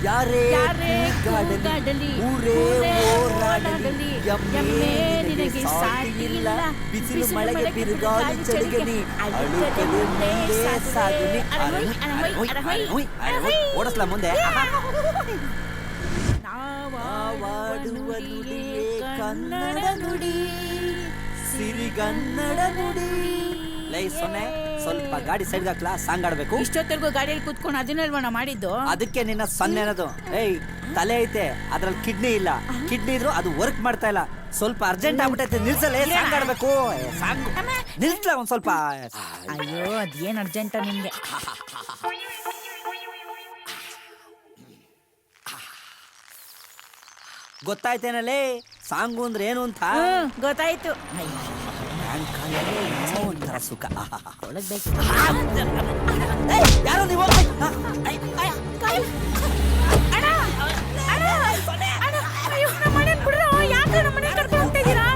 ಯಾರೇ ಕೂಗಾಡಲಿ ಊರೇ ಓಡಾಡಲಿ ಎಮ್ಮೆ ನಿನಗೆ ಸಾಟಿಯಿಲ್ಲ ಬಿಸಿಲು ಮಳೆಗೆ ಬಿರುಗಾಳಿ ಚಳಿಗಲಿ ಅಳುಕಲು ಮುಂದೆ ಸಾಗುನಿ ಓಡಿಸ್ಲಾ ಮುಂದೆ ನಾವಾಡುವ ನುಡಿಯೇ ಕನ್ನಡ ನುಡಿ ಸಿರಿಗನ್ನಡ ನುಡಿ. ಲೈ ಸೊನ್ನೆ ಸ್ವಲ್ಪ ಗಾಡಿ ಸೈಡ್ ಹಾಕ್ಲಾ, ಸಾಂಗ್ ಆಡ್ಬೇಕು. ಇಷ್ಟೊತ್ತರೆಗೂ ಗಾಡಿಯಲ್ಲಿ ಕೂತ್ಕೊಂಡು ಅದನ್ನೆಲ್ವ ನಾ ಮಾಡಿದ್ದು. ಅದಕ್ಕೆ ನಿನ್ನ ಸೊನ್ನೆ ಅನ್ನೋದು. ಏಯ್ ತಲೆ ಐತೆ ಅದ್ರಲ್ಲಿ ಕಿಡ್ನಿ ಇಲ್ಲ, ಕಿಡ್ನಿ ಇದ್ರು ಅದು ವರ್ಕ್ ಮಾಡ್ತಾ ಇಲ್ಲ. ಸ್ವಲ್ಪ ಅರ್ಜೆಂಟ್ ಆಗ್ಬಿಟ್ಟೈತೆ, ನಿಲ್ಸಲೇ ಸಾಂಗ್ ಆಡ್ಬೇಕು. ಸಾಂಗ್ ನಿಲ್ಸ್ಲಾ ಒಂದ್ ಸ್ವಲ್ಪ. ಅಯ್ಯೋ ಅದೇನ್ ಅರ್ಜೆಂಟ ನಿಮ್ಗೆ. ಗೊತ್ತಾಯ್ತೇನಲ್ಲೇ ಸಾಂಗು ಅಂದ್ರೆ ಏನು ಅಂತ? ಗೊತ್ತಾಯ್ತು. ಒಂಥರ ಸುಖ. ಒಳಗ್ಬೇಕು. ಯಾರೋ ನೀವು ಯಾಕೆ ನಮ್ಮ ಮನೆ ಕರ್ಕೊಂಡು ಹೋಗ್ತಾ ಇದ್ದೀರಾ?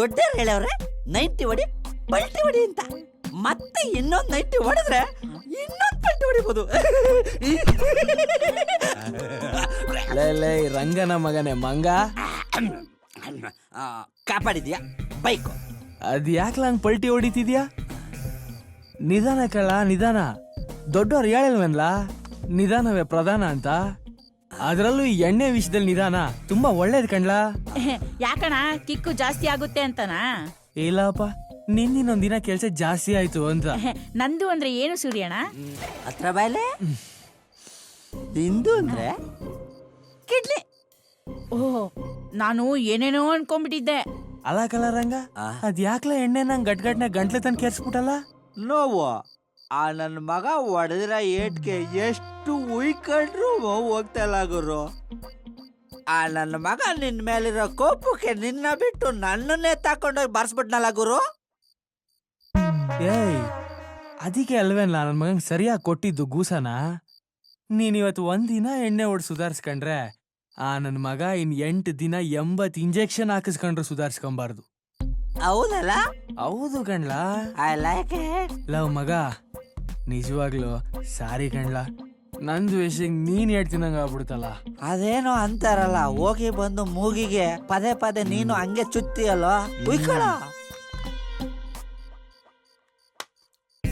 ದೊಡ್ಡವ್ರು ಹೇಳವ್ರೆ 90 ಹೊಡಿ ಪಲ್ಟಿ ಹೊಡಿ ಅಂತ. ಮತ್ತೆ ಇನ್ನೊಂದು 90 ಹೊಡೆದ್ರೆ ಇನ್ನೊಂದು ಪಲ್ಟಿ ಹೊಡಿಬೋದು. ಲೇ ರಂಗನ ಮಗನೇ ಮಂಗ, ಕಾಪಾಡಿದ್ಯಾ ಬೈಕು? ಅದ್ ಯಾಕ್ಲ ಹಂಗ್ ಪಲ್ಟಿ ಹೊಡಿತಿದ್ಯಾ? ನಿಧಾನ ಕಳ್ಳ ನಿಧಾನ. ದೊಡ್ಡವ್ರು ಹೇಳಿಲ್ವನ್ಲ ನಿಧಾನವೇ ಪ್ರಧಾನ ಅಂತ. ಅದ್ರಲ್ಲೂ ಈ ಎಣ್ಣೆ ವಿಷಯದಲ್ಲಿ ನಿಧಾನ ತುಂಬಾ ಒಳ್ಳೇದ್ ಕಣ್ಲಾ. ಯಾಕಣ ಕಿಕ್ಕು ಜಾಸ್ತಿ ಆಗುತ್ತೆ ಅಂತನಾ? ಇಲ್ಲಪ್ಪ, ನಿನ್ನಿನೊಂದ್ ದಿನ ಕೆಲ್ಸ ಜಾಸ್ತಿ ಆಯ್ತು ಅಂತ. ನಂದು ಅಂದ್ರೆ ಏನು ಸೂರ್ಯಣ್ಣ? ಹತ್ರ ಬಾಯ್ಲೆ. ನಿಂದು ಅಂದ್ರೆ ಕಿಡ್ಲಿ. ಓಹ್, ನಾನು ಏನೇನೋ ಅನ್ಕೊಂಡ್ಬಿಟ್ಟಿದ್ದೆ. ಅಲ್ಲ ಕಲ ರಂಗ, ಅದ್ ಯಾಕ್ಲ ಎಣ್ಣೆ ನಂಗ್ ಗಟ್ಗಟ್ನ ಗಂಟ್ಲೆ ತನ್ ಕೆರ್ಸ್ಬಿಟ್ಟಲ್ಲ? ನೋವು ಆ ನನ್ನ ಮಗ ಹೊಡೆದಿರ ಏಟ್ಗೆ ಎಷ್ಟು ಉಯ್ಕೊಂಡ್ರು ಹೋಗ್ತಾ ಇಲ್ಲ ಗುರು. ಆ ನನ್ನ ಮಗ ನಿನ್ ಮೇಲಿರೋ ಕೋಪಕ್ಕೆ ನಿನ್ನ ಬಿಟ್ಟು ನನ್ನನ್ನೇ ತಕೊಂಡೋಗಿ ಬರ್ಸ್ಬಿಟ್ನಲ್ಲ ಗುರು. ಏಯ್, ಅದಕ್ಕೆ ಅಲ್ವೇನ್ಲ ನನ್ ಮಗಂಗ್ ಸರಿಯಾಗಿ ಕೊಟ್ಟಿದ್ದು ಗೂಸನ. ನೀನ್ ಇವತ್ತು ಒಂದಿನ ಎಣ್ಣೆ ಹೊಡ್ ಸುಧಾರಿಸ್ಕೊಂಡ್ರೆ ಆ ನನ್ ಮಗ ಇನ್ 8 ದಿನ 80 ಇಂಜೆಕ್ಷನ್ ಹಾಕಿಸ್ಕೊಂಡ್ರು ಸುಧಾರಿಸ್ಕೊಂಬಾರ್ದು. ಹೌದಲ್ಲ? ಹೌದು ಕಣ್ಲಾ. I like it. ಲವ್ ಮಗ, ನಿಜವಾಗ್ಲು ಸಾರಿ ಕಣ್ಲಾ. ನಂದು ವಿಷಯಕ್ಕೆ ನೀನ್ ಹೇಳ್ತೀನಂಗ ಆಗ್ಬಿಡ್ತಲ್ಲ. ಅದೇನೋ ಅಂತಾರಲ್ಲ, ಹೋಗಿ ಬಂದು ಮೂಗಿಗೆ ಪದೇ ಪದೇ ನೀನು ಹಂಗೆ ಚುತ್ತಿಯಲ್ಲ, ಉಯ್ಕೊಳ.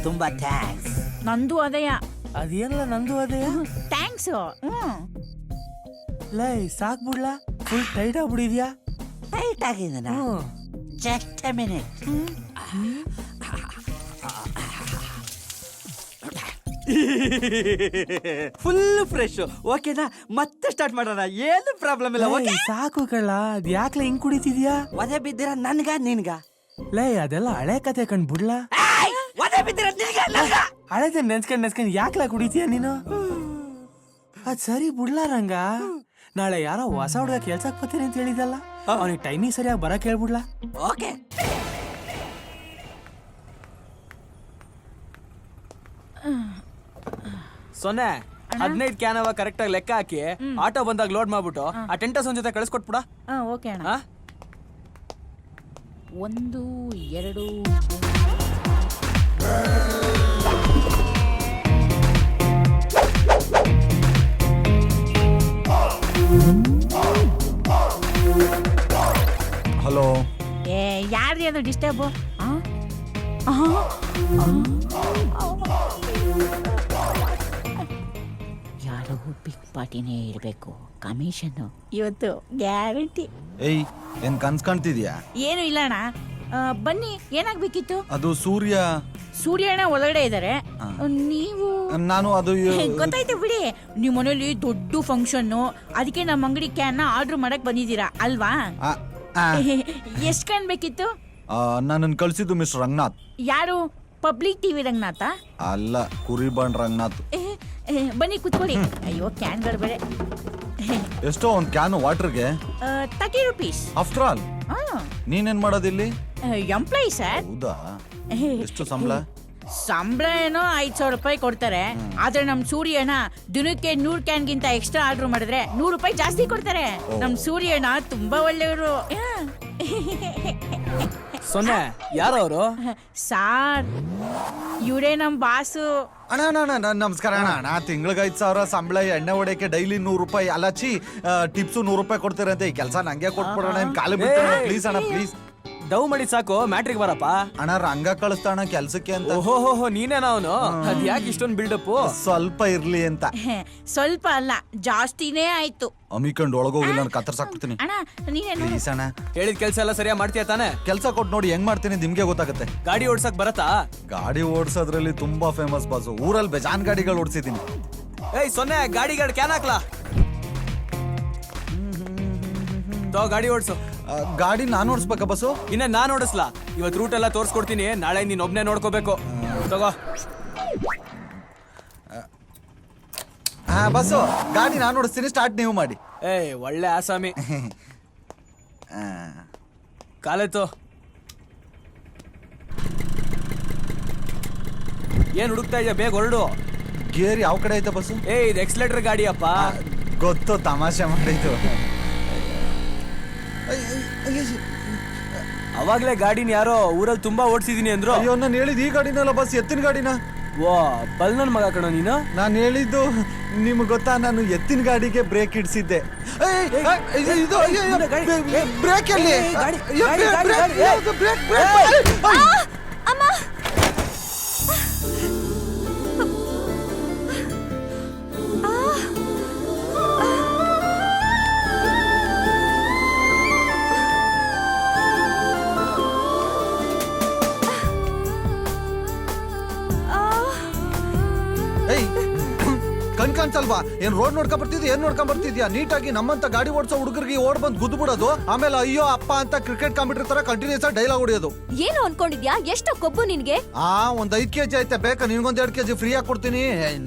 ತುಂಬಾ ಥ್ಯಾಂಕ್ಸ್. ನಂದು ಅದೆಯ. ಅದೇನಲ್ಲ ನಂದು ಅದೇ. ಥ್ಯಾಂಕ್ಸ್. ಲೈ ಸಾಕ್ಬಿಡ್ಲಾ? ಫುಲ್ ಟೈಟ್ ಆಗ್ಬಿಡಿದ್ಯಾ? ಟೈಟ್ ಆಗಿದ್ದಾನ? Just a minute. Full fresh. ಓಕೆನಾ? ಮತ್ತೆ ಸ್ಟಾರ್ಟ್ ಮಾಡೋಣ, ಏನು ಪ್ರಾಬ್ಲಮ್ ಇಲ್ಲ. ಓಕೆ ಸಾಕು ಕಳ್ಳ, ಅದ್ ಯಾಕ್ಲ ಹಿಂಗ್ ಕುಡಿತಿದ್ಯಾ? ಒದೆ ಬಿದ್ದಿರ ನನ್ಗ ನಿನ್ಗ? ಲೈ ಅದೆಲ್ಲ ಹಳೆ ಕತೆ ಕಣ್ ಬಿಡ್ಲಾ. ಒದೆ ಬಿದ್ದಿರ ನಿನ್ಗ ನನ್ಗ? ಹಳೆದ ನೆನ್ಸ್ಕೊಂಡ್ ಯಾಕ್ಲ ಕುಡಿತೀಯ ನೀನು? ಅದ್ ಸರಿ ಬಿಡ್ಲಾ ರಂಗ. ನಾಳೆ ಯಾರೋ ಹೊಸ ಹುಡುಗ ಕೆಲ್ಸಕ್ ಬರ್ತೀನಿ ಅಂತ ಹೇಳಿದಲ್ಲ, ಅವನಿಗೆ ಟೈಮಿಂಗ್ ಸರಿಯಾಗಿ ಬರಕ್ ಹೇಳ್ಬಿಡ್ಲಾ? ಓಕೆ. ಸೊನ್ನೆ 15 ಕ್ಯಾನವ ಕರೆಕ್ಟ್ ಆಗಿ ಲೆಕ್ಕ ಹಾಕಿ ಆಟೋ ಬಂದಾಗ ಲೋಡ್ ಮಾಡ್ಬಿಟ್ಟು ಆ ಟೆಂಟಸ್ ಒಂದ್ ಜೊತೆ ಕಳಿಸ್ಕೊಟ್ಬಿಡ. ಓಕೆ ಅಣ್ಣ. 1 2 ಹಲೋ. ಯಾರ್ದು ಅದು ಡಿಸ್ಟರ್ಬ್? ಯಾರೋ ಬಿಗ್ ಪಾರ್ಟಿನೇ ಇರಬೇಕು. ಕಮಿಷನ್ ಇವತ್ತು ಗ್ಯಾರಂಟಿ. ಏಯ್, ಏನ್ ಕನ್ಸ್ ಕಾಣ್ತಿದ್ಯಾ? ಏನು ಇಲ್ಲ ಅಣ್ಣ. ಬನ್ನಿ, ಏನಾಗ್ಬೇಕಿತ್ತು? ಅದು ಸೂರ್ಯ. ಸೂರ್ಯಣ್ಣ ಒಳಗಡೆ ಇದಾರೆ. ನೀವು? ನಾನು ಅದು ಗೊತ್ತಾಯ್ತು ಬಿಡಿ. ನಿಮ್ ಮನೇಲಿ ದೊಡ್ಡ ಫಂಕ್ಷನ್, ಅದಕ್ಕೆ ನಮ್ಮ ಅಂಗಡಿ ಕ್ಯಾನ್ ಆರ್ಡರ್ ಮಾಡಕ್ ಬಂದಿದ್ದೀರಾ ಅಲ್ವಾ? ಎಷ್ಟ್ ಕಣ್ ಬೇಕಿತ್ತು? ನನ್ನನ್ನು ಕಳ್ಸಿದ್ದು ಮಿಸ್ಟರ್ ರಂಗನಾಥ್. ಯಾರು? Public TV Ranganatha? ಅಲ್ಲ, ಕುರಿಬಂಡ್ ರಂಗನಾಥ್. ಬನ್ನಿ ಕುತ್ಕೊಳ್ಳಿ. ಅಯ್ಯೋ, ಕ್ಯಾನ್ಗಳು ಬೇರೆ. ಎಷ್ಟೋ ಒಂದ್ ಕ್ಯಾನ್ ವಾಟರ್ಗೆ 30 rupees. ಆಫ್ಟರ್ ಆಲ್ ನೀನೇನ್ ಮಾಡೋದಿಲ್ಲಿ? Employee sir. ಹೌದಾ? ಎಷ್ಟು ಸಂಬಳ? ಸಂಬಳ ಏನೋ 5,000 ರೂಪಾಯಿ ಕೊಡ್ತಾರೆ. ಆದ್ರೆ ನಮ್ ಸೂರ್ಯಣ್ಣ ದಿನಕ್ಕೆ 100 ಕ್ಯಾನ್ಗಿಂತ ಎಕ್ಸ್ಟ್ರಾ ಆರ್ಡರ್ ಮಾಡಿದ್ರೆ 100 ರೂಪಾಯಿ ಜಾಸ್ತಿ ಕೊಡ್ತಾರೆ. ನಮ್ ಸೂರ್ಯಣ್ಣ ತುಂಬಾ ಒಳ್ಳೆಯವರು. ಸೊನ್ನೆ ಯಾರು ಅವರು? ಸಾರ್, ಇವರೇ ನಮ್ ಬಾಸು. ಅಣ್ಣ ನಮಸ್ಕಾರ ಅಣ್ಣ. ತಿಂಗಳಿಗೆ 5,000 ಸಂಬಳ, ಎಣ್ಣೆ ಹೊಡೆಯಕ್ಕೆ ಡೈಲಿ 100 ರೂಪಾಯಿ. ಅಲ್ಲಚ್ಚಿ ಟಿಪ್ಸು 100 ರೂಪಾಯಿ ಕೊಡ್ತೀರಂತೆ. ಈ ಕೆಲಸ ನಂಗೆ ಕೊಟ್ಬಿಡೋಣ, ನಿಮ್ ಕಾಲು ಬಿಟ್ಟು ಪ್ಲೀಸ್ ಅಣ್ಣ, ಪ್ಲೀಸ್. ಡವ್ ಮಾಡಿ ಸಾಕು, ಮ್ಯಾಟ್ರಿಕ್ ಬರಪ್ಪ. ಅಣ್ಣ ರಂಗ ಕಳಿಸ್ತಾಣ ಕೆಲ್ಸಕ್ಕೆ ಅಂತ. ಓಹೋ, ನೀನೇನ ಅವನು? ಅದ್ ಯಾಕೆ ಇಷ್ಟೊಂದು ಬಿಲ್ಡಪ್? ಸ್ವಲ್ಪ ಇರ್ಲಿ ಅಂತ. ಸ್ವಲ್ಪ ಅಲ್ಲ, ಜಾಸ್ತಿನೇ ಆಯ್ತು. ಅಮಿಕಂಡ್ ಒಳಗೋಗಿಲ್ಲ, ನಾನು ಕತ್ತರ್ಸಾಕ್ಬಿಡ್ತೀನಿ. ಅಣ್ಣ ನೀನೇನು? ಪ್ಲೀಸ್ ಅಣ್ಣ. ಹೇಳಿದ ಕೆಲ್ಸ ಎಲ್ಲ ಸರಿಯಾಗಿ ಮಾಡ್ತೀಯ ತಾನೆ? ಕೆಲ್ಸ ಕೊಟ್ಟು ನೋಡಿ ಹೆಂಗ್ ಮಾಡ್ತೀನಿ ನಿಮ್ಗೆ ಗೊತ್ತಾಗುತ್ತೆ. ಗಾಡಿ ಓಡ್ಸಕ್ ಬರತ್ತಾ? ಗಾಡಿ ಓಡಿಸೋದ್ರಲ್ಲಿ ತುಂಬಾ ಫೇಮಸ್ ಬಾಸು. ಊರಲ್ಲಿ ಬೇಜಾನ್ ಗಾಡಿಗಳು ಓಡಿಸಿದೀನಿ. ಏಯ್ ಸೊನ್ನೆ, ಗಾಡಿ ಕ್ಯಾನ್ ಹಾಕ್ಲಾ? ಗಾಡಿ ಓಡಿಸು. ಗಾಡಿ ನಾನು ಓಡಿಸ್ಬೇಕಾ ಬಸ್ಸು? ಇನ್ನ ನಾನ್ ಓಡಿಸ್ಲಾ? ಇವತ್ತು ರೂಟ್ ಎಲ್ಲ ತೋರ್ಸ್ಕೊಡ್ತೀನಿ, ನಾಳೆ ನೀನ್ ಒಬ್ನೇ ನೋಡ್ಕೋಬೇಕು. ತಗೋ. ಬಸ್ಸು, ಗಾಡಿ ನಾನು ಓಡಿಸ್ತೀನಿ, ಸ್ಟಾರ್ಟ್ ನೀವು ಮಾಡಿ. ಏಯ್ ಒಳ್ಳೆ ಆಸಾಮಿ. ಕಾಲೆತ್ತು. ಏನ್ ಹುಡುಕ್ತಾ ಇದೆಯಾ? ಬೇಗ ಹೊರಡು. ಗೇರ್ ಯಾವ ಕಡೆ ಐತೆ ಬಸ್ಸು? ಇದು ಎಕ್ಸ್ಲೇಟರ್ ಗಾಡಿಯಪ್ಪ. ಗೊತ್ತು, ತಮಾಷೆ ಮಾಡಿದ್ದು. ಅವಾಗ್ಲೇ ಗಾಡಿನ ಯಾರೋ ಊರಲ್ಲಿ ತುಂಬಾ ಓಡಿಸಿದೀನಿ ಅಂದ್ರು. ಅಯ್ಯೋ ನಾನು ಹೇಳಿದ್ ಈ ಗಾಡಿನಲ್ಲ ಬಸ್, ಎತ್ತಿನ ಗಾಡಿನ. ವಾ ಬಲ್ ನನ್ ಮಗ ಕಣೋ ನೀನು. ನಾನು ಹೇಳಿದ್ದು ನಿಮ್ಗೆ ಗೊತ್ತಾ, ನಾನು ಎತ್ತಿನ ಗಾಡಿಗೆ ಬ್ರೇಕ್ ಇಡ್ಸಿದ್ದೆ. ಬ್ರೇಕ್ ಎಲ್ಲಿ? ಅಮ್ಮ ಕಣ್ ಕಾಣ್ಸಲ್ವಾ? ಏನ್ ರೋಡ್ ನೋಡ್ಕೊಂಡ್ ಬರ್ತಿದ್ಯಾ, ಏನ್ ನೋಡ್ಕೊಂಡ್ ಬರ್ತಿದ್ಯಾ? ನೀಟಾಗಿ ನಮ್ಮಂತ ಗಾಡಿ ಓಡಿಸೋ ಹುಡುಗರಿಗೆ ಓಡ್ ಬಂದ್ ಗುದ್ದು ಬಿಡೋದು, ಆಮೇಲೆ ಅಯ್ಯೋ ಅಪ್ಪ ಅಂತ ಕ್ರಿಕೆಟ್ ಕಾಂಪಿಟರ್ ತರ ಕಂಟಿನ್ಯೂಸ್ ಆಗಿ ಡೈಲಾಗ್ ಹೊಡಿಯೋದು. ಏನು ಅನ್ಕೊಂಡಿದ್ಯಾ? ಎಷ್ಟು ಕೊಬ್ಬು ನಿನ್ಗೆ? ಒಂದ್ 5 kg ಐತೆ, ಬೇಕಾ ನಿನ್ಗೊಂದ್ 2 kg ಫ್ರೀ ಆಗಿ ಕೊಡ್ತೀನಿ.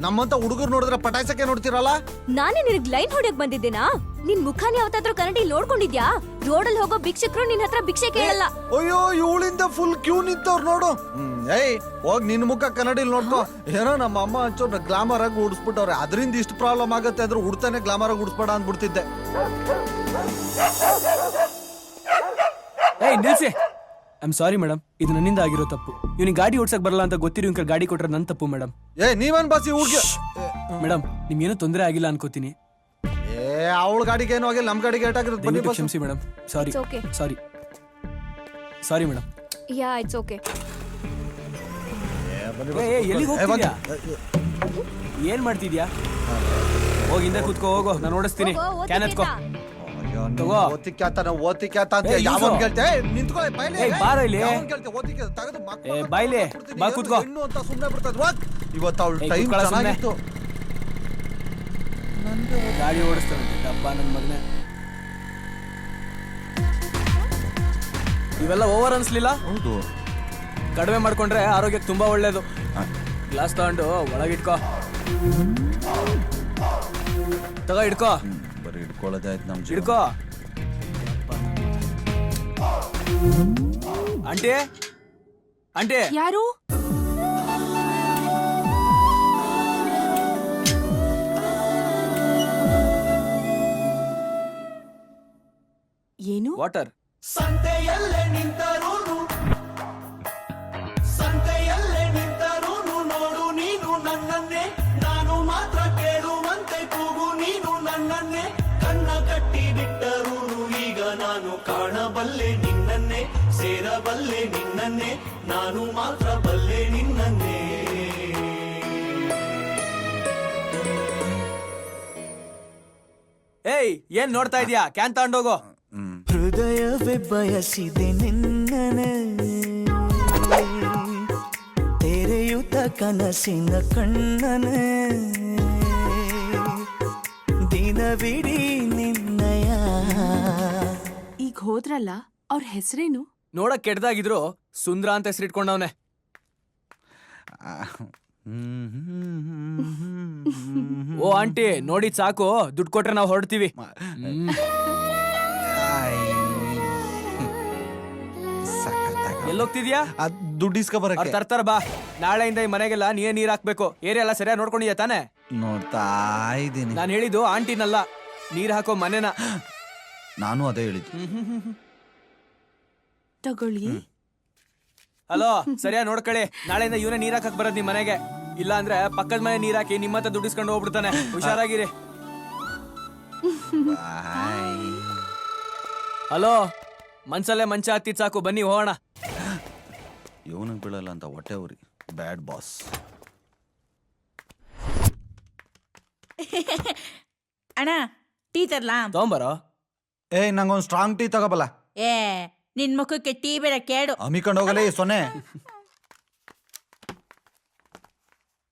ನಮ್ಮಂತ ಹುಡುಗರು ನೋಡಿದ್ರೆ ಪಟಾಯಿಸಕ್ಕೆ ನೋಡ್ತಿರಲ್ಲ. ನಾನೇ ನಿನಗ್ ಲೈನ್ ಹೊಡ್ಯಕ್ ಬಂದಿದ್ದೇನಾ? ನಿನ್ ಮುಖಾನಿ ಯಾವತ್ತಾದ್ರೂ ಕನ್ನಡಿ ನೋಡ್ಕೊಂಡಿದ್ಯಾ? ರೋಡಲ್ಲಿ ಹೋಗೋ ಭಿಕ್ಷಕರು ನಿನ್ ಹತ್ರ ಭಿಕ್ಷೆ ಕೇಳಲ್ಲ. ಅಯ್ಯೋ ಇವಳಿಂದ ಫುಲ್ ಕ್ಯೂ ನಿಂತವ್ರು ನೋಡು. ಏಯ್ ಹೋಗ್ ನಿನ್ ಮುಖ ಕನ್ನಡಿಲ್ ನೋಡ್ಕೋ. ಏನೋ ನಮ್ಮ ಅಮ್ಮ ಹಂಚೋರ್ ಗ್ಲಾಮರ್ ಆಗಿ ಉಡ್ಸ್ಬಿಟ್ಟವ್ರೆ, ಅದರಿಂದ ಇಷ್ಟು ಪ್ರಾಬ್ಲಮ್ ಆಗತ್ತೆ ಅಂದ್ರೆ ಉಡ್ತಾನೆ ಗ್ಲಾಮರ್ ಆಗಿ ಉಡ್ಸ್ಬೇಡ ಅಂದ್ಬಿಡ್ತಿದ್ದೆ. ಏಯ್ ನಿಲ್ಸಿ. ಐ ಆಮ್ ಸಾರಿ ಮೇಡಮ್, ಇದು ನನ್ನಿಂದ ಆಗಿರೋ ತಪ್ಪು. ಇವ್ನಿಗೆ ಗಾಡಿ ಓಡ್ಸಕ್ ಬರಲ್ಲ ಅಂತ ಗೊತ್ತಿರೋ ಇವ್ನ ಗಾಡಿ ಕೊಟ್ರೆ ನನ್ ತಪ್ಪು ಮೇಡಮ್. ನೀವನ್ ಬಾಸಿ ಹುಡ್ಗಿ. ಮೇಡಮ್ ನಿಮ್ಗೇನು ತೊಂದರೆ ಆಗಿಲ್ಲ ಅನ್ಕೋತೀನಿ. ಅವಳ ಗಾಡಿಗೆ ಏನೋ ಆಗಿಲ್ಲ, ನಮ್ ಗಾಡಿಗೆ ಏಟಾಗಿರೋದು. ಬನ್ನಿ ಬಸ್. ಕ್ಷಮಿಸಿ madam. Sorry It's okay. Sorry sorry madam. Yeah it's okay. ಎಲ್ಲಿಗೆ ಹೋಗ್ತಿದ್ಯಾ? ಏನ್ ಮಾಡ್ತಿದ್ಯಾ? ಹೋಗಿ ಹಿಂದೆ ಕೂತ್ಕೋ, ಹೋಗೋ, ನಾನು ಓಡಿಸ್ತೀನಿ. ಕ್ಯಾನ್ ಎತ್ಕೋ. ತಗೋ. ಬಾಯ್ಲಿ ಬಾ ಕೂತ್ಕೋ. ಇವತ್ತು ಅವಳು ಟೈಮ್ ಚೆನ್ನಾಗಿತ್ತು. ಗಾಡಿ ಓಡಿಸ್ತಾನೆ ಡಬ್ಬ ನನ್ ಮಗನೇ. ಇವೆಲ್ಲ ಓವರ್ ಅನ್ಸ್ಲಿಲ್ಲ? ಹೌದು, ಕಡಿಮೆ ಮಾಡ್ಕೊಂಡ್ರೆ ಆರೋಗ್ಯಕ್ಕೆ ತುಂಬಾ ಒಳ್ಳೇದು. ಗ್ಲಾಸ್ ತಗೊಂಡು ಒಳಗಿಟ್ಕೋ. ತಗೋ ಇಡ್ಕೋ. ಬರೀ ಇಟ್ಕೊಳ್ಳೋದೇ ಆಯ್ತು ನಮ್ ಜೀವನ. ಇಡ್ಕೋ. ಆಂಟಿ ಆಂಟಿ ಯಾರು? ಏನು? ವಾಟರ್. ಸಂತೆಯಲ್ಲೇ ನಿಂತರೂನು ನೋಡು ನೀನು ನನ್ನನ್ನೇ, ನಾನು ಮಾತ್ರ ಕೇಳುವಂತೆ ಕೂಗು ನೀನು ನನ್ನನ್ನೇ. ಕಣ್ಣ ಕಟ್ಟಿ ಬಿಟ್ಟರೂನು ಈಗ ನಾನು ಕಾಣಬಲ್ಲೆ ನಿನ್ನನ್ನೇ, ಸೇರಬಲ್ಲೆ ನಿನ್ನನ್ನೇ, ನಾನು ಮಾತ್ರ ಬಲ್ಲೆ ನಿನ್ನನ್ನೇ. ಏಯ್ ಏನ್ ನೋಡ್ತಾ ಇದೀಯಾ? ಕ್ಯಾನ್ ತಗೊಂಡೋಗೋ. ಹೃದಯವೇ ಬಯಸಿದೆ ನಿನ್ನನೆ, ತೆರೆಯುತ್ತ ಕನಸಿನ ಕಣ್ಣನೆ, ದಿನವಿಡೀ ನಿನ್ನಯ. ಈಗ ಹೋದ್ರಲ್ಲ, ಅವ್ರ ಹೆಸರೇನು? ನೋಡಕ್ ಕೆಟ್ಟದಾಗಿದ್ರು ಸುಂದ್ರ ಅಂತ ಹೆಸರಿಟ್ಕೊಂಡವನೆ. ಓ ಆಂಟಿ ನೋಡಿ ಸಾಕು, ದುಡ್ಡು ಕೊಟ್ರೆ ನಾವು ಹೊರಡ್ತೀವಿ. ಎಲ್ಲೋಗ್ತಿದ್ಯಾ? ದುಡ್ಡು ಇಸ್ಕೊಬರಕ್ಕೆ ಅವ್ರು ತರ್ತಾರ ಬಾ. ನಾಳೆಯಿಂದ ಈ ಮನೆಗೆಲ್ಲ ನೀೇ ನೀರ್ ಹಾಕ್ಬೇಕು. ಏರಿಯಾ ಎಲ್ಲ ಸರಿಯಾಗಿ ನೋಡ್ಕೊಂಡಿದ್ಯಾ ತಾನೆ? ನೋಡ್ತಾ ಇದ್ದೀನಿ. ನಾನು ಹೇಳಿದ್ದು ಆಂಟಿನಲ್ಲ, ನೀರ್ ಹಾಕೋ ಮನೆನ. ನಾನು ಅದೇ ಹೇಳಿದ್ದು. ತಗೊಳ್ಳಿ. ಹಲೋ ಸರಿಯಾಗಿ ನೋಡ್ಕೊಳ್ಳಿ. ನಾಳೆಯಿಂದ ಇವನೇ ನೀರ್ ಹಾಕಕ್ ಬರೋದ್ ನಿಮ್ ಮನೆಗೆ. ಇಲ್ಲ ಅಂದ್ರೆ ಪಕ್ಕದ ಮನೆ ನೀರ್ ಹಾಕಿ ನಿಮ್ಮತ್ತ ದುಡ್ಡಿಸ್ಕೊಂಡು ಹೋಗ್ಬಿಡ್ತಾನೆ. ಹುಷಾರಾಗಿರಿ. ಹಲೋ ಮನ್ಸಲ್ಲೇ ಮಂಚ ಹತ್ತಿದ್ ಸಾಕು, ಬನ್ನಿ ಹೋಗೋಣ. ಇವನಿಗೆ ಬೀಳಲ್ಲ ಅಂತ ಹೊಟ್ಟೆ ಉರಿ. ಬ್ಯಾಡ್ ಬಾಸ್. ಅಣ್ಣ ಟೀ ತರ್ಲಾ? ತಗೊಂಬರೋ. ನಂಗೊಂದು ಸ್ಟ್ರಾಂಗ್ ಟೀ ತಗೋಬಲ್ಲ. ಏ ನಿನ್ ಮುಖಕ್ಕೆ ಟೀ ಬೇರೆ ಕೇಡು. ಅಮಿಕೊಂಡು ಹೋಗಲ್ಲ ಈ ಸೊನ್ನೆ.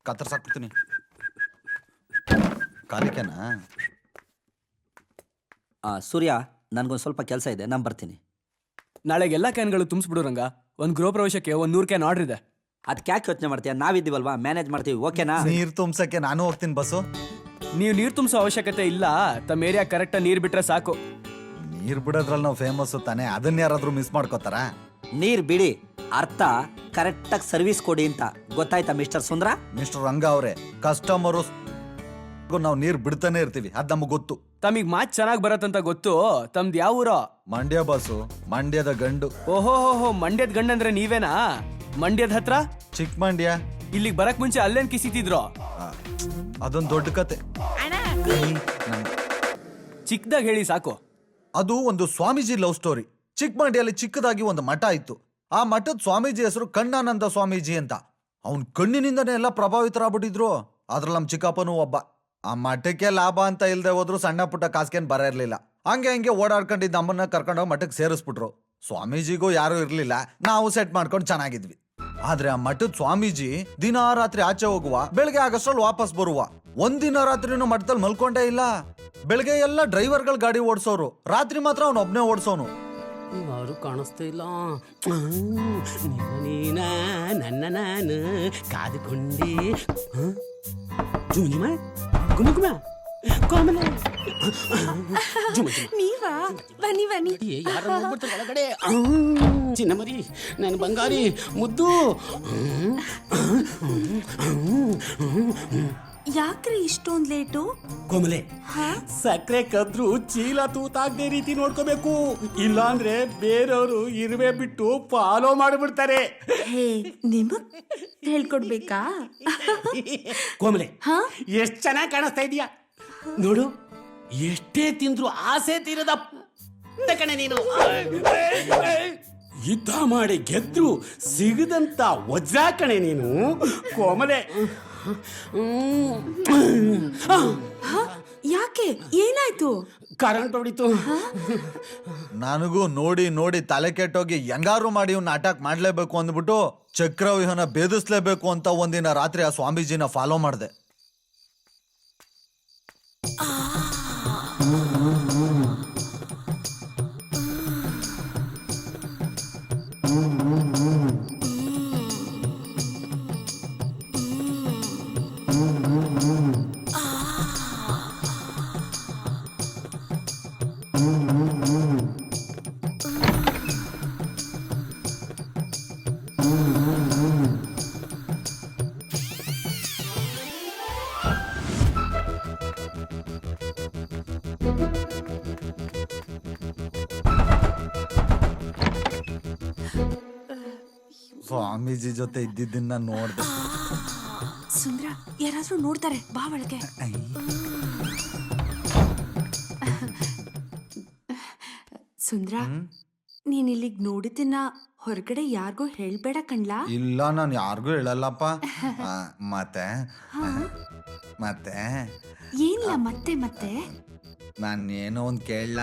ಕತ್ತರ್ಸಾಕ್ಬಿಡ್ತೀನಿ. ಕಾಲಿಕೆನಾ? ಸೂರ್ಯ, ನನ್ಗೊಂದು ಸ್ವಲ್ಪ ಕೆಲಸ ಇದೆ, ನಾನು ಬರ್ತೀನಿ. ನಾಳೆಗೆ ಎಲ್ಲಾ ಕ್ಯಾನ್ಗಳು ತುಂಬಿಸ್ಬಿಡು ರಂಗ. ಒಂದ್ ಗೃಹ ಪ್ರವೇಶಕ್ಕೆ 100 ಕ್ಯಾನ್ ಆರ್ಡರ್ ಇದೆ. ಅದಕ್ಕೆ ಯಾಕೆ ಯೋಚನೆ ಮಾಡ್ತೀಯ? ನಾವಿದ್ದೀವಲ್ವಾ, ಮ್ಯಾನೇಜ್ ಮಾಡ್ತೀವಿ. ಓಕೆನಾ? ನೀರ್ ತುಂಬಸಕ್ಕೆ ನಾನು ಹೋಗ್ತೀನಿ ಬಸ್ಸು. ನೀವು ನೀರ್ ತುಂಬಿಸೋ ಅವಶ್ಯಕತೆ ಇಲ್ಲ. ತಮ್ಮ ಏರಿಯಾ ಕರೆಕ್ಟ್ ನೀರ್ ಬಿಟ್ರೆ ಸಾಕು. ನೀರ್ ಬಿಡೋದ್ರಲ್ಲಿ ನಾವು ಫೇಮಸ್ ತಾನೆ, ಅದನ್ನ ಯಾರಾದ್ರೂ ಮಿಸ್ ಮಾಡ್ಕೋತಾರ? ನೀರ್ ಬಿಡಿ, ಅರ್ಥ ಕರೆಕ್ಟಾಗಿ ಸರ್ವಿಸ್ ಕೊಡಿ ಅಂತ. ಗೊತ್ತಾಯ್ತಾ ಮಿಸ್ಟರ್ ಸುಂದ್ರ? ಮಿಸ್ಟರ್ ರಂಗ ಅವರೇ, ಕಸ್ಟಮರು ನಾವು ನೀರ್ ಬಿಡ್ತಾನೆ ಇರ್ತೀವಿ, ಅದ್ ನಮಗ್ ಗೊತ್ತು. ತಮಿಗ್ ಮಾತ್ ಚೆನ್ನಾಗ್ ಬರತ್ತಂತ ಗೊತ್ತು. ತಮ್ದು ಯಾವ ಊರೋ? ಮಂಡ್ಯ ಬಾಸು, ಮಂಡ್ಯದ ಗಂಡು. ಓಹೋ ಮಂಡ್ಯದ ಗಂಡಂದ್ರೆ ನೀವೇನಾ? ಮಂಡ್ಯದ ಹತ್ರ ಚಿಕ್ಕ ಮಂಡ್ಯ. ಇಲ್ಲಿಗೆ ಬರಕ್ ಮುಂಚೆ ಅಲ್ಲೇನ್ ಕಿಸಿತಿದ್ರು? ಆ, ಅದೊಂದ್ ದೊಡ್ಡ ಕತೆ. ಅಣ್ಣ ಚಿಕ್ಕದಾಗ ಹೇಳಿ ಸಾಕು. ಅದು ಒಂದು ಸ್ವಾಮೀಜಿ ಲವ್ ಸ್ಟೋರಿ. ಚಿಕ್ಕಮಂಡಿಯಲ್ಲಿ ಚಿಕ್ಕದಾಗಿ ಒಂದು ಮಠ ಇತ್ತು. ಆ ಮಠದ ಸ್ವಾಮೀಜಿ ಹೆಸರು ಕಣ್ಣಾನಂದ ಸ್ವಾಮೀಜಿ ಅಂತ. ಅವನ್ ಕಣ್ಣಿನಿಂದನೇ ಎಲ್ಲ ಪ್ರಭಾವಿತರಾಗ್ಬಿಟ್ಟಿದ್ರು. ಅದ್ರಲ್ಲಿ ನಮ್ ಚಿಕ್ಕಪ್ಪನೂ ಒಬ್ಬ. ಆ ಮಠಕ್ಕೆ ಲಾಭ ಅಂತ ಇಲ್ದೆ ಹೋದ್ರು ಸಣ್ಣ ಪುಟ್ಟ ಕಾಸ್ಕೇನ್ ಬರ ಇರ್ಲಿಲ್ಲ. ಹಂಗೆ ಓಡಾಡ್ಕೊಂಡಿದ್ದ ನಮ್ಮನ್ನ ಕರ್ಕೊಂಡೋಗಿ ಮಠಕ್ಕೆ ಸೇರಿಸ್ಬಿಟ್ರು. ಸ್ವಾಮೀಜಿಗೂ ಯಾರು ಇರ್ಲಿಲ್ಲ, ನಾವು ಸೆಟ್ ಮಾಡ್ಕೊಂಡು ಚೆನ್ನಾಗಿದ್ವಿ. ಆದ್ರೆ ಆ ಮಠದ ಸ್ವಾಮೀಜಿ ದಿನ ರಾತ್ರಿ ಆಚೆ ಹೋಗುವ, ಬೆಳಗ್ಗೆ ಆಗಷ್ಟರಲ್ಲಿ ವಾಪಸ್ ಬರುವ. ಒಂದಿನ ರಾತ್ರಿನೂ ಮಠದಲ್ಲಿ ಮಲ್ಕೊಂಡೇ ಇಲ್ಲ. ಬೆಳಗ್ಗೆ ಎಲ್ಲ ಡ್ರೈವರ್ಗಳು ಗಾಡಿ ಓಡಿಸೋರು, ರಾತ್ರಿ ಮಾತ್ರ ಅವ್ನು ಒಬ್ನೇ ಓಡಿಸೋನು. ಯಾರು ಕಾಣಿಸ್ತಾ ಇಲ್ಲ. ನೀನ ನನ್ನ ನಾನು ಕಾದುಕೊಂಡೆ. ಜುಮುಜುಮ ಗುಮಗುಮ ಕೋಮಲ ನೀವಾ? ಬನ್ನಿ ಬನ್ನಿ. ಯಾರು ಹೋಗ್ಬಿಡ್ತಾರೆ ಒಳಗಡೆ. ಚಿನ್ನ ಮರಿ, ನನ್ನ ಬಂಗಾರಿ ಮುದ್ದು. ಯಾಕ್ರಿ ಇಷ್ಟೊಂದ್ ಲೇಟು? ಕೋಮಲೆ, ಸಕ್ಕರೆ ಕದ್ರು ಚೀಲ ತೂತಾಗದೆ ರೀತಿ ನೋಡ್ಕೋಬೇಕು. ಇಲ್ಲ ಅಂದ್ರೆ ಬೇರೆಯವರು ಇರುವೆ ಬಿಟ್ಟು ಫಾಲೋ ಮಾಡಿಬಿಡ್ತಾರೆ. ಹೇ, ನಿಮಗ್ ಹೇಳ್ಕೊಡ್ಬೇಕಾ? ಕೋಮಲೆ, ಎಷ್ಟ್ ಚೆನ್ನಾಗಿ ಕಾಣಿಸ್ತಾ ಇದೀಯಾ ನೋಡು. ಎಷ್ಟೇ ತಿಂದ್ರು ಆಸೆ ತೀರದ ಕಣೆ ನೀನು. ಯುದ್ಧ ಮಾಡಿ ಗೆದ್ರು ಸಿಗದಂತ ವಜ್ರ ಕಣೆ ನೀನು ಕೋಮಲೆ. ಯಾಕೆ, ಏನಾಯ್ತು? ಕರೆಂಟ್ ಹೊಡಿತು. ನನಗೂ ನೋಡಿ ನೋಡಿ ತಲೆ ಕೆಟ್ಟೋಗಿ ಹೆಂಗಾರು ಮಾಡಿ ಇವ್ನ ಅಟ್ಯಾಕ್ ಮಾಡ್ಲೇಬೇಕು ಅಂದ್ಬಿಟ್ಟು ಚಕ್ರವ್ಯೂಹನ ಭೇದಿಸ್ಲೇಬೇಕು ಅಂತ ಒಂದಿನ ರಾತ್ರಿ ಆ ಸ್ವಾಮೀಜಿನ ಫಾಲೋ ಮಾಡಿದೆ. ಸ್ವಾಮೀಜಿ ಜೊತೆ ಇದ್ದಿದ್ದನ್ನ ನೋಡ್ದೆ. ಸುಂದ್ರ, ಯಾರಾದ್ರೂ ನೋಡ್ತಾರೆ, ಬಾ ಒಳಗೆ. ಸುಂದ್ರ, ನೀನ್ ಇಲ್ಲಿಗ್ ನೋಡಿದ್ದನ್ನ ಹೊರಗಡೆ ಯಾರಿಗೂ ಹೇಳ್ಬೇಡ ಕಣ್ಲಾ. ಇಲ್ಲ, ನಾನು ಯಾರಿಗೂ ಹೇಳಲ್ಲಪ್ಪ. ಮತ್ತೆ ಮತ್ತೆ ಏನಿಲ್ಲ, ಮತ್ತೆ ಮತ್ತೆ ನಾನೇನೋ ಒಂದು ಕೇಳಲ್ಲ.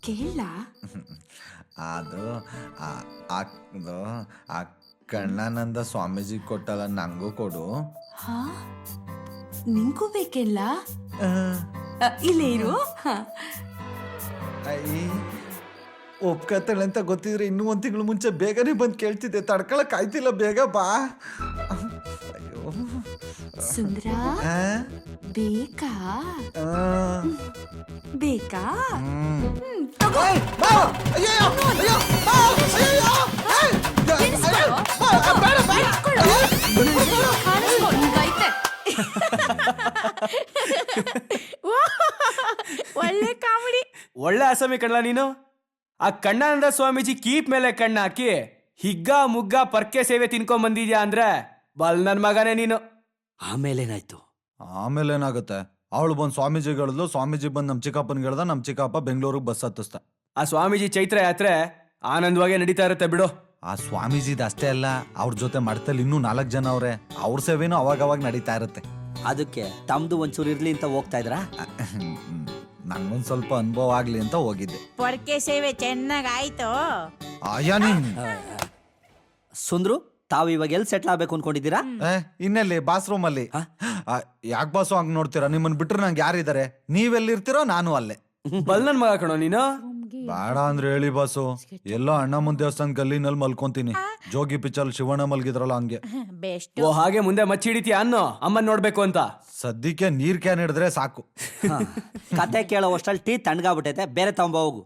ಕೇಳ. ಅದು ಅದು ಆ ಕಣ್ಣಾನಂದ ಸ್ವಾಮೀಜಿ ಕೊಟ್ಟಲ್ಲ, ನಂಗೂ ಕೊಡು. ಹಾ, ನಿಂಗೂ ಬೇಕೆಲ್ಲ? ಇಲ್ಲೇ ಇರು. ಒಪ್ಕತ್ತಾಳೆ ಅಂತ ಗೊತ್ತಿದ್ರೆ ಇನ್ನೂ 1 ತಿಂಗಳು ಮುಂಚೆ ಬೇಗನೆ ಬಂದು ಕೇಳ್ತಿದ್ದೆ. ತಡ್ಕೊಳಕ್ ಆಯ್ತಿಲ್ಲ, ಬೇಗ ಬಾ. ಅಯ್ಯೋ ಸುಂದ್ರ, ಬೇಕಾ? ಬೇಕಾ? ತಗೋ. ಒಳ್ಳೆ ಕಾಮಿಡಿ. ಒಳ್ಳೆ ಅಸಮಿ ಕಣ್ಲ ನೀನು. ಆ ಕಣ್ಣಾನಂದ ಸ್ವಾಮೀಜಿ ಕೀಪ್ ಮೇಲೆ ಕಣ್ಣ ಹಾಕಿ ಹಿಗ್ಗ ಮುಗ್ಗ ಪರ್ಕೆ ಸೇವೆ ತಿನ್ಕೊಂಡ್ ಬಂದಿದ್ಯಾ ಅಂದ್ರೆ ಬಲ್ ನನ್ ಮಗನೇ ನೀನು. ಆಮೇಲೇನಾಯ್ತು? ಆಮೇಲೆ ಏನಾಗುತ್ತೆ? ಅವಳು ಬಂದು ಸ್ವಾಮೀಜಿಗೆ ಹೇಳಿದ್ಲು, ಸ್ವಾಮೀಜಿ ಬಂದು ನಮ್ಮ ಚಿಕ್ಕಪ್ಪನಿಗೆ ಹೇಳ್ದ, ನಮ್ಮ ಚಿಕ್ಕಪ್ಪ ಬೆಂಗಳೂರಿಗೆ ಬಸ್ ಹತ್ತಿಸ್ತ. ಆ ಸ್ವಾಮೀಜಿ ಚೈತ್ರ ಯಾತ್ರೆ ಆನಂದವಾಗಿ ನಡೀತಾ ಇರುತ್ತೆ ಬಿಡು. ಆ ಸ್ವಾಮೀಜಿದ ಅಷ್ಟೇ ಅಲ್ಲ, ಅವ್ರ ಜೊತೆ ಮಠದಲ್ಲಿ ಇನ್ನೂ 4 ಜನ ಅವ್ರೆ. ಅವ್ರ ಸೇವೆನೂ ಅವಾಗ ನಡೀತಾ ಇರುತ್ತೆ. ಅದಕ್ಕೆ ತಮ್ದು ಒಂಚೂರು ಇರ್ಲಿ ಅಂತ ಹೋಗ್ತಾ ಇದ್ರಾ? ನಂಗೊಂದ್ ಸ್ವಲ್ಪ ಅನುಭವ ಆಗ್ಲಿ ಅಂತ ಹೋಗಿದ್ದೆ. ಪೊರ್ಕೆ ಸೇವೆ ಚೆನ್ನಾಗ್ ಆಯ್ತು. ಆಯಾ ನೀನ್ ಸುಂದ್ರು, ತಾವು ಇವಾಗ ಎಲ್ಲಿ ಸೆಟ್ಲ್ ಆಗ್ಬೇಕು ಅನ್ಕೊಂಡಿದ್ದೀರಾ? ಇನ್ನೆಲ್ಲಿ? ಬಾತ್ರೂಮ್ ಅಲ್ಲಿ. ಯಾಕೆ ಬಾಸು ಹಂಗ್ ನೋಡ್ತೀರಾ? ನಿಮ್ಮನ್ ಬಿಟ್ರೆ ನಂಗೆ ಯಾರಿದ್ದಾರೆ? ನೀವೆಲ್ಲಿರ್ತೀರೋ ನಾನು ಅಲ್ಲೇ. ಬಲ್ ನನ್ ಮಗ ಕಣೋ ನೀನು. ಬೇಡ ಅಂದ್ರೆ ಹೇಳಿ ಬಾಸು, ಎಲ್ಲೋ ಅಣ್ಣಮ್ಮನ ದೇವಸ್ಥಾನ ಗಲ್ಲಿನಲ್ಲಿ ಮಲ್ಕೊಂತೀನಿ. ಜೋಗಿ ಪಿಚ್ಚಲ್ ಶಿವಣ್ಣ ಮಲ್ಗಿದ್ರಲ್ಲ ಹಂಗೆ. ಬೆಸ್ಟ್. ಓ ಹಾಗೆ ಮುಂದೆ ಮಚ್ಚಿ ಹಿಡಿತೀಯ ಅನ್ನೋ ಅಮ್ಮನ್ ನೋಡ್ಬೇಕು ಅಂತ. ಸದ್ಯಕ್ಕೆ ನೀರ್ ಕ್ಯಾನ್ ಹಿಡಿದ್ರೆ ಸಾಕು. ಕತೆ ಕೇಳೋ ಅಷ್ಟ್ರಲ್ಲಿ ಟೀ ತಣ್ಣಗಾಗ್ಬಿಟ್ಟೈತೆ, ಬೇರೆ ತಗೊಂಬ ಹೋಗು.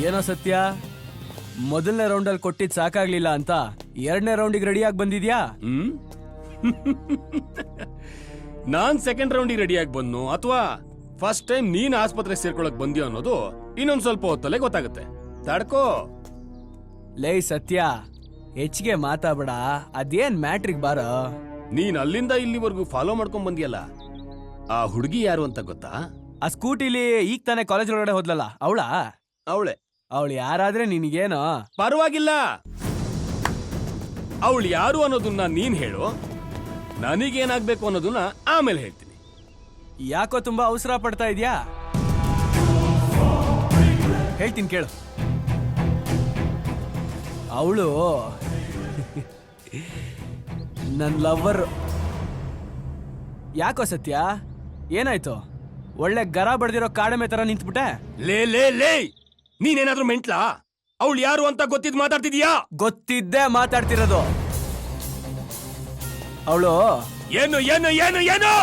ಏನೋ ಸತ್ಯ, ಮೊದಲನೇ ರೌಂಡಲ್ಲಿ ಕೊಟ್ಟಿದ್ ಸಾಕಾಗ್ಲಿಲ್ಲ ಅಂತ 2ನೇ ರೌಂಡಿಗೆ ರೆಡಿಯಾಗಿ ಬಂದಿದ್ಯಾ? ನಾನ್ ಸೆಕೆಂಡ್ ರೌಂಡಿಗೆ ರೆಡಿಯಾಗಿ ಬಂದ್ನು ಅಥವಾ ಫಸ್ಟ್ ಟೈಮ್ ನೀನ್ ಆಸ್ಪತ್ರೆ ಸೇರ್ಕೊಳಕ್ ಬಂದ್ಯೋ ಅನ್ನೋದು ಇನ್ನೊಂದ್ ಸ್ವಲ್ಪ ಹೊತ್ತಲ್ಲೇ ಗೊತ್ತಾಗುತ್ತೆ. ತಡ್ಕೋ. ಲೇ ಸತ್ಯ, ಹೆಚ್ಚಿಗೆ ಮಾತಾಡ್ಬೇಡ, ಅದೇನ್ ಮ್ಯಾಟ್ರಿಗ್ ಬಾರ. ನೀನ್ ಅಲ್ಲಿಂದ ಇಲ್ಲಿವರೆಗೂ ಫಾಲೋ ಮಾಡ್ಕೊಂಡ್ ಬಂದಿಯಲ್ಲ, ಆ ಹುಡುಗಿ ಯಾರು ಅಂತ ಗೊತ್ತಾ? ಆ ಸ್ಕೂಟಿಲಿ ಈಗ ತಾನೇ ಕಾಲೇಜ್ ಒಳಗಡೆ ಹೋದ್ಲಲ್ಲ, ಅವಳಾ? ಅವಳೆ. ಅವಳು ಯಾರಾದ್ರೆ ನಿನಗೇನೋ? ಪರವಾಗಿಲ್ಲ, ಅವಳು ಯಾರು ಅನ್ನೋದನ್ನ ನೀನ್ ಹೇಳು, ನನಗೇನಾಗ್ಬೇಕು ಅನ್ನೋದನ್ನ ಆಮೇಲೆ ಹೇಳ್ತೀನಿ. ಯಾಕೋ ತುಂಬಾ ಅವಸರ ಪಡ್ತಾ ಇದ್ಯಾ? ಹೇಳ್ತೀನಿ ಕೇಳು. ಅವಳು ನನ್ ಲವ್ವರ್. ಯಾಕೋ ಸತ್ಯ, ಏನಾಯ್ತು? ಒಳ್ಳೆ ಗರ ಬಡ್ದಿರೋ ಕಾಡೆಮೆ ತರ ನಿಂತ್ಬಿಟ್ಟೆ. ಲೇ ಲೇ ಲೇ, ನೀನೇನಾದ್ರೂ ಮೆಂಟ್ಲಾ? ಅವಳು ಯಾರು ಅಂತ ಗೊತ್ತಿದ್ ಮಾತಾಡ್ತಿದ್ಯಾ? ಗೊತ್ತಿದ್ದೇ ಮಾತಾಡ್ತಿರೋದು. ಅವಳು ಏನು ಏನು ಏನು ಏನು?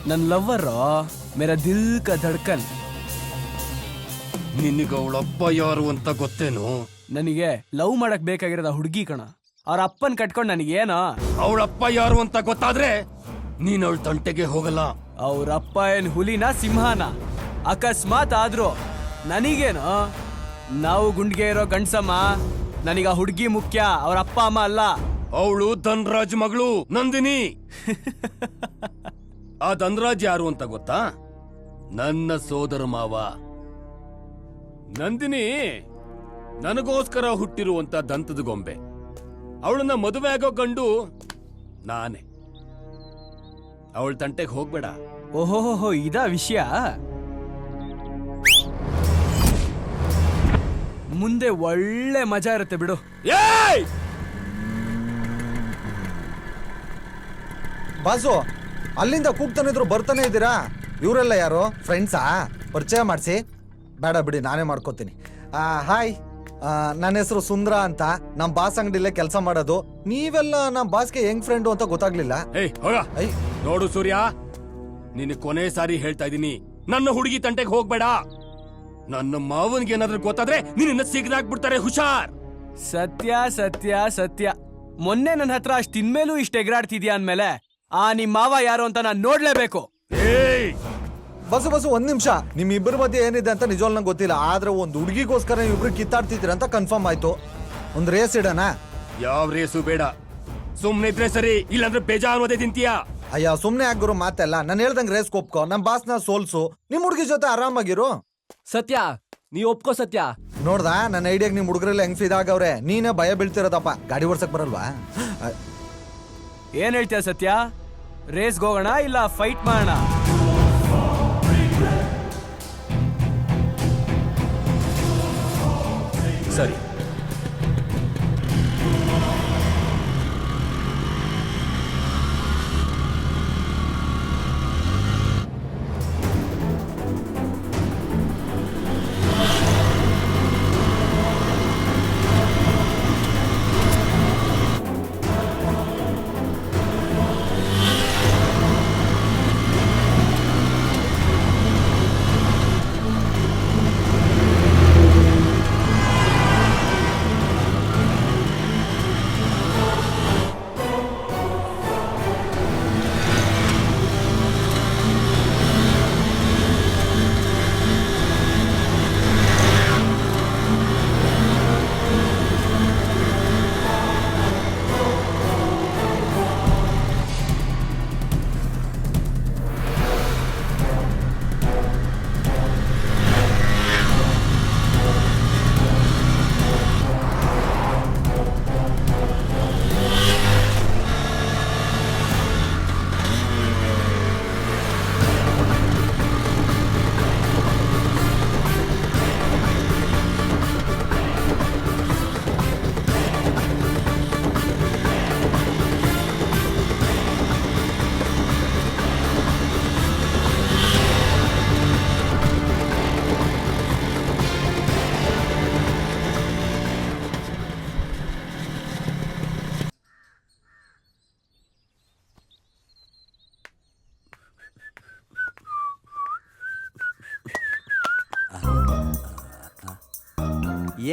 ನನ್ ಲವ್ವರ್, ಮೇರಾ ದಿಲ್ ಕಾ ಧಡ್ಕನ್. ನಿನಗ ಅವಳಪ್ಪ ಯಾರು ಅಂತ ಗೊತ್ತೇನು? ನನಗೆ ಲವ್ ಮಾಡಕ್ ಬೇಕಾಗಿರೋದ ಹುಡುಗಿ ಕಣ. ಅವ್ರ ಅಪ್ಪನ್ ಕಟ್ಕೊಂಡ್ ನನಗೇನೋ. ಅವಳಪ್ಪ ಯಾರು ಅಂತ ಗೊತ್ತಾದ್ರೆ ನೀನ್ ಅವಳ ತಂಟೆಗೆ ಹೋಗಲ್ಲ. ಅವ್ರಪ್ಪ ಏನ್ ಹುಲಿನ ಸಿಂಹನ? ಅಕಸ್ಮಾತ್ ಆದ್ರೂ ನನಗೇನೋ? ನಾವು ಗುಂಡ್ಗೆ ಇರೋ ಗಂಡ್ಸಮ್ಮ. ನನಗ ಹುಡುಗಿ ಮುಖ್ಯ, ಅವ್ರ ಅಪ್ಪ ಅಮ್ಮ ಅಲ್ಲ. ಅವಳು ಧನ್ರಾಜ್ ಮಗಳು ನಂದಿನಿ. ಆ ಧನ್ರಾಜ್ ಯಾರು ಅಂತ ಗೊತ್ತಾ? ನನ್ನ ಸೋದರ ಮಾವ. ನಂದಿನಿ ನನಗೋಸ್ಕರ ಹುಟ್ಟಿರುವಂತ ದಂತದ ಗೊಂಬೆ. ಅವಳನ್ನ ಮದುವೆ ಆಗೋ ಗಂಡು ನಾನೇ. ಅವಳ ತಂಟೆಗೆ ಹೋಗ್ಬೇಡ. ಓಹೋಹೋ, ಇದಾ ವಿಷಯ? ಮುಂದೆ ಒಳ್ಳೆ ಮಜಾ ಇರುತ್ತೆ ಬಿಡು. ಏಯ್! ಬಾಸು, ಅಲ್ಲಿಂದ ಕೂಗ್ತಾನಿದ್ರು ಬರ್ತಾನೆ ಇದ್ದೀರಾ? ಇವರೆಲ್ಲ ಯಾರು? ಫ್ರೆಂಡ್ಸಾ? ಪರಿಚಯ ಮಾಡಿಸಿ. ಬೇಡ ಬಿಡಿ, ನಾನೇ ಮಾಡ್ಕೋತೀನಿ. ಹಾಯ್, ನನ್ನ ಹೆಸರು ಸುಂದ್ರ ಅಂತ. ನಮ್ಮ ಬಾಸ್ ಅಂಗಡಿಲೇ ಕೆಲಸ ಮಾಡೋದು. ನೀವೆಲ್ಲ ನಮ್ಮ ಬಾಸ್ಗೆ ಹೆಂಗ್ ಫ್ರೆಂಡು ಅಂತ ಗೊತ್ತಾಗ್ಲಿಲ್ಲ. ಏಯ್ ಹೋಗ. ಐ ನೋಡು ಸೂರ್ಯ, ನಿನ್ನ ಕೊನೆ ಸಾರಿ ಹೇಳ್ತಾ ಇದ್ದೀನಿ, ನನ್ನ ಹುಡುಗಿ ತಂಟೆಗೆ ಹೋಗ್ಬೇಡ. ನನ್ನ ಮಾವನ್ಗೆ ಏನಾದ್ರೂ ಗೊತ್ತಾದ್ರೆ ನಿನ್ನ ಸಿಗದಾಕ್ಬಿಡ್ತಾರೆ, ಹುಷಾರ್. ಸತ್ಯ ಸತ್ಯ ಸತ್ಯ, ಮೊನ್ನೆ ನನ್ನ ಹತ್ರ ಅಷ್ಟ್ ತಿನ್ಮೇಲೂ ಇಷ್ಟ ಎಗರಾಡ್ತಿದ್ಯಾ ಅಂದ್ಮೇಲೆ ಆ ನಿಮ್ ಮಾವ ಯಾರು ಅಂತ ನಾನ್ ನೋಡ್ಲೇಬೇಕು. ಏಯ್ ಬಸು ಬಸು, ಒಂದ್ ನಿಮಿಷ. ನಿಮ್ ಇಬ್ಬರ ಮಧ್ಯೆ ಏನಿದೆ ಅಂತ ನಿಜವಾಗ್ಲೂ ನಂಗೆ ಗೊತ್ತಿಲ್ಲ. ಆದ್ರೆ ಒಂದು ಹುಡುಗಿಗೋಸ್ಕರ ಇಬ್ರು ಕಿತ್ತಾಡ್ತಿದ್ದೀರ ಅಂತ ಕನ್ಫರ್ಮ್ ಆಯ್ತು. ಒಂದು ರೇಸ್ ಇಡೋಣ? ಯಾವ ರೇಸು ಬೇಡ, ಸುಮ್ನೆ ಇದ್ರೆ ಸರಿ, ಇಲ್ಲಾಂದ್ರೆ ಬೇಜಾರು ಅನ್ನೋದೇ ತಿಂತೀಯಾ. ಅಯ್ಯ, ಸುಮ್ನೆ ಆಗ್ಗುರು ಮಾತೆಲ್ಲ. ನಾನು ಹೇಳ್ದಂಗೆ ರೇಸ್ ಕೊಪ್ಕೋ, ನಮ್ ಬಾಸ್ನ ಸೋಲ್ಸು, ನಿಮ್ ಹುಡುಗಿ ಜೊತೆ ಆರಾಮಾಗಿರು. ಸತ್ಯ, ನೀ ಒಪ್ಕೋ ಸತ್ಯ. ನೋಡ್ದಾ ನನ್ನ ಐಡಿಯಾಗ ನಿಮ್ ಹುಡುಗರೆಲ್ಲ ಹೆಂಗ್ ಫಿದಾಗವ್ರೆ. ನೀನೇ ಭಯ ಬೀಳ್ತಿರೋದಪ್ಪ. ಗಾಡಿ ಓಡ್ಸಕ್ ಬರಲ್ವಾ? ಏನ್ ಹೇಳ್ತೀಯ ಸತ್ಯ? ರೇಸ್ಗೆ ಹೋಗೋಣ ಇಲ್ಲ ಫೈಟ್ ಮಾಡೋಣ? ಸರಿ.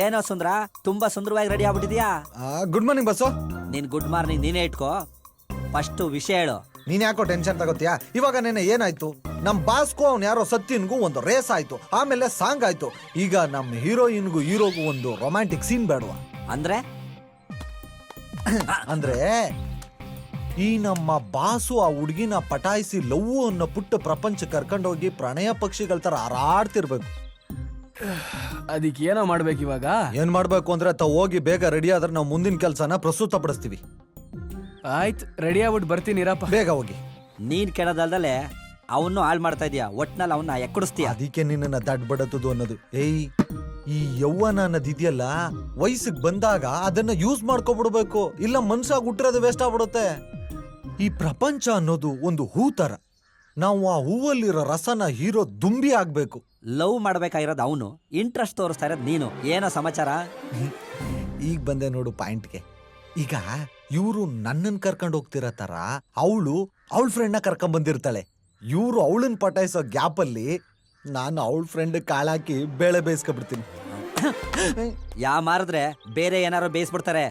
ಏನೋ ಸುಂದ್ರ ತುಂಬಾ ಸುಂದರವಾಗಿ ರೆಡಿ ಆಗ್ಬಿಟ್ಟಿದ್ಯಾ. ಗುಡ್ ಮಾರ್ನಿಂಗ್ ಬಸ್ಸು. ನೀನ್ ಗುಡ್ ಮಾರ್ನಿಂಗ್ ನೀನೇ ಇಟ್ಕೋ. ಫಸ್ಟ್ ವಿಷಯ ಹೇಳು. ನೀನ್ ಯಾಕೋ ಟೆನ್ಷನ್ ತಗೋತೀಯಾ? ಇವಾಗ ನೆನೆ ಏನಾಯ್ತು, ನಮ್ ಬಾಸ್ಗೂ ಅವ್ನು ಯಾರೋ ಸತ್ಯನ್ಗೂ ಒಂದು ರೇಸ್ ಆಯ್ತು, ಆಮೇಲೆ ಸಾಂಗ್ ಆಯ್ತು. ಈಗ ನಮ್ ಹೀರೋಯಿನ್ಗೂ ಹೀರೋಗೂ ಒಂದು ರೊಮ್ಯಾಂಟಿಕ್ ಸೀನ್ ಬೇಡವಾ? ಅಂದ್ರೆ ಅಂದ್ರೆ ಈ ನಮ್ಮ ಬಾಸು ಆ ಹುಡುಗಿನ ಪಟಾಯಿಸಿ ಲವ್ ಅನ್ನೋ ಪುಟ್ಟ ಪ್ರಪಂಚ ಕರ್ಕೊಂಡೋಗಿ ಪ್ರಣಯ ಪಕ್ಷಿಗಳ ತರ ಹಾರಾಡ್ತಿರ್ಬೇಕು. ಅದಕ್ಕೆ ಏನೋ ಮಾಡ್ಬೇಕು ಇವಾಗ? ಏನ್ ಮಾಡ್ಬೇಕು ಅಂದ್ರೆ ಹೋಗಿ ಬೇಗ ರೆಡಿ ಆದ್ರೆ ನಾವು ಮುಂದಿನ ಕೆಲ್ಸನ ಪ್ರಸ್ತುತ ಪಡಿಸ್ತೀವಿ. ಆಯ್ತು, ರೆಡಿ ಆಗ್ಬಿಟ್ಟು ಬರ್ತೀನಿ ಇರಪ್ಪ. ಬೇಗ ಹೋಗಿ. ನೀನ್ ಕೆಡದಲ್ದಲೆ ಅವನು ಹಾಳು ಮಾಡ್ತಾ ಇದೀಯ. ಒಟ್ನಲ್ಲಿ ಅವನ್ನ ಎಕ್ಕಡಿಸ್ತೀಯ. ಅದಕ್ಕೆ ನಿನ್ನ ದಡ್ ಬಡತದು ಅನ್ನೋದು. ಏಯ್, ಈ ಯೌವನ ಅನ್ನೋದಿದೆಯಲ್ಲ, ವಯಸ್ಸಿಗೆ ಬಂದಾಗ ಅದನ್ನ ಯೂಸ್ ಮಾಡ್ಕೊಬಿಡ್ಬೇಕು, ಇಲ್ಲ ಮನ್ಸಾಗ ಹುಟ್ಟಿರೋದು ವೇಸ್ಟ್ ಆಗ್ಬಿಡುತ್ತೆ. ಈ ಪ್ರಪಂಚ ಅನ್ನೋದು ಒಂದು ಹೂ ತರ, ನಾವು ಆ ಹೂವಲ್ಲಿರೋ ರಸನ ಹೀರೋ ದುಂಬಿ ಆಗ್ಬೇಕು. ಲವ್ ಮಾಡ್ಬೇಕಾಗಿರೋದು ಅವನು, ಇಂಟ್ರೆಸ್ಟ್ ತೋರಿಸ್ತಾ ಇರೋದು ನೀನು. ಏನೋ ಸಮಾಚಾರ? ಈಗ ಬಂದೆ ನೋಡು ಪಾಯಿಂಟ್ಗೆ. ಈಗ ಇವರು ನನ್ನನ್ ಕರ್ಕೊಂಡು ಹೋಗ್ತಿರೋ ತರ ಅವಳು ಅವಳ ಫ್ರೆಂಡ್ನ ಕರ್ಕೊಂಡ್ ಬಂದಿರ್ತಾಳೆ. ಇವರು ಅವಳನ್ನ ಪಟಾಯಿಸೋ ಗ್ಯಾಪ್ ಅಲ್ಲಿ ನಾನು ಅವಳ ಫ್ರೆಂಡ್ ಕಾಳಾಕಿ ಬೇಳೆ ಬೇಯಿಸ್ಕೊಬಿಡ್ತೀನಿ. ಯಾ ಮಾರಿದ್ರೆ ಬೇರೆ ಏನಾರು ಬೇಯಿಸ್ಬಿಡ್ತಾರೆ.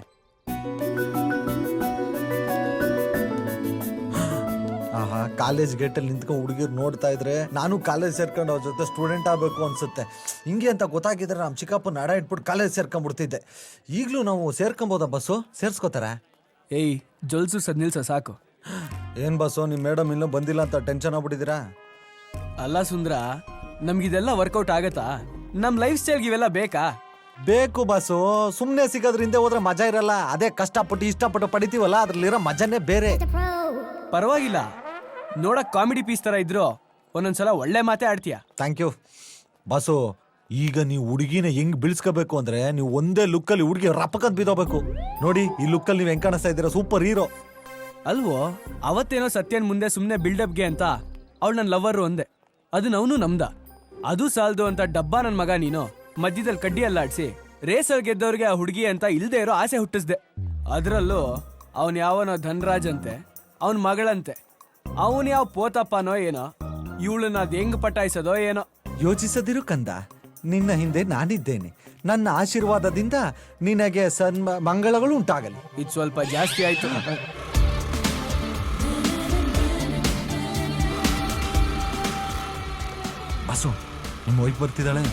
ಆಹಾ, ಕಾಲೇಜ್ ಗೇಟಲ್ಲಿ ನಿಂತ್ಕೊಂಡು ಹುಡುಗಿರು ನೋಡ್ತಾ ಇದ್ರೆ ನಾನು ಕಾಲೇಜ್ ಸೇರ್ಕೊಂಡು ಅವ್ರ ಜೊತೆ ಸ್ಟೂಡೆಂಟ್ ಆಗ್ಬೇಕು ಅನ್ಸುತ್ತೆ. ಹಿಂಗೆ ಅಂತ ಗೊತ್ತಾಗಿದ್ರೆ ನಮ್ಮ ಚಿಕ್ಕಪ್ಪನ ನಡ ಇಟ್ಬಿಟ್ಟು ಕಾಲೇಜ್ ಸೇರ್ಕೊಂಡ್ಬಿಡ್ತಿದ್ದೆ. ಈಗಲೂ ನಾವು ಸೇರ್ಕೊಂಬೋದಾ ಬಸ್ಸು? ಸೇರ್ಸ್ಕೋತಾರ? ಏಯ್, ಜೊಲ್ಸು ಸದ್ ನಿಲ್ಸ ಸಾಕು. ಏನ್ ಬಸ್ಸು, ನಿಮ್ ಮೇಡಮ್ ಇನ್ನೂ ಬಂದಿಲ್ಲ ಅಂತ ಟೆನ್ಷನ್ ಆಗ್ಬಿಟ್ಟಿದ್ದೀರಾ? ಅಲ್ಲ ಸುಂದ್ರ, ನಮ್ಗಿದೆಲ್ಲ ವರ್ಕೌಟ್ ಆಗತ್ತಾ? ನಮ್ ಲೈಫ್ ಸ್ಟೈಲ್ಗೆ ಇವೆಲ್ಲ ಬೇಕಾ? ಬೇಕು ಬಸ್ಸು. ಸುಮ್ನೆ ಸಿಗೋದ್ರ ಹಿಂದೆ ಹೋದ್ರೆ ಮಜಾ ಇರಲ್ಲ. ಅದೇ ಕಷ್ಟಪಟ್ಟು ಇಷ್ಟಪಟ್ಟು ಪಡಿತೀವಲ್ಲ, ಅದ್ರಲ್ಲಿರೋ ಮಜಾನೇ ಬೇರೆ. ಪರವಾಗಿಲ್ಲ, ನೋಡಕ್ ಕಾಮಿಡಿ ಪೀಸ್ ತರ ಇದ್ರು ಒಂದೊಂದ್ಸಲ ಒಳ್ಳೆ ಮಾತೇ ಆಡ್ತೀಯ. Thank you bus. ಈಗ ನೀವು ಹುಡುಗಿನ ಹೆಂಗ್ ಬಿಳ್ಸ್ಕೋಬೇಕು ಅಂದ್ರೆ, ನೀವು ಒಂದೇ ಲುಕ್ಕಲ್ಲಿ ಹುಡುಗಿ ರಪಕಂತ ಬಿದ್ದೋಗ್ಬೇಕು. ನೋಡಿ, ಈ ಲುಕ್ಕಲ್ಲಿ ನೀವು ಹೆಂಗ್ ಕಾಣಿಸ್ತಾ ಇದ್ದೀರಾ, ಸೂಪರ್ ಹೀರೋ ಅಲ್ವೋ? ಅವತ್ತೇನೋ ಸತ್ಯನ್ ಮುಂದೆ ಸುಮ್ನೆ ಬಿಲ್ಡಪ್ಗೆ ಅಂತ ಅವಳು ನನ್ನ ಲವ್ವರು ಅಂದೆ, ಅದನ್ನ ಅವನು ನಮ್ದ. ಅದು ಸಾಲ್ದು ಅಂತ ಡಬ್ಬಾ ನನ್ ಮಗ ನೀನು ಮಧ್ಯದಲ್ಲಿ ಕಡ್ಡಿ ಅಲ್ಲಾಡ್ಸಿ ರೇಸಲ್ಲಿ ಗೆದ್ದವ್ರಿಗೆ ಆ ಹುಡುಗಿ ಅಂತ ಇಲ್ದೇ ಇರೋ ಆಸೆ ಹುಟ್ಟಿಸ್ದೆ. ಅದ್ರಲ್ಲೂ ಅವನ್ ಯಾವನೋ ಧನ್ರಾಜ್ ಅಂತೆ, ಅವನ್ ಮಗಳಂತೆ. ಅವನ್ ಯಾವ ಪೋತಪ್ಪನೋ ಏನೋ, ಇವಳನ್ನ ಅದ್ ಹೆಂಗ್ ಪಟಾಯಿಸೋದೋ ಏನೋ. ಯೋಚಿಸದಿರು ಕಂದ, ನಿನ್ನ ಹಿಂದೆ ನಾನಿದ್ದೇನೆ. ನನ್ನ ಆಶೀರ್ವಾದದಿಂದ ನಿನಗೆ ಮಂಗಳಗಳು ಉಂಟಾಗಲಿ. ಇದು ಸ್ವಲ್ಪ ಜಾಸ್ತಿ ಆಯ್ತು. ಬಸ್ಸು, ನಿಮ್ಮ ವೈಫ್ ಬರ್ತಿದ್ದಾಳೆ.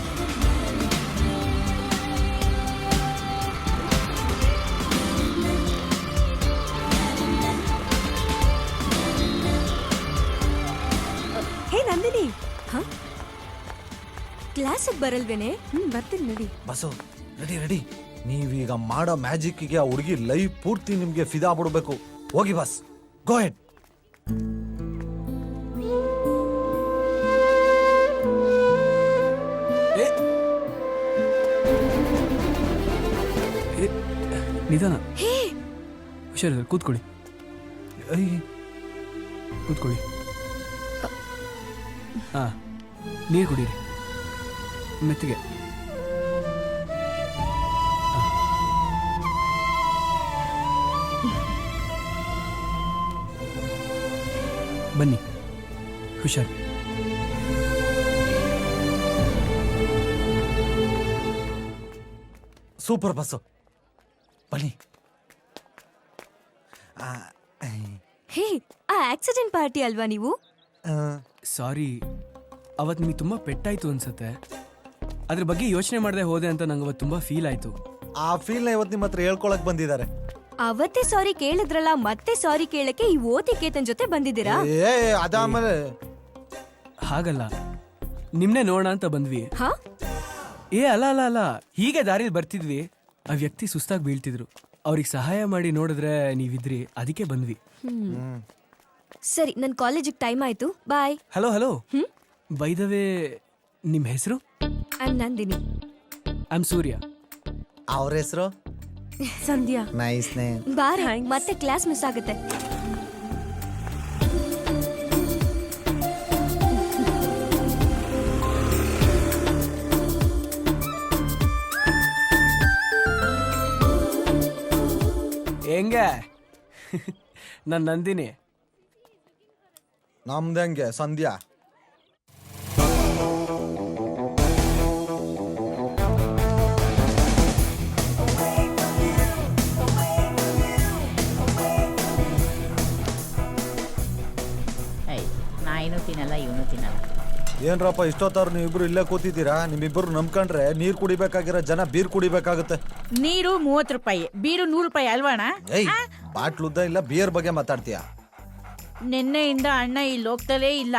ಹೇ ನಂದಿನಿ, ಕ್ಲಾಸಿಗೆ ಬರಲ್ವೇನೆ? ಬರ್ತೀನಿ ನಡಿ. Bus, ready ready. ನೀವೀಗ ಮಾಡೋ ಮ್ಯಾಜಿಕ್ಗೆ ಆ ಹುಡುಗಿ ಲೈಫ್ ಪೂರ್ತಿ ನಿಮ್ಗೆ ಫಿದಾ ಬಿಡ್ಬೇಕು. ಹೋಗಿ ಬಸ್, ಗೋ ಹೆಡ್. ನಿಧಾನ, ಹುಷಾರಿದ್ದಾರೆ, ಕೂತ್ಕೊಳ್ಳಿ. ಕೂತ್ಕೊಳ್ಳಿ. ಹಾ, ನೀರು ಕುಡೀರಿ ಮೆತ್ತಿಗೆ. ಬನ್ನಿ, ಹುಷಾರು. ಸೂಪರ್ ಬಸ್ಸು, ಬನ್ನಿ. ಹೇ, ಆ ಆಕ್ಸಿಡೆಂಟ್ ಪಾರ್ಟಿ ಅಲ್ವಾ ನೀವು? ಸಾರಿ, ಅವತ್ತು ನಿಮಗೆ ತುಂಬಾ ಪೆಟ್ಟಾಯ್ತು ಅನ್ಸತ್ತೆ. ಅದ್ರ ಬಗ್ಗೆ ಯೋಚನೆ ಮಾಡದೆ ಹೋದೆ ಅಂತ ನಂಗೆ ಅವತ್ತು ತುಂಬಾ ಫೀಲ್ ಆಯ್ತು. ಆ ಫೀಲ್ನ ಇವತ್ತು ನಿಮ್ಮ ಹತ್ರ ಹೇಳ್ಕೊಳಕ್ ಬಂದಿದ್ದಾರೆ. ಅವತ್ತೇ ಸಾರಿ ಕೇಳಿದ್ರಲ್ಲ, ಮತ್ತೆ ಸಾರಿ ಕೇಳಕ್ಕೆ ಈ ಓತಿ ಕೇತನ್ ಜೊತೆ ಬಂದಿದ್ದೀರಾ? ಅದಾದ್ಮೇಲೆ ಹಾಗಲ್ಲ, ನಿಮ್ನೆ ನೋಡೋಣ ಅಂತ ಬಂದ್ವಿ. ಹಾ? ಅಲ್ಲ ಅಲ್ಲ ಅಲ್ಲ, ಹೀಗೆ ದಾರಿಲಿ ಬರ್ತಿದ್ವಿ, ಆ ವ್ಯಕ್ತಿ ಸುಸ್ತಾಗಿ ಬೀಳ್ತಿದ್ರು. ಅವ್ರಿಗೆ ಸಹಾಯ ಮಾಡಿ ನೋಡಿದ್ರೆ ನೀವಿದ್ರಿ, ಅದಕ್ಕೆ ಬಂದ್ವಿ. ಸರಿ, ನನ್ ಕಾಲೇಜಿಗೆ ಟೈಮ್ ಆಯ್ತು, bye. Hello hello, by the way, ನಿಮ್ ಹೆಸರು? I am Nandini. I am Surya. ಅವ್ರ ಹೆಸರು? ಸಂಧ್ಯಾ. Nice name. ಬಾರಿ, ಮತ್ತೆ ಕ್ಲಾಸ್ ಮಿಸ್ ಆಗುತ್ತೆ. ಹೆಂಗೆ ನನ್ ನಂದಿನಿ? ನಮ್ದಂಗೆ ಸಂಧ್ಯಾ. ನಾಯಿನೂ ತಿನ್ನಲ್ಲ ಇವನು ತಿನ್ನಲ್ಲ. ಏನ್ರಪ್ಪ ಇಷ್ಟೊತ್ತಾರು ನೀವಿಬ್ರು ಇಲ್ಲೇ ಕೂತಿದ್ದೀರಾ? ನಿಮ್ಮಿಬ್ರು ನಂಬ್ಕೊಂಡ್ರೆ ನೀರ್ ಕುಡಿಬೇಕಾಗಿರೋ ಜನ ಬೀರ್ ಕುಡಿಬೇಕಾಗುತ್ತೆ. ನೀರು 30 ರೂಪಾಯಿ, ಬೀರು 100 ರೂಪಾಯಿ ಅಲ್ವಾಣ? ಏಯ್ ಬಾಟ್ಲುದ್ದ ಇಲ್ಲ ಬಿಯರ್ ಬಗ್ಗೆ ಮಾತಾಡ್ತೀಯ? ನಿನ್ನೆಯಿಂದ ಅಣ್ಣ ಇಲ್ಲಿ ಹೋಗ್ತಲೇ ಇಲ್ಲ.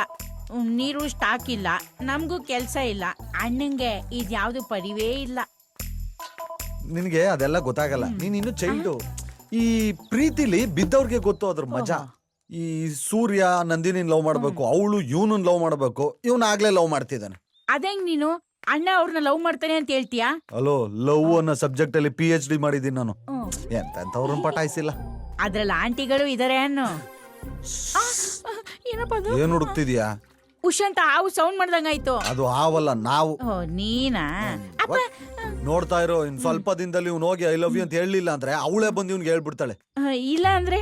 ನೀರು ಸ್ಟಾಕ್ ಇಲ್ಲ, ನಮಗೂ ಕೆಲಸ ಇಲ್ಲ. ಅಣ್ಣಂಗೆ ಇದ್ಯಾವುದು ಪರಿವೇ ಇಲ್ಲ. ನಿನಗೆ ಅದೆಲ್ಲ ಗೊತ್ತಾಗಲ್ಲ, ನೀನ್ ಇನ್ನು ಚೈಲ್ಡು. ಈ ಪ್ರೀತಿಲಿ ಬಿದ್ದವ್ರಿಗೆ ಗೊತ್ತು ಅದ್ರ ಮಜಾ. ಈ ಸೂರ್ಯ ನಂದಿನಿ ಲವ್ ಮಾಡ್ಬೇಕು, ಅವಳು ಇವನನ್ನ ಲವ್ ಮಾಡ್ಬೇಕು, ಇವನ್ ಆಗ್ಲೇ ಲವ್ ಮಾಡ್ತಿದ್ದಾನೆ. ಅದಂಗ್ ನೀನು ಅಣ್ಣ ಅವ್ರನ್ನ ಲವ್ ಮಾಡ್ತಾನೆ ಅಂತ ಹೇಳ್ತೀಯಾ? ಅಲೋ, ಲವ್ ಅನ್ನೋ ಸಬ್ಜೆಕ್ಟ್ ಅಲ್ಲಿ PhD ಮಾಡಿದೀನಿ ನಾನು. ಎಂತವ್ರನ್ನ ಪಟಾಯಿಸಿಲ್ಲ. ಅದ್ರಲ್ಲಿ ಆಂಟಿಗಳು ಇದಾರೆ ಅನ್ನೋ. ಏನಪ್ಪ ಅದು? ಏನ್ ಹುಡುಕ್ತಿದ್ಯಾ? ಉಷ್ ಅಂತ ಹಾವು ಸೌಂಡ್ ಮಾಡ್ದಂಗಾಯ್ತು. ಅದು ಹಾವಲ್ಲ, ನಾವು. ಓ ನೀನಾ? ಅಪ್ಪ, ನೋಡ್ತಾ ಇರೋ, ಇನ್ ಸ್ವಲ್ಪ ದಿನದಲ್ಲಿ ಇವ್ನು ಹೋಗಿ ಐ ಲವ್ ಯು ಅಂತ ಹೇಳಿಲ್ಲ ಅಂದ್ರೆ ಅವಳೇ ಬಂದು ಇವ್ನಿಗೆ ಹೇಳ್ಬಿಡ್ತಾಳೆ. ಇಲ್ಲ ಅಂದ್ರೆ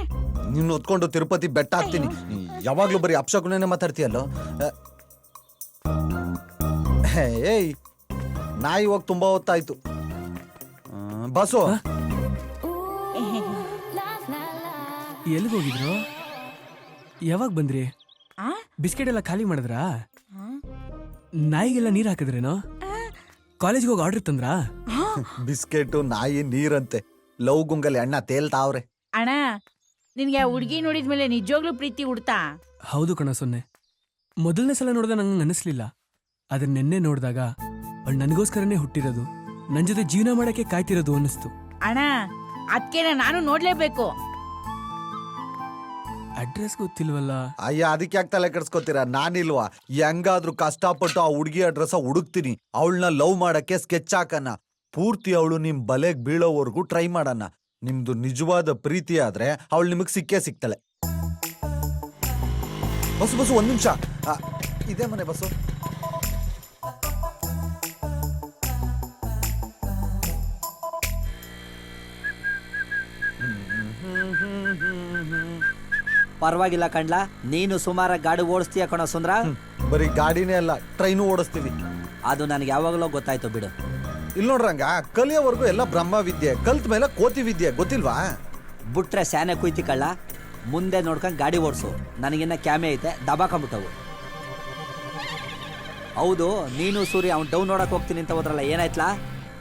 ನೀನು ಹೊತ್ಕೊಂಡು ತಿರುಪತಿ ಬೆಟ್ಟ ಹಾಕ್ತೀನಿ. ಯಾವಾಗ್ಲೂ ಬರೀ ಅಪ್ಶಕುನೇನೆ ಮಾತಾಡ್ತೀಯಲ್ಲೋ. ಏಯ್, ನಾಯಿ ಹೋಗಿ ತುಂಬಾ ಹೊತ್ತಾಯ್ತು. ಬಸ್ಸು ಎಲ್ಲಿಗೆ ಹೋಗಿದ್ರು? ಯಾವಾಗ ಬಂದ್ರಿ? ಬಿಸ್ಕೆಟ್ ಎಲ್ಲ ಖಾಲಿ ಮಾಡಿದ್ರಾ? ನಾಯಿಗೆಲ್ಲ ನೀರ್ ಹಾಕಿದ್ರೇನೋ? ಕಾಲೇಜ್ಗೆ ಹೋಗಿ ಆರ್ಡರ್ ತಂದ್ರಾ? ಬಿಸ್ಕೆಟ್ ನಾಯಿ ನೀರಂತೆ. ಲವ್ ಗುಂಗಲ್ಲಿ ಅಣ್ಣ ತೇಲ್ತಾವ್ರೆ. ಅಣ್ಣ, ನಿನ್ಗೆ ಆ ಹುಡ್ಗಿ ನೋಡಿದ್ಮೇಲೆ ನಿಜವಾಗ್ಲೂ ಪ್ರೀತಿ ಹುಡ್ತಾ? ಹೌದು ಕಣ ಸೊನ್ನೆ. ಮೊದಲನೇ ಸಲ ನೋಡಿದ ನಂಗೆ ಅನಿಸ್ಲಿಲ್ಲ. ಆದ್ರೆ ನೆನ್ನೆ ನೋಡಿದಾಗ ಅವಳು ನನಗೋಸ್ಕರನೇ ಹುಟ್ಟಿರೋದು, ನನ್ನ ಜೊತೆ ಜೀವನ ಮಾಡಕ್ಕೆ ಕಾಯ್ತಿರೋದು ಅನ್ನಿಸ್ತು. ಅಣ್ಣ, ಅದ್ಕೇನ ನಾನು ನೋಡ್ಲೇಬೇಕು. ಅಡ್ರೆಸ್ ಗೊತ್ತಿಲ್ವಲ್ಲ. ಅಯ್ಯ, ಅದಕ್ಕೆ ಯಾಕೆ ತಲೆ ಕೆಡ್ಸ್ಕೊತೀರಾ? ನಾನಿಲ್ವಾ? ಹೆಂಗಾದ್ರೂ ಕಷ್ಟಪಟ್ಟು ಆ ಹುಡುಗಿ ಅಡ್ರೆಸ್ ಹುಡುಕ್ತೀನಿ. ಅವಳನ್ನ ಲವ್ ಮಾಡಕ್ಕೆ ಸ್ಕೆಚ್ ಹಾಕಣ. ಪೂರ್ತಿ ಅವಳು ನಿಮ್ ಬಲೆಗ್ ಬೀಳೋವರೆಗೂ ಟ್ರೈ ಮಾಡಣ. ನಿಮ್ದು ನಿಜವಾದ ಪ್ರೀತಿ ಆದ್ರೆ ಅವಳು ನಿಮಗ್ ಸಿಕ್ಕೇ ಸಿಗ್ತಾಳೆ. ಬಸ್ಸು ಒಂದ್ ನಿಮಿಷ. ಇದೇ ಮನೆ ಬಸ್ಸು. ಪರವಾಗಿಲ್ಲ ಕಣ್ಲಾ, ನೀನು ಸುಮಾರ ಗಾಡಿ ಓಡಿಸ್ತೀಯ ಕಣೋ ಸುಂದ್ರ. ಬರೀ ಗಾಡಿನೇ ಅಲ್ಲ, ಟ್ರೈನು ಓಡಿಸ್ತೀವಿ. ಅದು ನನಗೆ ಯಾವಾಗಲೂ ಗೊತ್ತಾಯ್ತು ಬಿಡು. ಇಲ್ಲಿ ನೋಡ್ರಂಗ, ಕಲಿಯೋವರೆಗೂ ಎಲ್ಲ ಬ್ರಹ್ಮ ವಿದ್ಯೆ, ಕಲ್ತ ಮೇಲೆ ಕೋತಿ ವಿದ್ಯೆ, ಗೊತ್ತಿಲ್ವಾ? ಬಿಟ್ರೆ ಸ್ಯಾನೆ ಕುಯ್ತಿ ಕಳ್ಳ. ಮುಂದೆ ನೋಡ್ಕೊಂಡು ಗಾಡಿ ಓಡಿಸು. ನನಗಿನ್ನ ಕ್ಯಾಮೆ ಐತೆ, ದಬಾಕೊಂಬಿಟ್ಟವು. ಹೌದು, ನೀನು ಸೂರ್ಯ ಅವ್ನು ಡೌನ್ ನೋಡಕ್ ಹೋಗ್ತೀನಿ ಅಂತ ಹೋದ್ರಲ್ಲ, ಏನಾಯ್ತಲಾ?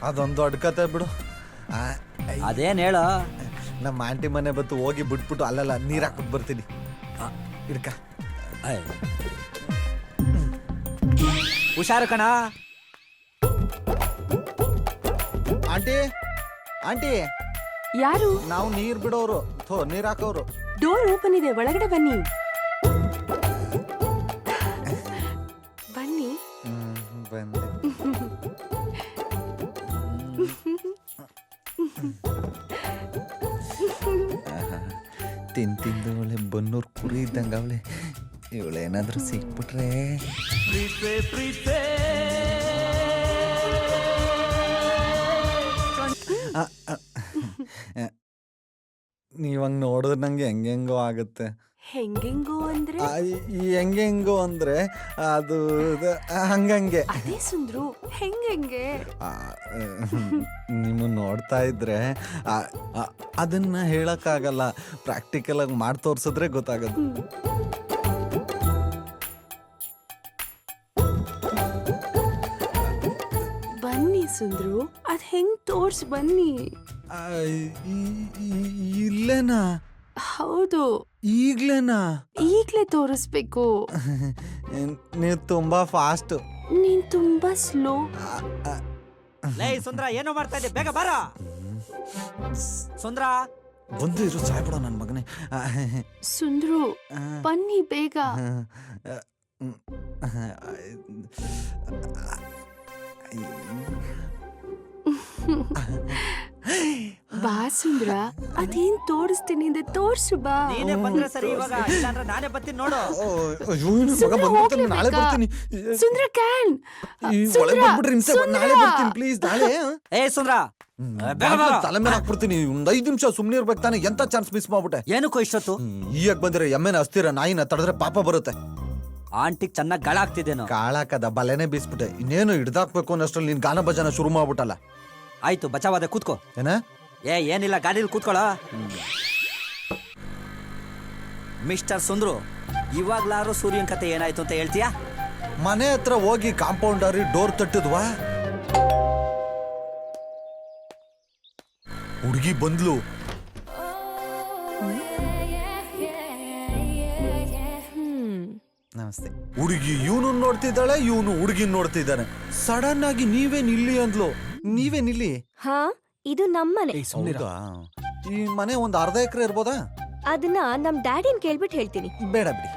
ಅದೊಂದು ಅಡ್ಕತೆ ಬಿಡು. ಅದೇನ್ ಹೇಳೋ? ನಮ್ಮ ಆಂಟಿ ಮನೆ ಬತ್ತು ಹೋಗಿ ಬಿಟ್ಬಿಟ್ಟು ಅಲ್ಲೆಲ್ಲ ನೀರ್ ಹಾಕ್ಬಿಟ್ಟು ಬರ್ತೀನಿ. ಹಿಡ್ಕ. ಹುಷಾರು ಕಣ. ಆಂಟಿ, ಆಂಟಿ, ಯಾರು? ನಾವು ನೀರ್ ಬಿಡೋರು, ನೀರ್ ಹಾಕೋರು. ಡೋರ್ ಓಪನ್ ಇದೆ, ಒಳಗಡೆ ಬನ್ನಿ. ಬನ್ನಿ. ಬಂದೆ. ತಿಂದು ಒಳ್ಳೆ ಬನ್ನೂರ್ ಕುರಿ ಇದ್ದಂಗ ಅವಳೆ. ಇವಳೇನಾದ್ರೂ ಸಿಕ್ಬಿಟ್ರೆ ನೀವಂಗ್ ನೋಡಿದ್ರೆ ನಂಗೆ ಹೆಂಗೆಂಗೋ ಆಗುತ್ತೆ. ಹೆಂಗೆಂಗೋ ಅಂದ್ರೆ? ಈ ಹೆಂಗೆಂಗೋ ಅಂದ್ರೆ ಅದು ಹಂಗಂಗೆ. ಅದೇ ಸುಂದ್ರು, ಹೆಂಗೆ? ನಿಮ್ಮ ನೋಡ್ತಾ ಇದ್ರೆ ಅದನ್ನ ಹೇಳಕ್ಕಾಗಲ್ಲ. ಪ್ರಾಕ್ಟಿಕಲ್ ಆಗಿ ಮಾಡಿ ತೋರ್ಸಿದ್ರೆ ಗೊತ್ತಾಗದು. ಬನ್ನಿ ಸುಂದ್ರು, ಅದ್ ಹೆಂಗ್ ತೋರ್ಸ್ ಬನ್ನಿ. ಇಲ್ಲೇನಾ? ಹೌದು. ಈಗ್ಲೇನಾ? ಈಗ್ಲೇ ತೋರಿಸ್ಬೇಕು. ನೀವು ತುಂಬಾ ಫಾಸ್ಟ್. ನೀನ್ ತುಂಬಾ ಸ್ಲೋ. ಲೇ ಸುಂದ್ರ, ಏನೋ ಮಾಡ್ತಾ ಇದ್ದೆ, ಬೇಗ ಬಾರ. ಸುಂದ್ರ ಬಂದು ಇರು, ಸಾಯ್ಬಿಡ ನನ್ ಮಗನೇ. ಸುಂದ್ರು, ಬನ್ನಿ ಬೇಗ. ಬಾ ಸುಂದ್ರ, ಅದೇನ್ ತೋರಿಸ್ತೀನಿ ಅಂದ್ರೆ ತೋರ್ಸು ಬಾ. ನೀನೇ ಬಂದ್ರೆ ಸರಿ, ಇವಾಗ ಇಲ್ಲಾಂದ್ರೆ ನಾನೇ ಬರ್ತೀನಿ ನೋಡು. ಸುಂದ್ರ, ನಾಳೆ ಬರ್ತೀನಿ. ಸುಂದ್ರ ಕ್ಯಾನ್. ಒಳಗೆ ಬಂದ್ಬಿಟ್ರಿ, ನಾಳೆ ಬರ್ತೀನಿ ಪ್ಲೀಸ್. ನಾಳೆ ಏ ಸುಂದ್ರ, ತಲೆ ಮೇಲೆ ಹಾಕ್ಬಿಡ್ತೀನಿ. ಒಂದ್ 5 ನಿಮಿಷ ಸುಮ್ನೆ ಇರ್ಬೇಕು ತಾನೆ. ಎಂತ ಚಾನ್ಸ್ ಮಿಸ್ ಮಾಡ್ಬಿಟ್ಟೆ. ಏನಕ್ಕೂ ಇಷ್ಟೊತ್ತು? ಈಗ ಬಂದ್ರೆ ಎಮ್ಮೆನ ಹಸ್ತಿರ ನಾಯಿನ ತಡೆದ್ರೆ ಪಾಪ ಬರುತ್ತೆ. ಆಂಟಿಗ್ ಚೆನ್ನಾಗಿ ಗಾಳಾಗ್ತಿದ್ದೇನೋ. ಕಾಳಾಕದ ಬಲೆನೆ ಬೀಸ್ಬಿಟ್ಟೆ. ಇನ್ನೇನು ಹಿಡ್ದಾಕ್ಬೇಕು ಅನ್ನೋಷ್ಟ್ರಲ್ಲಿ ನೀನ್ ಗಾನ ಭಜನ ಶುರು ಮಾಡ್ಬಿಟ್ಟಲ್ಲ. ಆಯ್ತು, ಬಚಾವಾದೆ, ಕೂತ್ಕೋ. ಏನ? ಏನಿಲ್ಲ, ಗಾಡಿಲಿ ಕೂತ್ಕೊಳ್ಳೋ. ಮಿಸ್ಟರ್ ಸುಂದ್ರು, ಇವಾಗ್ಲಾರು ಸೂರ್ಯನ್ ಕತೆ ಏನಾಯ್ತು ಅಂತ ಹೇಳ್ತೀಯಾ? ಮನೆ ಹತ್ರ ಹೋಗಿ ಕಾಂಪೌಂಡರಿ ಡೋರ್ ತಟ್ಟಿದ್ವಾ, ಹುಡುಗಿ ಬಂದ್ಲು. ನಮಸ್ತೆ. ಹುಡುಗಿ ಇವನು ನೋಡ್ತಿದ್ದಾಳೆ, ಇವನು ಹುಡುಗಿನ್ ನೋಡ್ತಿದ್ದಾನೆ. ಸಡನ್ ಆಗಿ ನೀವೇನ್ ಇಲ್ಲಿ ಅಂದ್ಲು. ನೀವೇನ್ ಇಲ್ಲಿ? ಹಾ, ಇದು ನಮ್ಮನೆ. ಏಯ್ ಸುಮ್ನಿರ. ಹೌದಾ? ಈ ಮನೆ ಒಂದ್ ಅರ್ಧ ಎಕರೆ ಇರ್ಬೋದಾ? ಅದನ್ನ ನಮ್ ಡ್ಯಾಡಿನ್ ಕೇಳ್ಬಿಟ್ಟು ಹೇಳ್ತೀನಿ. ಬೇಡ ಬಿಡಿ.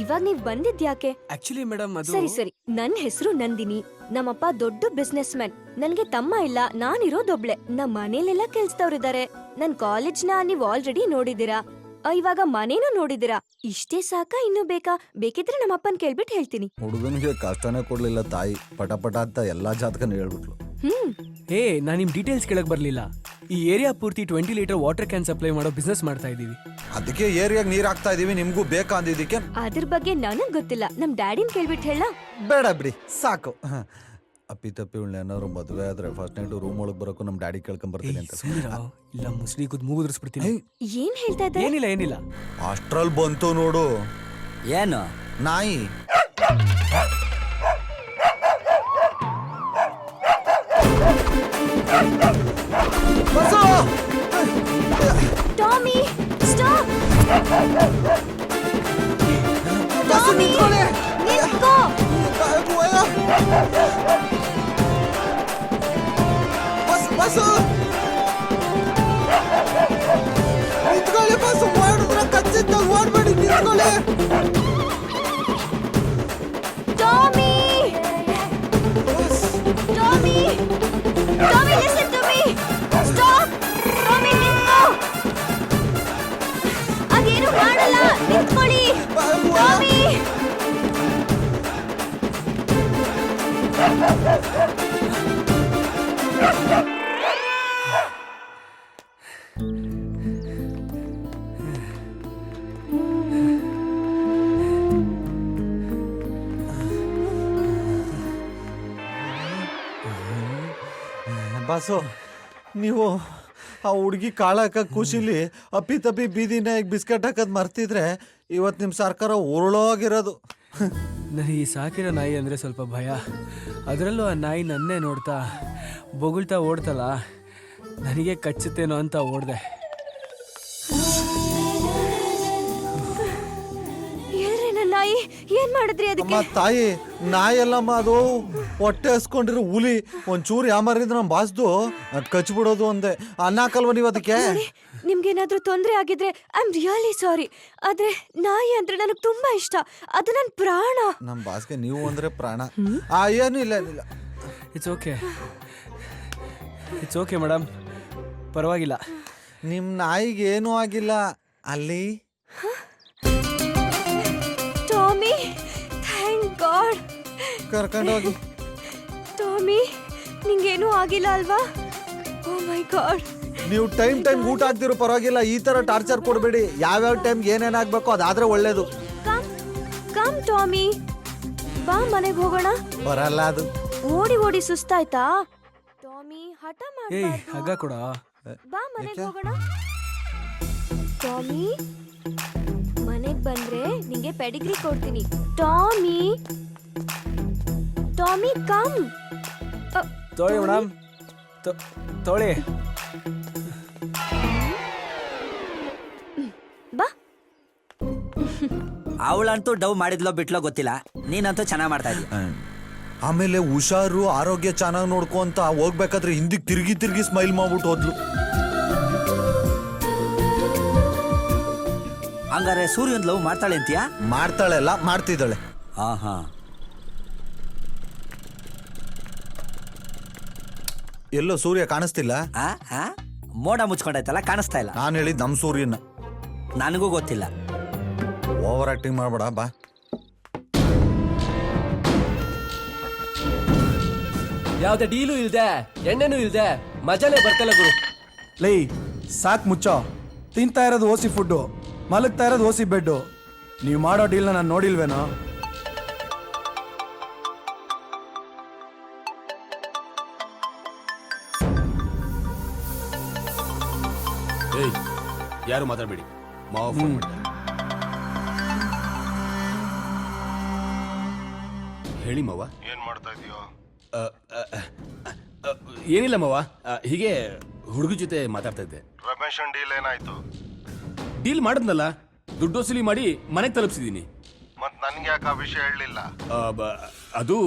ಇವಾಗ ನೀವ್ ಬಂದಿದ್ಯಾಕೆ? ಆಕ್ಚುಲಿ ಮೇಡಮ್ ಅದು ಸರಿ ಸರಿ, ನನ್ ಹೆಸರು ನಂದಿನಿ. ನಮ್ಮಪ್ಪ ದೊಡ್ಡ ಬಿಸ್ನೆಸ್ ಮ್ಯಾನ್. ನನ್ಗೆ ತಮ್ಮ ಇಲ್ಲ, ನಾನಿರೋದೊಬ್ಳೆ. ನಮ್ ಮನೇಲೆಲ್ಲ ಕೆಲ್ಸದವ್ರಿದ್ದಾರೆ. ನನ್ ಕಾಲೇಜ್ನ ನೀವ್ ಆಲ್ರೆಡಿ ನೋಡಿದೀರಾ. ಇವಾಗ ಮನೇನು ನೋಡಿದೀರಾ. ಇಷ್ಟೇ ಸಾಕ, ಇನ್ನು ಬೇಕಾ? ಬೇಕಿದ್ರೆ ನಮ್ಮಪ್ಪನ್ ಕೇಳ್ಬಿಟ್ಟು ಹೇಳ್ತೀನಿ. ಹುಡುಗನಿಗೆ ಕಷ್ಟನೇ ಕೊಡ್ಲಿಲ್ಲ ತಾಯಿ. ಪಟ ಪಟ ಅಂತ ಎಲ್ಲಾ ಜಾತಕನ ಹೇಳ್ಬಿಟ್ಲು. ಏ ನಾನ್ ನಿಮ್ ಡೀಟೇಲ್ಸ್ ಕೇಳಕ್ ಬರ್ಲಿಲ್ಲ. ಈ ಏರಿಯಾ ಪೂರ್ತಿ 20 ಲೀಟರ್ ವಾಟರ್ ಕ್ಯಾನ್ ಸಪ್ಲೈ ಮಾಡೋ ಬಿಸ್ನೆಸ್ ಮಾಡ್ತಾ ಇದೀವಿ. ಅದಕ್ಕೆ ಏರಿಯಾಗ ನೀರ್ ಹಾಕ್ತಾ ಇದೀವಿ. ನಿಮ್ಗೂ ಬೇಕಾ ಅಂದಿದ್ದಕ್ಕೆ? ಅದ್ರ ಬಗ್ಗೆ ನನಗ್ ಗೊತ್ತಿಲ್ಲ. ನಮ್ ಡ್ಯಾಡಿನ್ ಕೇಳ್ಬಿಟ್ಟು ಹೇಳ. ಬೇಡ ಬಿಡಿ, ಸಾಕು. ಅಪ್ಪಿ ತಪ್ಪಿ ಉಳ್ಳ ಏನಾದ್ರು ಮದ್ವೆ ಆದ್ರೆ ಫಸ್ಟ್ ನೈಟ್ ರೂಮ್ ಒಳಗ್ ಬರೋಕು ನಮ್ ಡ್ಯಾಡಿ ಕೇಳ್ಕೊಂಡ್ ಬರ್ತೀನಿ ಅಂತ. ಸುಮ್ನಿರ. ಇಲ್ಲ ಮುಸ್ಲಿ ಕೂತ್ ಮೂಗುದ್ರಿಸ್ಬಿಡ್ತೀನಿ. ಏನ್ ಹೇಳ್ತಾ ಇದ್ದೆ? ಏನಿಲ್ಲ. ಅಷ್ಟ್ರಲ್ಲಿ ಬಂತು ನೋಡು ಏನು? ನಾಯಿ. Tommy, stop! ಟಾಮಿ, ನಿಂತ್ಕೋ! Tommy! Tommy! Tommy, listen to me! Stop! Tommy, ನಿಂತ್ಕೋ! ಅದೇನು ಮಾಡಲ್ಲ, ನಿಂತ್ಕೊಳ್ಳಿ! ಟಾಮಿ! ಬಾಸು, ನೀವು ಆ ಹುಡುಗಿ ಕಾಳಾಕ ಖುಷಿಲಿ ಅಪ್ಪಿ ತಪ್ಪಿ ಬೀದಿನ ಬಿಸ್ಕೆಟ್ ಹಾಕದ್ ಮರ್ತಿದ್ರೆ ಇವತ್ತು ನಿಮ್ ಸರ್ಕಾರ ಉರುಳೋಗಿರೋದು. ನನಗೆ ಈ ಸಾಕಿರೋ ನಾಯಿ ಅಂದ್ರೆ ಸ್ವಲ್ಪ ಭಯ. ಅದರಲ್ಲೂ ಆ ನಾಯಿ ನನ್ನೇ ನೋಡ್ತಾ ಬೊಗಳ್ತಾ ಓಡ್ತಲ್ಲ, ನನಗೆ ಕಚ್ಚುತ್ತೇನೋ ಅಂತ ಓಡ್ದೆ. ನಾಯಿ ಏನ್ ಮಾಡಿದ್ರಿ ಅಮ್ಮ ಅದಕ್ಕೆ? ತಾಯಿ, ನಾಯಿ ಅಲ್ಲಮ್ಮ, ಅದು ಹೊಟ್ಟೆ ಹಸ್ಕೊಂಡಿರೋ ಹುಲಿ. ಒಂಚೂರು ಯಾಮಾರಿದ್ರೆ ನಮ್ ಬಾಸ್ದು ಕಚ್ಬಿಡೋದು ಒಂದೇ. ಅನ್ನ ಹಾಕಲ್ವ ನೀವು ಅದಕ್ಕೆ? ನಿಮ್ಗೇನಾದ್ರೂ ತೊಂದ್ರೆ ಆಗಿದ್ರೆ ಐ ಆಮ್ ರಿಯಲಿ ಸಾರಿ. ಆದ್ರೆ ನಾಯಿ ಅಂದ್ರೆ ನನಗ್ ತುಂಬಾ ಇಷ್ಟ. ಅದು ನನ್ ಪ್ರಾಣ. ನಮ್ ಬಾಸ್ಗೆ ನೀವು ಅಂದ್ರೆ ಪ್ರಾಣ. ಏನು ಇಲ್ಲ ಏನಿಲ್ಲ. ಇಟ್ಸ್ ಓಕೆ ಮೇಡಮ್, ಪರವಾಗಿಲ್ಲ. ನಿಮ್ ನಾಯಿಗೆ ಏನೂ ಆಗಿಲ್ಲ. ಅಲ್ಲಿ ಟಾಮಿ, ಥ್ಯಾಂಕ್ ಗಾಡ್. ಕರ್ಕೊಂಡೋಗಿ. ಟಾಮಿ, ನಿಂಗೇನೂ ಆಗಿಲ್ಲ ಅಲ್ವಾ? ಓ ಮೈ ಗಾಡ್. ನೀವು ಟೈಮ್ ಊಟ ಹಾಕ್ತಿರೋ ಪರವಾಗಿಲ್ಲ. ಈ ತರ ಟಾರ್ಚರ್ ಕೊಡಬೇಡಿ. ಯಾವ್ಯಾವ ಟೈಮ್ ಏನೇನಾಗ್ಬೇಕೋ ಅದಾದ್ರೆ ಒಳ್ಳೇದು. ಕಮ್ ಟಾಮಿ, ಬಾ ಮನೆಗೆ ಹೋಗೋಣ. ಬರಲ್ಲ ಅದು. ಓಡಿ ಓಡಿ ಸುಸ್ತಾಯ್ತಾ? ಟಾಮಿ, ಹಠ ಏಯ್ ಮಾಡ್ಬಾರ್ದು. ಹಗ್ಗ ಕೊಡ. ಬಾ ಮನೆಗೆ ಹೋಗೋಣ. ಟಾಮಿ, ಮನೆಗ್ ಬಂದ್ರೆ ನಿಂಗೆ ಪೆಡಿಗ್ರಿ ಕೊಡ್ತೀನಿ. Tommy, Tommy come. ತೊಳಿ ಮೇಡಮ್, ತೊಳಿ. ಬಾ. ಅವಳಂತೂ ಡವ್ ಮಾಡಿದ್ಲೋ ಬಿಟ್ಲೋ ಗೊತ್ತಿಲ್ಲ, ನೀನಂತೂ ಚೆನ್ನಾಗ್ ಮಾಡ್ತಾ ಇದೀಯ. ಆಮೇಲೆ ಹುಷಾರು, ಆರೋಗ್ಯ ಚೆನ್ನಾಗಿ ನೋಡ್ಕೊ ಅಂತ ಹೋಗ್ಬೇಕಾದ್ರೆ ಹಿಂದಿಗೆ ತಿರುಗಿ ಸ್ಮೈಲ್ ಮಾಡ್ಬಿಟ್ಟು ಹೋದ್ಲು. ಹಂಗಾರೆ ಸೂರ್ಯನ್ ಲವ್ ಮಾಡ್ತಾಳೆ ಅಂತೀಯಾ? ಮಾಡ್ತಾಳೆಲ್ಲ, ಮಾಡ್ತಿದ್ದಾಳೆ. ಹಾ. ಎಲ್ಲೋ ಸೂರ್ಯ ಕಾಣಿಸ್ತಿಲ್ಲ. ಮೋಡ ಮುಚ್ಕೊಂಡೈತಲ್ಲ, ಕಾಣಿಸ್ತಾ ಇಲ್ಲ. ನಾನು ಹೇಳಿದ್ ನಮ್ ಸೂರ್ಯನ. ನನಗೂ ಗೊತ್ತಿಲ್ಲ. ಓವರ್ ಆಕ್ಟಿಂಗ್ ಮಾಡ್ಬೇಡ ಬಾ. ಯಾವ್ದೇ ಡೀಲು ಇಲ್ದೆ ಎಣ್ಣೆನೂ ಇಲ್ದೆ ಮಜಾನೇ ಬರ್ತಲ್ಲ ಗುರು. ಲೈ ಸಾಕ್ ಮುಚ್ಚೋ. ತಿಂತಾ ಇರೋದು ಓಸಿ ಫುಡ್ಡು, ಮಲಗ್ತಾ ಇರೋದು ಓಸಿ ಬೆಡ್ಡು. ನೀವು ಮಾಡೋ ಡೀಲ್ನ ನಾನು ನೋಡಿಲ್ವೇನೋ? ಏಯ್, ಯಾರು ಮಾತಾಡ್ಬೇಡಿ. ಮಾವ ಫೋನ್ ಮಾಡಿದ್ದಾರೆ. ಹೇಳಿ ಮಾವ. ಏನ್ ಮಾಡ್ತಾ ಇದೀಯೋ? ಆ, ಆ, ಆ, ಏನಿಲ್ಲ ಮಾವ, ಹೀಗೆ ಹುಡುಗ ಜೊತೆ ಮಾತಾಡ್ತಾ ಇದ್ದೆ. ರಮೇಶನ್ ಡೀಲ್ ಏನಾಯ್ತು? ಡೀಲ್ ಮಾಡಿದ್ನಲ್ಲ, ದುಡ್ಡು ವಸೂಲಿ ಮಾಡಿ ಮನೆಗೆ ತಲುಪಿಸಿದ್ದೀನಿ. ಮತ್ ನನ್ಗೆ ಯಾಕೆ ಆ ವಿಷಯ ಹೇಳಲಿಲ್ಲ? ಅದು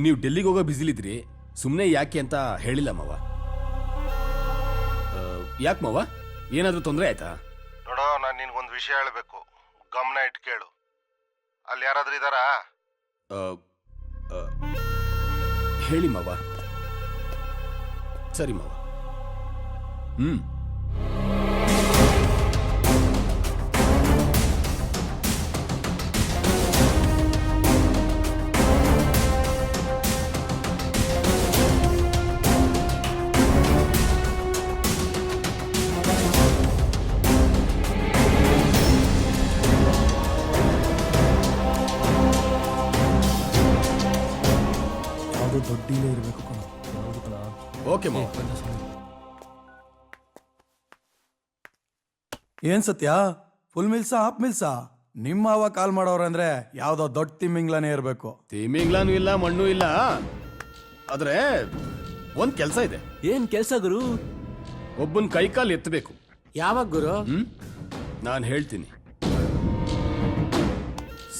ನೀವು ಡೆಲ್ಲಿಗೆ ಹೋಗೋ ಬ್ಯುಸಿಲಿದ್ರಿ, ಸುಮ್ಮನೆ ಯಾಕೆ ಅಂತ ಹೇಳಿಲ್ಲ ಮಾವ. ಯಾಕೆ ಮಾವ, ಏನಾದರೂ ತೊಂದರೆ ಆಯ್ತಾ? ನೋಡೋ, ನಾನು ನಿನ್ಗೊಂದು ವಿಷಯ ಹೇಳ್ಬೇಕು, ಗಮನ ಇಟ್ಟು ಕೇಳು. ಅಲ್ಲಿ ಯಾರಾದ್ರೂ ಇದಾರಾ? ಆ, ಆ, ಹೇಳಿ ಮಾವ. ಸರಿ ಮಾವ. ಯಾವುದೋ ದೊಡ್ಡ ಡೀಲೇ ಇರಬೇಕು ಕಣ. ಓಕೆ ಮಾವ. ಏನ್ ಸತ್ಯ, ಫುಲ್ ಮಿಲ್ಸಾ ಹಾಫ್ ಮಿಲ್ಸಾ? ನಿಮ್ಮ ಅವ ಕಾಲ್ ಮಾಡೋರಂದ್ರೆ ಯಾವ್ದೋ ದೊಡ್ಡ ತಿಮ್ಮಿಂಗ್ಲಾನೇ ಇರ್ಬೇಕು. ತಿಮಿಂಗ್ಲಾನು ಇಲ್ಲ, ಮಣ್ಣು ಇಲ್ಲ. ಆದ್ರೆ ಒಂದ್ ಕೆಲ್ಸ ಇದೆ. ಏನ್ ಕೆಲ್ಸ ಗುರು? ಒಬ್ಬನ್ ಕೈಕಾಲು ಎತ್ತಬೇಕು. ಯಾವಾಗ ಗುರು? ನಾನು ಹೇಳ್ತೀನಿ.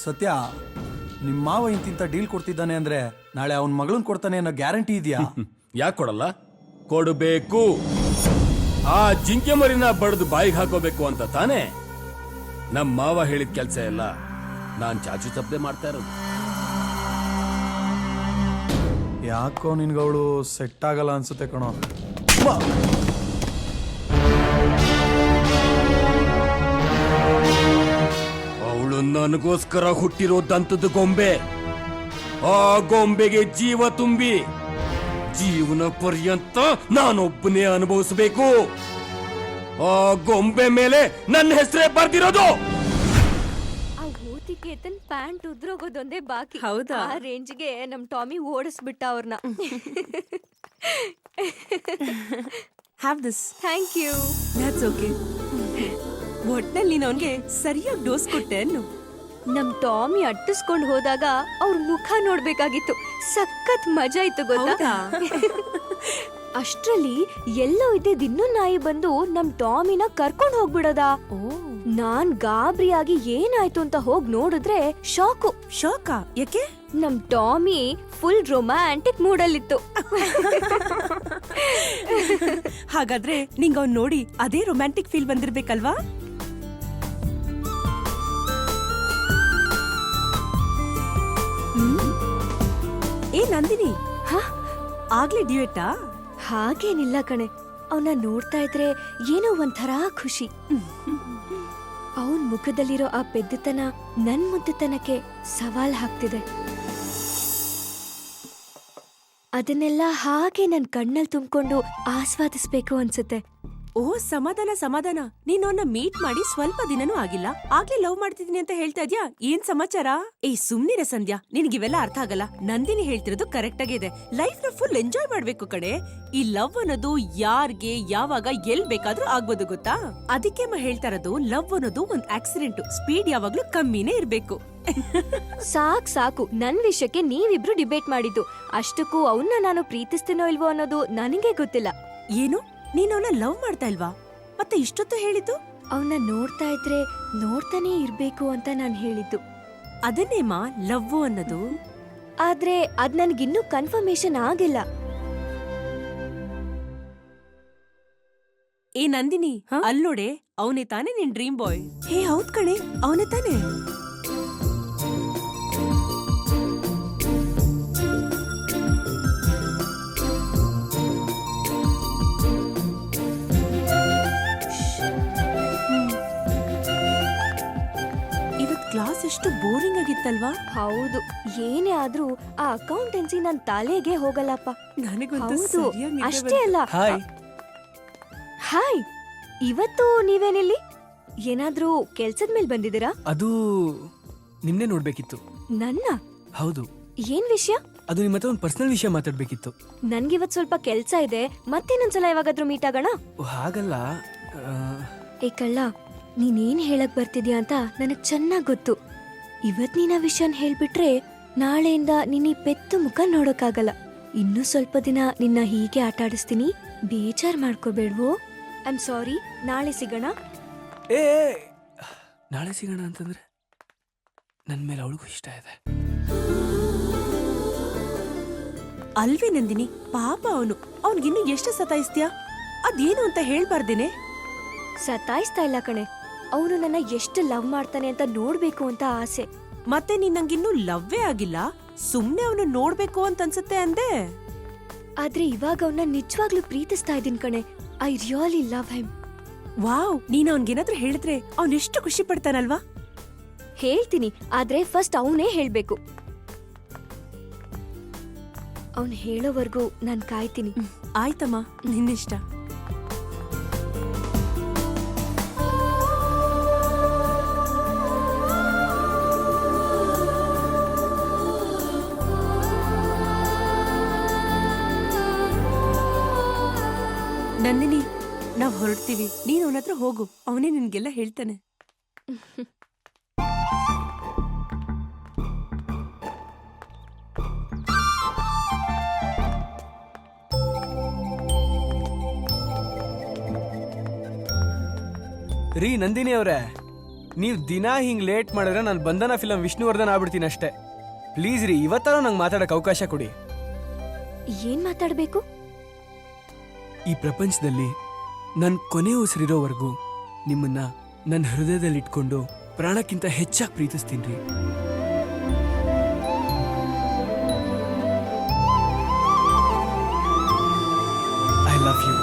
ಸತ್ಯ, ನಿಮ್ಮ ಮಾವ ಇಂತಿಂತ ಡೀಲ್ ಕೊಡ್ತಿದ್ದಾನೆ ಅಂದ್ರೆ ನಾಳೆ ಅವನ ಮಗಳನ್ ಕೊಡ್ತಾನೆ ಅನ್ನೋ ಗ್ಯಾರಂಟಿ ಇದೆಯಾ? ಯಾಕೆ ಕೊಡಲ್ಲ? ಕೊಡಬೇಕು. ಆ ಜಿಂಕೆ ಮರಿನ ಬಡ್ದು ಬಾಯಿಗೆ ಹಾಕೋಬೇಕು ಅಂತ ತಾನೇ ನಮ್ಮ ಮಾವ ಹೇಳಿದ ಕೆಲ್ಸ ಎಲ್ಲ ನಾನ್ ಚಾಚು ತಪ್ಪದೆ ಮಾಡ್ತಾ ಇರೋದು. ಯಾಕೋ ನಿನ್ಗವಳು ಸೆಟ್ ಆಗಲ್ಲ ಅನ್ಸುತ್ತೆ ಕಣೋ. ಅವಳು ನನಗೋಸ್ಕರ ಹುಟ್ಟಿರೋ ದಂತದ ಗೊಂಬೆ. ಆ ಗೊಂಬೆಗೆ ಜೀವ ತುಂಬಿ ಜೀವನ ಪರ್ಯಂತ ನಾನೊಬ್ಬನೇ ಅನುಭವಿಸಬೇಕು. ಆ ಗೊಂಬೆ ಮೇಲೆ ನನ್ನ ಹೆಸರೇ ಬರ್ದಿರೋದು. ಆ ಊತಿಕೇತನ್ ಪ್ಯಾಂಟ್ ಉದ್ರೋಗೋದೊಂದೇ ಬಾಕಿ. ಹೌದಾ? ಆ ರೇಂಜ್ಗೆ ನಮ್ ಟಾಮಿ ಓಡಿಸ್ಬಿಟ್ಟ ಅವ್ರನ್ನ. Have this. Thank you. That's okay. ಒಟ್ನಲ್ಲಿ ನೀನು ಅವನಿಗೆ ಸರಿಯಾಗಿ ಡೋಸ್ ಕೊಟ್ಟೆ ಅನ್ನು. ನಮ್ ಟಾಮಿ ಅಟ್ಟಿಸ್ಕೊಂಡ್ ಹೋದಾಗ ಅವ್ರ ಮುಖ ನೋಡ್ಬೇಕಾಗಿತ್ತು. ಸಖತ್ ಮಜಾ ಇತ್ತು ಗೊತ್ತಾ? ಅಷ್ಟ್ರಲ್ಲಿ ಎಲ್ಲೋ ಇದ್ದಿದ್ ಇನ್ನೊಂದ್ ನಾಯಿ ಬಂದು ನಮ್ ಟಾಮಿನ ಕರ್ಕೊಂಡ್ ಹೋಗ್ಬಿಡೋದ. ನಾನ್ ಗಾಬರಿಯಾಗಿ ಏನಾಯ್ತು ಅಂತ ಹೋಗ್ ನೋಡಿದ್ರೆ ಶಾಕು. ಶಾಕಾ? ಯಾಕೆ? ನಮ್ ಟಾಮಿ ಫುಲ್ ರೊಮ್ಯಾಂಟಿಕ್ ಮೂಡಲ್ಲಿತ್ತು. ಹಾಗಾದ್ರೆ ನಿಂಗ ಅವ್ನ್ ನೋಡಿ ಅದೇ ರೊಮ್ಯಾಂಟಿಕ್ ಫೀಲ್ ಬಂದಿರ್ಬೇಕಲ್ವಾ? ಏ ನಂದಿನಿ, ಆಗ್ಲೇ ಡ್ಯೂಯೆಟ್ಟಾ? ಹಾಗೇನಿಲ್ಲ ಕಣೆ, ಅವನ್ನ ನೋಡ್ತಾ ಇದ್ರೆ ಏನೋ ಒಂಥರ ಖುಷಿ. ಅವನ್ ಮುಖದಲ್ಲಿರೋ ಆ ಪೆದ್ದುತನ ನನ್ ಮುದ್ದುತನಕ್ಕೆ ಸವಾಲ್ ಹಾಕ್ತಿದೆ. ಅದನ್ನೆಲ್ಲ ಹಾಗೆ ನನ್ ಕಣ್ಣಲ್ಲಿ ತುಂಬಿಕೊಂಡು ಆಸ್ವಾದಿಸ್ಬೇಕು ಅನ್ಸುತ್ತೆ. ಓ ಸಮಾಧಾನ ಸಮಾಧಾನ. ನೀನು ಅವನ್ನ ಮೀಟ್ ಮಾಡಿ ಸ್ವಲ್ಪ ದಿನನೂ ಆಗಿಲ್ಲ, ಆಗ್ಲೇ ಲವ್ ಮಾಡ್ತಿದೀನಿ ಅಂತ ಹೇಳ್ತಾ ಇದ್ಯಾ? ಏನ್ ಸಮಾಚಾರ? ಏ ಸುಮ್ನಿರ ಸಂಧ್ಯಾ, ನಿನ್ಗಿವೆಲ್ಲ ಅರ್ಥ ಆಗಲ್ಲ. ನಂದಿನಿ ಹೇಳ್ತಿರೋದು ಕರೆಕ್ಟ್ ಆಗಿ ಇದೆ. ಲೈಫ್ ನ ಫುಲ್ ಎಂಜಾಯ್ ಮಾಡ್ಬೇಕು ಕಡೆ. ಈ ಲವ್ ಅನ್ನೋದು ಯಾರ್ಗೆ ಯಾವಾಗ ಎಲ್ ಬೇಕಾದ್ರೂ ಆಗ್ಬೋದು ಗೊತ್ತಾ? ಅದಕ್ಕೆ ಹೇಳ್ತಾ ಇರೋದು, ಲವ್ ಅನ್ನೋದು ಒಂದ್ ಆಕ್ಸಿಡೆಂಟ್. ಸ್ಪೀಡ್ ಯಾವಾಗ್ಲೂ ಕಮ್ಮಿನೇ ಇರ್ಬೇಕು. ಸಾಕು, ನನ್ ವಿಷಯಕ್ಕೆ ನೀವಿಬ್ರು ಡಿಬೇಟ್ ಮಾಡಿದ್ದು. ಅಷ್ಟಕ್ಕೂ ಅವನ್ನ ನಾನು ಪ್ರೀತಿಸ್ತೀನೋ ಇಲ್ವೋ ಅನ್ನೋದು ನನಗೆ ಗೊತ್ತಿಲ್ಲ. ಏನು, ನೀನ್ ಅವನ ಲವ್ ಮಾಡ್ತಾ ಇಲ್ವಾ? ಮತ್ತೆ ಇಷ್ಟೊತ್ತು ಹೇಳಿದ್ದು? ಅವನ್ನ ನೋಡ್ತಾ ಇದ್ರೆ ನೋಡ್ತಾನೆ ಇರ್ಬೇಕು ಅಂತ ನಾನ್ ಹೇಳಿದ್ದು. ಅದನ್ನೇಮಾ ಲವ್ ಅನ್ನೋದು. ಆದ್ರೆ ಅದ್ ನನ್ಗಿನ್ನೂ ಕನ್ಫರ್ಮೇಶನ್ ಆಗಿಲ್ಲ. ಏ ನಂದಿನಿ, ಅಲ್ಲೋಡೆ, ಅವನೇ ತಾನೇ ನಿನ್ ಡ್ರೀಮ್ ಬಾಯ್. ಹೇ ಹೌದ್ ಕಣೆ, ಅವನೇ ತಾನೇ. ಕ್ಲಾಸ್ ಎಷ್ಟು ಬೋರಿಂಗ್ ಆಗಿತ್ತಲ್ವಾ? ಹೌದು, ಏನೇ ಆದ್ರೂ ಆ ಅಕೌಂಟೆನ್ಸಿ ನನ್ ತಲೆಗೆ ಹೋಗಲ್ಲಪ್ಪ. ನನಗಂತೂ ಹೌದು, ಸರಿಯಾಗಿ ನಿದ್ದೆ ಅಷ್ಟೇ ಅಲ್ಲ. ಹಾಯ್. ಹಾಯ್, ಇವತ್ತು ನೀವೇನಿಲ್ಲಿ? ಏನಾದ್ರೂ ಕೆಲ್ಸದ ಮೇಲೆ ಬಂದಿದ್ದೀರಾ? ಅದು ನಿಮ್ನೆ ನೋಡ್ಬೇಕಿತ್ತು. ನನ್ನ? ಹೌದು. ಏನ್ ವಿಷಯ? ಅದು ನಿಮ್ಮ ಹತ್ರ ಒಂದು ಪರ್ಸನಲ್ ವಿಷಯ ಮಾತಾಡ್ಬೇಕಿತ್ತು. ನನ್ಗಿವತ್ ಸ್ವಲ್ಪ ಕೆಲ್ಸ ಇದೆ, ಮತ್ತೇನೊಂದ್ಸಲ ಯಾವಾಗಾದ್ರೂ ಮೀಟ್ ಆಗೋಣ. ಹಾಗಲ್ಲ. ಏ ಕಳ್ಳ, ನೀನೇನ್ ಹೇಳಕ್ ಬರ್ತಿದ್ಯಾ ಅಂತ ನನಗ್ ಚೆನ್ನಾಗ್ ಗೊತ್ತು. ಇವತ್ ನೀನ್ ಆ ವಿಷಯನ್ ಹೇಳ್ಬಿಟ್ರೆ ನಾಳೆಯಿಂದ ನಿನ್ನ ಈ ಪೆತ್ತು ಮುಖ ನೋಡೋಕ್ಕಾಗಲ್ಲ. ಇನ್ನೂ ಸ್ವಲ್ಪ ದಿನ ನಿನ್ನ ಹೀಗೆ ಆಟ ಆಡಿಸ್ತೀನಿ, ಬೇಜಾರ್ ಮಾಡ್ಕೋಬೇಡ್ವೋ. I am sorry. ನಾಳೆ ಸಿಗೋಣ. ಏ ನಾಳೆ ಸಿಗೋಣ ಅಂತಂದ್ರೆ ನನ್ನ ಮೇಲೆ ಅವಳಿಗೂ ಇಷ್ಟ ಇದೆ. ಅಲ್ವೇ ನಂದಿನಿ, ಪಾಪ ಅವನ್ಗಿನ್ನು ಎಷ್ಟು ಸತಾಯಿಸ್ತೀಯಾ? ಅದೇನು ಅಂತ ಹೇಳ್ಬಾರ್ದೇನೆ? ಸತಾಯಿಸ್ತಾ ಇಲ್ಲ ಕಣೆ, ಅವನು ನನ್ನ ಎಷ್ಟು ಲವ್ ಮಾಡ್ತಾನೆ ಅಂತ ನೋಡ್ಬೇಕು ಅಂತ ಆಸೆ. ಮತ್ತೆ ನೀನ್ ನಂಗಿನ್ನೂ ಲವ್ವೇ ಆಗಿಲ್ಲ, ಸುಮ್ನೆ ಅವನು ನೋಡ್ಬೇಕು ಅಂತ ಅನ್ಸುತ್ತೆ ಅಂದೆ. ಆದ್ರೆ ಇವಾಗ ಅವನ್ನ ನಿಜವಾಗ್ಲೂ ಪ್ರೀತಿಸ್ತಾ ಇದೀನಿ ಕಣೆ. I really love him. Wow, ನೀನ್ ಅವನ್ಗೇನಾದ್ರೂ ಹೇಳಿದ್ರೆ ಅವನೆಷ್ಟು ಖುಷಿ ಪಡ್ತಾನಲ್ವಾ? ಹೇಳ್ತೀನಿ, ಆದ್ರೆ ಫಸ್ಟ್ ಅವನೇ ಹೇಳ್ಬೇಕು. ಅವನು ಹೇಳೋವರೆಗೂ ನಾನ್ ಕಾಯ್ತೀನಿ. ಆಯ್ತಮ್ಮ, ನಿನ್ನಿಷ್ಟ. ನಂದಿನಿ, ನಾವ್ ಹೊರಡ್ತೀವಿ. ನೀನ್ ಅವನ ಹತ್ರ ಹೋಗು, ಅವನೇ ನಿನ್ಗೆಲ್ಲ ಹೇಳ್ತಾನೆ. ರೀ ನಂದಿನಿ ಅವ್ರೆ, ನೀವು ದಿನ ಹಿಂಗ್ ಲೇಟ್ ಮಾಡಿದ್ರೆ ನಾನು ಬಂಧನ ಫಿಲಂ ವಿಷ್ಣುವರ್ಧನ್ ಆಗ್ಬಿಡ್ತೀನಿ ಅಷ್ಟೇ. ಪ್ಲೀಸ್ ರೀ, ಇವತ್ತಾರು ನಂಗೆ ಮಾತಾಡಕ್ ಅವಕಾಶ ಕೊಡಿ. ಏನ್ ಮಾತಾಡ್ಬೇಕು? ಈ ಪ್ರಪಂಚದಲ್ಲಿ ನನ್ನ ಕೊನೆ ಉಸಿರಿರೋವರೆಗೂ ನಿಮ್ಮನ್ನ ನನ್ನ ಹೃದಯದಲ್ಲಿ ಇಟ್ಕೊಂಡು ಪ್ರಾಣಕ್ಕಿಂತ ಹೆಚ್ಚಾಗಿ ಪ್ರೀತಿಸ್ತೀನಿ ರೀ. I love you.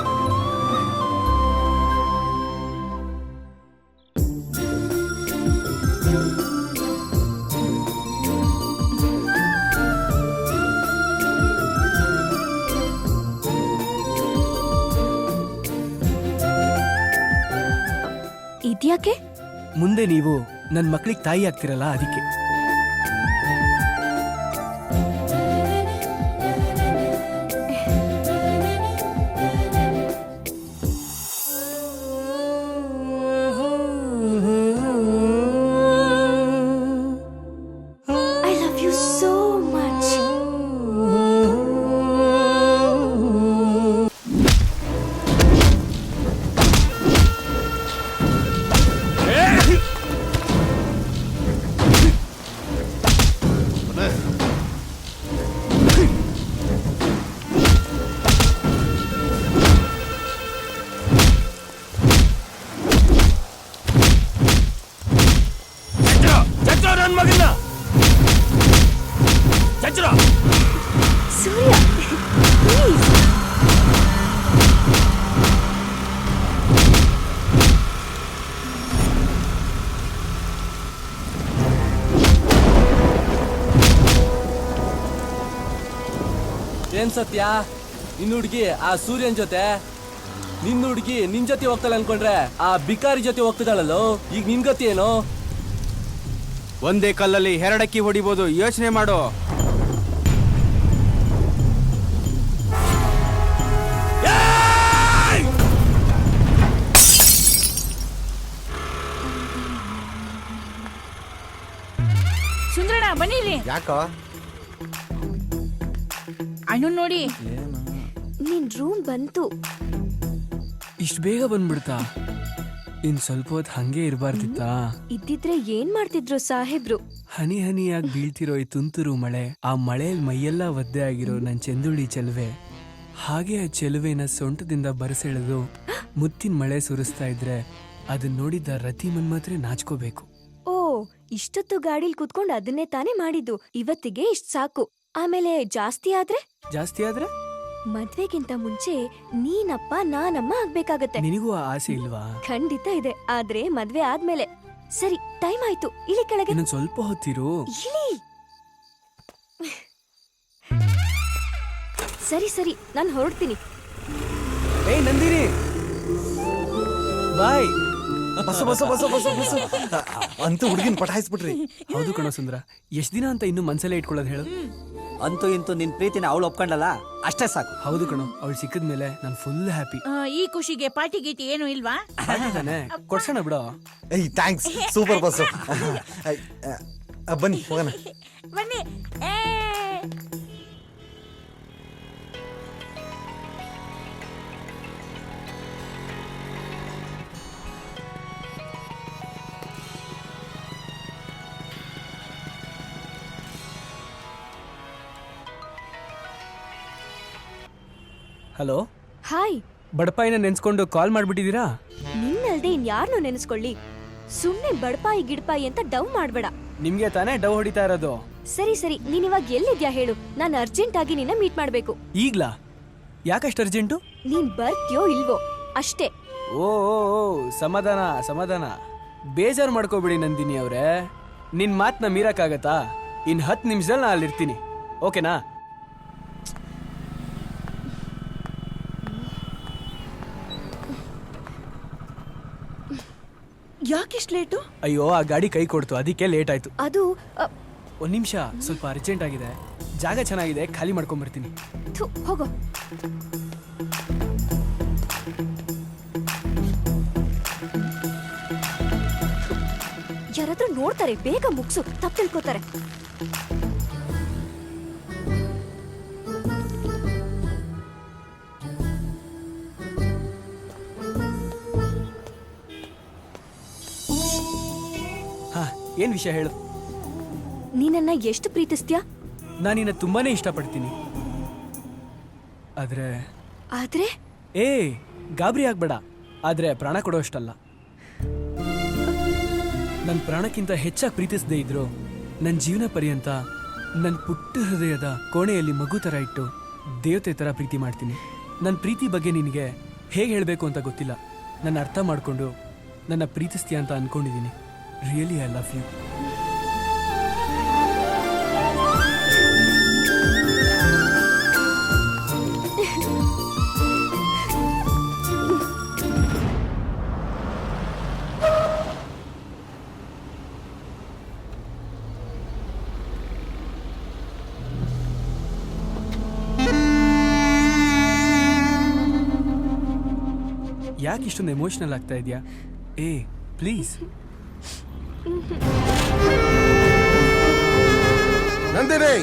ಇದ್ಯಾಕೆ? ಮುಂದೆ ನೀವು ನನ್ನ ಮಕ್ಕಳಿಗೆ ತಾಯಿ ಆಗ್ತಿರಲ್ಲ, ಅದಕ್ಕೆ. I love you so much. ನನ್ನ ಮಗನ್ನ ಸೂರ್ಯ, ಪ್ಲೀಸ್. ಏನ್ ಸತ್ಯ, ನಿನ್ನ ಹುಡ್ಗಿ ಆ ಸೂರ್ಯನ್ ಜೊತೆ, ನಿನ್ನ ಹುಡ್ಗಿ ನಿನ್ ಜೊತೆ ಹೋಗ್ತಾಳೆ ಅನ್ಕೊಂಡ್ರೆ ಆ ಬಿಕಾರಿ ಜೊತೆ ಹೋಗ್ತಿದ್ದಾಳಲ್ಲೋ, ಈಗ ನಿನ್ ಗತಿ ಏನೋ? ಒಂದೇ ಕಲ್ಲಲ್ಲಿ ಎರಡಕ್ಕಿ ಹೊಡಿಬೋದು, ಯೋಚನೆ ಮಾಡು. ಸುಂದ್ರಣ್ಣ ಬನ್ನಿರಿ. ಯಾಕ? ಅಣ್ಣ ನೋಡಿ, ನಿನ್ ರೂಮ್ ಬಂತು. ಇಷ್ಟು ಬೇಗ ಬಂದ್ಬಿಡ್ತಾ? ಇನ್ ಸ್ವಲ್ಪ ಹೊತ್ತು ಹಂಗೆ ಇರಬಾರ್ದಿತ್ತಾ? ಇದ್ದಿದ್ರೆ ಏನ್ ಮಾಡ್ತಿದ್ರು ಸಾಹೇಬ್ರು? ಹನಿ ಹನಿಯಾಗಿ ಬೀಳ್ತಿರೋ ಈ ತುಂತುರು ಮಳೆ, ಆ ಮಳೆಯಲ್ಲಿ ಮೈಯೆಲ್ಲ ಒದ್ದೆ ಆಗಿರೋ ನನ್ ಚೆಂದುಳ್ಳಿ ಚೆಲುವೆ, ಹಾಗೆ ಆ ಚೆಲುವೆನ ಸೊಂಟದಿಂದ ಬರಸೆಳೆದು ಮುತ್ತಿನ ಮಳೆ ಸುರಿಸ್ತಾ ಇದ್ರೆ ಅದನ್ನ ನೋಡಿದ್ದ ರತಿ ಮನ್ಮಾತ್ರೆ ನಾಚ್ಕೋಬೇಕು. ಓ, ಇಷ್ಟೊತ್ತು ಗಾಡಿಲ್ ಕೂತ್ಕೊಂಡು ಅದನ್ನೇ ತಾನೇ ಮಾಡಿದ್ದು. ಇವತ್ತಿಗೆ ಇಷ್ಟ್ ಸಾಕು. ಆಮೇಲೆ ಜಾಸ್ತಿ ಆದ್ರೆ ಮದ್ವೆಗಿಂತ ಮುಂಚೆ ನೀನಪ್ಪ ನಾನಮ್ಮ ಆಗ್ಬೇಕಾಗತ್ತೆ. ನಿನಗೂ ಆ ಆಸೆ ಇಲ್ವಾ? ಖಂಡಿತ ಇದೆ, ಆದ್ರೆ ಮದ್ವೆ ಆದ್ಮೇಲೆ. ಸರಿ, ಟೈಮ್ ಆಯ್ತು, ಇಳಿ ಕೆಳಗೆ. ಇನ್ನೊಂದ್ ಸ್ವಲ್ಪ ಹೊತ್ತಿರು. ಇಳಿ. ಸರಿ, ನಾನ್ ಹೊರಡ್ತೀನಿ. ಏಯ್ ನಂದಿನಿ, ಬಾಯ್. ಬಸ ಅಂತೂ ಹುಡುಗಿನ ಪಟಾಯಿಸ್ಬಿಟ್ರಿ. ಹೌದು ಕಣೋ ಸುಂದ್ರ, ಎಷ್ಟ್ ದಿನ ಅಂತ ಇನ್ನು ಮನ್ಸಲ್ಲೇ ಇಟ್ಕೊಳ್ಳೋದು ಹೇಳು? ಅಂತೂ ಇಂತೂ ನಿನ್ ಪ್ರೀತಿನ ಅವಳು ಒಪ್ಕೊಂಡಲ್ಲ, ಅಷ್ಟೇ ಸಾಕು. ಹೌದು ಕಣೋ, ಅವಳು ಸಿಕ್ಕಿದ್ಮೇಲೆ ನಾನು ಫುಲ್ ಹ್ಯಾಪಿ. ಈ ಖುಷಿಗೆ ಪಾರ್ಟಿ ಗೀಟಿ ಏನು ಇಲ್ವಾ? ತಾನೆ ಕೊಡ್ಸೋಣ ಬಿಡೋ. ಏಯ್ ಥ್ಯಾಂಕ್ಸ್, ಸೂಪರ್ ಬಸ್ಸು. ಬನ್ನಿ ಹೋಗೋಣ. ಬನ್ನಿ. Hello, hi. ಬಡಪಾಯಿನ ನೆನ್ಸ್ಕೊಂಡು ಕಾಲ್ ಮಾಡ್ಬಿಟ್ಟಿದ್ದೀರಾ? ನಿನ್ನಲ್ದೆ ಇನ್ಯಾರನ್ನೂ ನೆನೆಸ್ಕೊಳ್ಳಿ. ಸುಮ್ನೆ ಬಡಪಾಯಿ ಗಿಡಪಾಯಿ ಅಂತ ಡವ್ ಮಾಡ್ಬೇಡ. ನಿಮ್ಗೆ ತಾನೇ ಡವ್ ಹೊಡಿತಾ ಇರೋದು. ಸರಿ ಸರಿ, ನೀನ್ ಇವಾಗ ಎಲ್ಲಿದ್ಯಾ ಹೇಳು, ನಾನು ಅರ್ಜೆಂಟ್ ಆಗಿ ನಿನ್ನ ಮೀಟ್ ಮಾಡ್ಬೇಕು. ಈಗ್ಲಾ? ಯಾಕಷ್ಟು ಅರ್ಜೆಂಟು? ನೀನ್ ಬರ್ತೀಯೋ ಇಲ್ವೋ ಅಷ್ಟೇ. ಓ ಸಮಾಧಾನ ಸಮಾಧಾನ, ಬೇಜಾರು ಮಾಡ್ಕೋಬಿಡಿ ನಂದಿನಿ ಅವ್ರೆ. ನಿನ್ ಮಾತನ್ನ ಮೀರಕ್ಕಾಗತ್ತಾ? ಇನ್ 10 ನಿಮಿಷದಲ್ಲಿ ನಾ ಅಲ್ಲಿರ್ತೀನಿ, ಓಕೆನಾ? ಯಾಕಿಷ್ಟು ಲೇಟು? ಅಯ್ಯೋ, ಆ ಗಾಡಿ ಕೈ ಕೊಡ್ತು, ಅದಕ್ಕೆ ಲೇಟ್ ಆಯ್ತು. ಅದು ಒಂದ್ ನಿಮಿಷ, ಸ್ವಲ್ಪ ಅರ್ಜೆಂಟ್ ಆಗಿದೆ. ಜಾಗ ಚೆನ್ನಾಗಿದೆ, ಖಾಲಿ ಮಾಡ್ಕೊಂಡ್ಬರ್ತೀನಿ. ಥು, ಹೋಗೋ. ಯಾರಾದ್ರೂ ನೋಡ್ತಾರೆ, ಬೇಗ ಮುಗ್ಸು, ತಪ್ಪು ತಿಳ್ಕೊತಾರೆ. ಹಾ, ಏನ್ ವಿಷಯ ಹೇಳು. ನೀನನ್ನ ಎಷ್ಟು ಪ್ರೀತಿಸ್ತ್ಯಾ? ನಾನಿನ್ನ ತುಂಬಾನೇ ಇಷ್ಟಪಡ್ತೀನಿ. ಆದ್ರೆ ಆದ್ರೆ ಏ ಗಾಬರಿ ಆಗ್ಬೇಡ, ಆದ್ರೆ ಪ್ರಾಣ ಕೊಡೋಷ್ಟಲ್ಲ. ನನ್ನ ಪ್ರಾಣಕ್ಕಿಂತ ಹೆಚ್ಚಾಗಿ ಪ್ರೀತಿಸದೇ ಇದ್ರು ನನ್ನ ಜೀವನ ಪರ್ಯಂತ ನನ್ನ ಪುಟ್ಟ ಹೃದಯದ ಕೋಣೆಯಲ್ಲಿ ಮಗು ಥರ ಇಟ್ಟು ದೇವತೆ ಥರ ಪ್ರೀತಿ ಮಾಡ್ತೀನಿ. ನನ್ನ ಪ್ರೀತಿ ಬಗ್ಗೆ ನಿನಗೆ ಹೇಗೆ ಹೇಳಬೇಕು ಅಂತ ಗೊತ್ತಿಲ್ಲ. ನನ್ನ ಅರ್ಥ ಮಾಡಿಕೊಂಡು ನನ್ನ ಪ್ರೀತಿಸ್ತೀಯ ಅಂತ ಅನ್ಕೊಂಡಿದ್ದೀನಿ. Really I love you. ಯಾಕೆ ಇಷ್ಟೊಂದು ಎಮೋಷನಲ್ ಆಗ್ತಾ ಇದೆಯಾ? ಏ ಪ್ಲೀಸ್. ನಂದಿನಿ,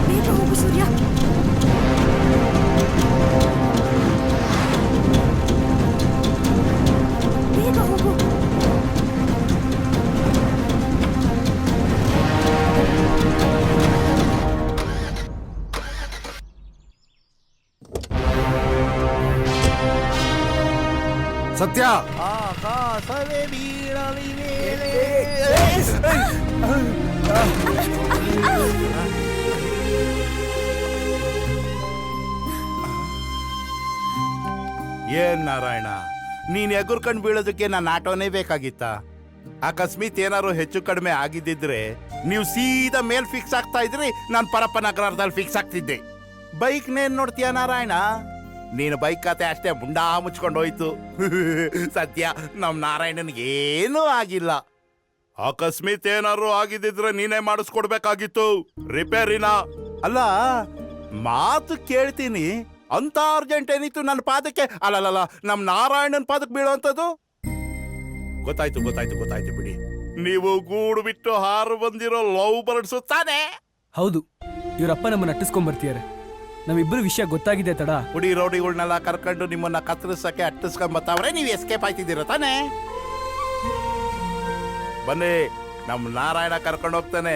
ಬೇಗ ಹೋಗು ಸೂರ್ಯ. ಬೇಗ ಹೋಗು. ಸತ್ಯ, ಆಕಾಶವೇ ಬೀಳಲಿ ಮೇಲೆ. ಏನ್ ನಾರಾಯಣ, ನೀನ್ ಎಗುರ್ಕೊಂಡ್ ಬೀಳೋದಕ್ಕೆ ನನ್ನ ಆಟೋನೇ ಬೇಕಾಗಿತ್ತ? ಅಕಸ್ಮಾತ್ ಏನಾರು ಹೆಚ್ಚು ಕಡಿಮೆ ಆಗಿದ್ದಿದ್ರೆ ನೀವು ಸೀದಾ ಮೇಲ್ ಫಿಕ್ಸ್ ಆಗ್ತಾ ಇದ್ರಿ, ನಾನು ಪರಪ್ಪ ನಗರದಲ್ಲಿ ಫಿಕ್ಸ್ ಆಗ್ತಿದ್ದೆ. ಬೈಕ್ನೇನ್ ನೋಡ್ತೀಯ ನಾರಾಯಣ? ನೀನು ಬೈಕ್ ಕತೆ ಅಷ್ಟೇ ಮುಂಡಾ ಮುಚ್ಕೊಂಡು ಹೋಯ್ತು. ಸದ್ಯ ನಮ್ ನಾರಾಯಣನ್ಗೆ ಏನೂ ಆಗಿಲ್ಲ. ಅಕಸ್ಮಾತ್ ಏನಾರು ಆಗಿದ್ದಿದ್ರೆ ನೀನೇ ಮಾಡಿಸ್ಕೊಡ್ಬೇಕಾಗಿತ್ತು ರಿಪೇರಿನ. ಅಲ್ಲ, ಮಾತು ಕೇಳ್ತೀನಿ ಅಂತ ಅರ್ಜೆಂಟ್ ಏನಿತ್ತು ನನ್ನ ಪಾದಕ್ಕೆ? ಅಲ್ಲಲ್ಲ, ನಮ್ ನಾರಾಯಣನ್ ಪಾದಕ್ಕೆ ಬೀಳುವಂಥದ್ದು. ಗೊತ್ತಾಯ್ತು ಗೊತ್ತಾಯ್ತು ಗೊತ್ತಾಯ್ತು ಬಿಡಿ. ನೀವು ಗೂಡು ಬಿಟ್ಟು ಹಾರು ಬಂದಿರೋ ಲವ್ ಬರ್ಡ್ಸ್ ತಾನೆ? ಹೌದು, ಇವರಪ್ಪ ನಮ್ಮನ್ನ ಅಟ್ಟಿಸ್ಕೊಂಡ್ಬರ್ತಿದ್ದಾರೆ. ನಮ್ಮಿಬ್ಬರು ವಿಷಯ ಗೊತ್ತಾಗಿದೆ ತಡ. ಹುಡಿ ರೌಡಿಗಳನ್ನೆಲ್ಲ ಕರ್ಕೊಂಡು ನಿಮ್ಮನ್ನ ಕತ್ತರಿಸಕ್ಕೆ ಅಟ್ಟಿಸ್ಕೊಂಡ್ ಬರ್ತಾವ್ರೆ, ನೀವು ಎಸ್ಕೇಪ್ ಆಯ್ತಿದ್ದೀರ ತಾನೆ? ಬನ್ನಿ, ನಮ್ ನಾರಾಯಣ ಕರ್ಕೊಂಡು ಹೋಗ್ತಾನೆ.